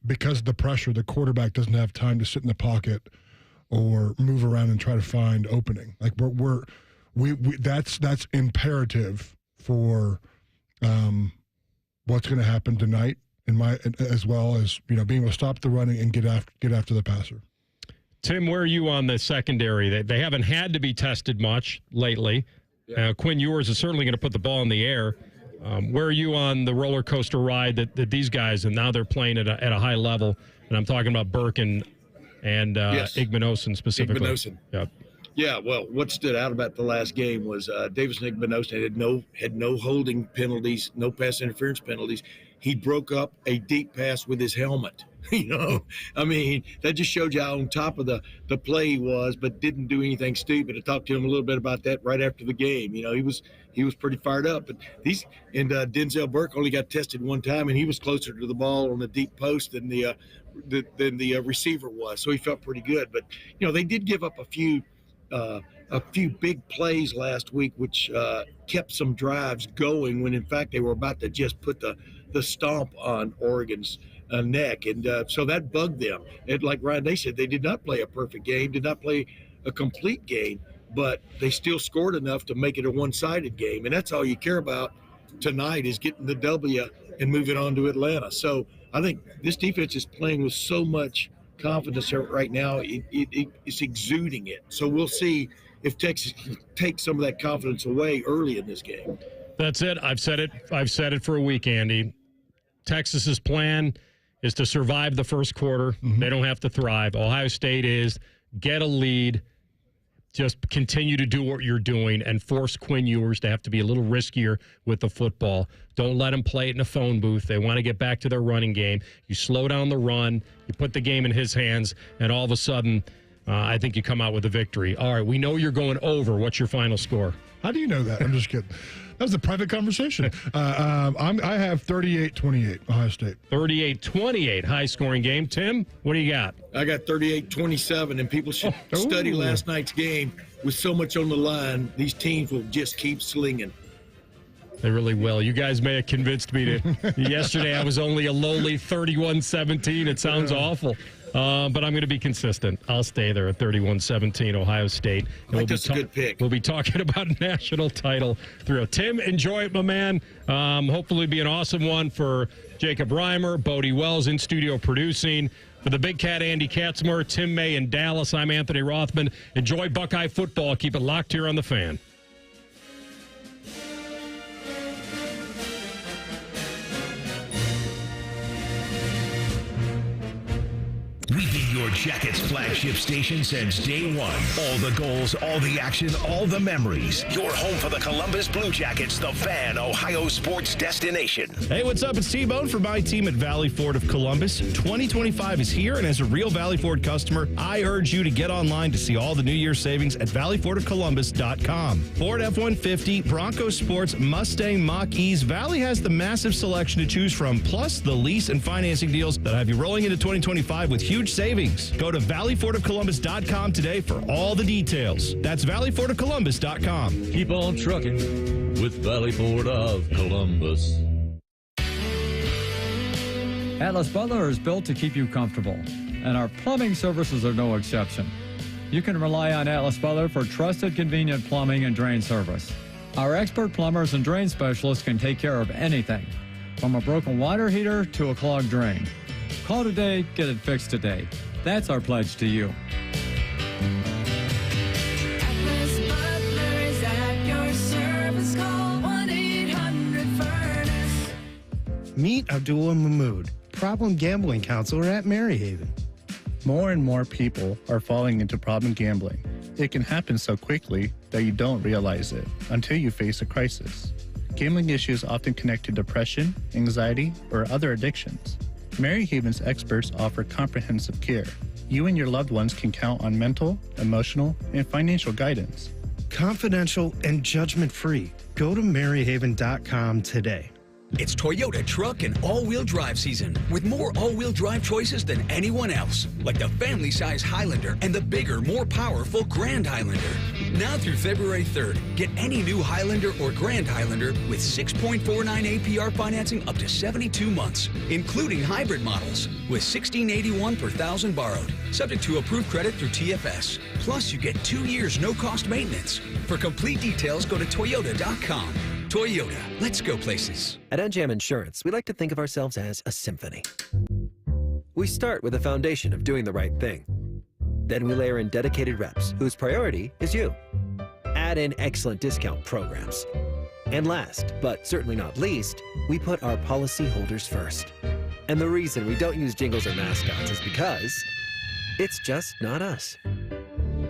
because of the pressure, the quarterback doesn't have time to sit in the pocket or move around and try to find opening. Like that's imperative for what's going to happen tonight, as well as being able to stop the running and get after the passer. Tim, where are you on the secondary? They haven't had to be tested much lately. Quinn Ewers is certainly going to put the ball in the air. Where are you on the roller coaster ride that these guys, and now they're playing at a high level? And I'm talking about Burke and Igbinosun specifically. Igbinosun. Yep. Yeah, well, what stood out about the last game was Davison Igbinosun had no holding penalties, no pass interference penalties. He broke up a deep pass with his helmet. I mean, that just showed you how on top of the play he was, but didn't do anything stupid. I talked to him a little bit about that right after the game. He was pretty fired up. But Denzel Burke only got tested one time, and he was closer to the ball on the deep post than the receiver was, so he felt pretty good. But they did give up a few big plays last week, which kept some drives going when in fact they were about to just put the stomp on Oregon's neck, and so that bugged them. And like Ryan Day said, they did not play a perfect game, did not play a complete game, but they still scored enough to make it a one-sided game, and that's all you care about tonight is getting the W and moving on to Atlanta. So I think this defense is playing with so much confidence right now, it's exuding it. So we'll see if Texas can take some of that confidence away early in this game. That's it. I've said it for a week, Andy. Texas's plan is to survive the first quarter. Mm-hmm. They don't have to thrive. Ohio State is get a lead, just continue to do what you're doing, and force Quinn Ewers to have to be a little riskier with the football. Don't let them play it in a phone booth. They want to get back to their running game. You slow down the run, you put the game in his hands, and all of a sudden, I think you come out with a victory. All right, we know you're going over. What's your final score? How do you know that? I'm just kidding. That was a private conversation. I have 38-28, Ohio State. 38-28, high-scoring game. Tim, what do you got? I got 38-27, and people should study last night's game. With so much on the line, these teams will just keep slinging. They really will. You guys may have convinced me to. Yesterday, I was only a lowly 31-17. It sounds awful. But I'm going to be consistent. I'll stay there at 31-17, Ohio State. And that's a good pick. We'll be talking about a national title through. Tim, enjoy it, my man. Hopefully be an awesome one for Jacob Reimer, Bodie Wells in studio producing. For the Big Cat, Andy Katzenmoyer, Tim May in Dallas, I'm Anthony Rothman. Enjoy Buckeye football. Keep it locked here on The Fan. We've been your Jackets flagship station since day one. All the goals, all the action, all the memories. Your home for the Columbus Blue Jackets, the Fan, Ohio sports destination. Hey, what's up? It's T-Bone from my team at Valley Ford of Columbus. 2025 is here, and as a real Valley Ford customer, I urge you to get online to see all the New Year savings at valleyfordofcolumbus.com. Ford F-150, Bronco Sports, Mustang, Mach-E's. Valley has the massive selection to choose from, plus the lease and financing deals that have you rolling into 2025 with huge savings. Go to valleyfordofcolumbus.com today for all the details. That's valleyfordofcolumbus.com. Keep on trucking with Valley Ford of Columbus. Atlas Butler is built to keep you comfortable, and our plumbing services are no exception. You can rely on Atlas Butler for trusted, convenient plumbing and drain service. Our expert plumbers and drain specialists can take care of anything, from a broken water heater to a clogged drain. Call today, get it fixed today. That's our pledge to you. Atlas Butler is at your service. Call 1-800-FURNACE. Meet Abdullah Mahmood, problem gambling counselor at Maryhaven. More and more people are falling into problem gambling. It can happen so quickly that you don't realize it until you face a crisis. Gambling issues often connect to depression, anxiety, or other addictions. Maryhaven's experts offer comprehensive care. You and your loved ones can count on mental, emotional, and financial guidance. Confidential and judgment-free. Go to maryhaven.com today. It's Toyota truck and all-wheel drive season with more all-wheel drive choices than anyone else, like the family-size Highlander and the bigger, more powerful Grand Highlander. Now through February 3rd, get any new Highlander or Grand Highlander with 6.49 APR financing up to 72 months, including hybrid models with $1,681 per thousand borrowed, subject to approved credit through TFS. Plus, you get 2 years no-cost maintenance. For complete details, go to Toyota.com. Toyota, let's go places. At NJAM Insurance, we like to think of ourselves as a symphony. We start with a foundation of doing the right thing. Then we layer in dedicated reps whose priority is you. Add in excellent discount programs. And last, but certainly not least, we put our policyholders first. And the reason we don't use jingles or mascots is because it's just not us.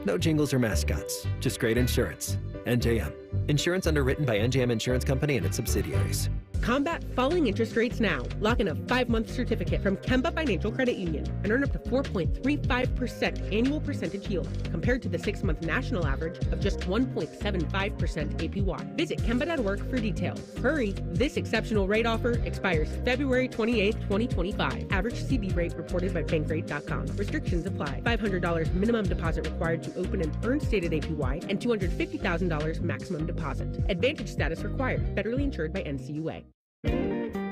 No jingles or mascots, just great insurance. NJM. Insurance underwritten by NJM Insurance Company and its subsidiaries. Combat falling interest rates now. Lock in a 5-month certificate from Kemba Financial Credit Union and earn up to 4.35% annual percentage yield compared to the 6-month national average of just 1.75% APY. Visit Kemba.org for details. Hurry, this exceptional rate offer expires February 28, 2025. Average CD rate reported by Bankrate.com. Restrictions apply. $500 minimum deposit required to open and earn stated APY and $250,000 maximum deposit. Advantage status required. Federally insured by NCUA.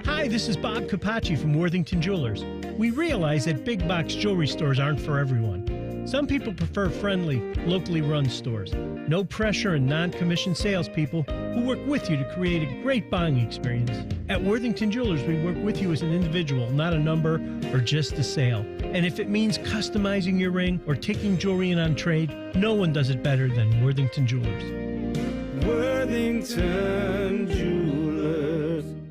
Hi, this is Bob Capacci from Worthington Jewelers. We realize that big box jewelry stores aren't for everyone. Some people prefer friendly, locally run stores. No pressure and non-commissioned salespeople who work with you to create a great buying experience. At Worthington Jewelers, we work with you as an individual, not a number or just a sale. And if it means customizing your ring or taking jewelry in on trade, no one does it better than Worthington Jewelers. Worthington Jewelers.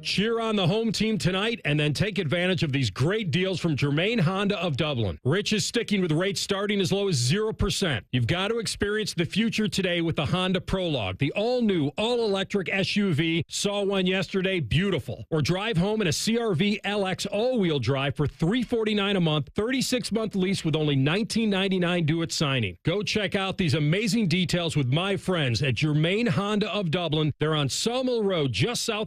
Cheer on the home team tonight and then take advantage of these great deals from Germain Honda of Dublin. Rich is sticking with rates starting as low as 0%. You've got to experience the future today with the Honda Prologue, the all-new, all-electric SUV. Saw one yesterday, beautiful. Or drive home in a CR-V LX all-wheel drive for $349 a month, 36-month lease with only $19.99 due at signing. Go check out these amazing details with my friends at Germain Honda of Dublin. They're on Sawmill Road, just south of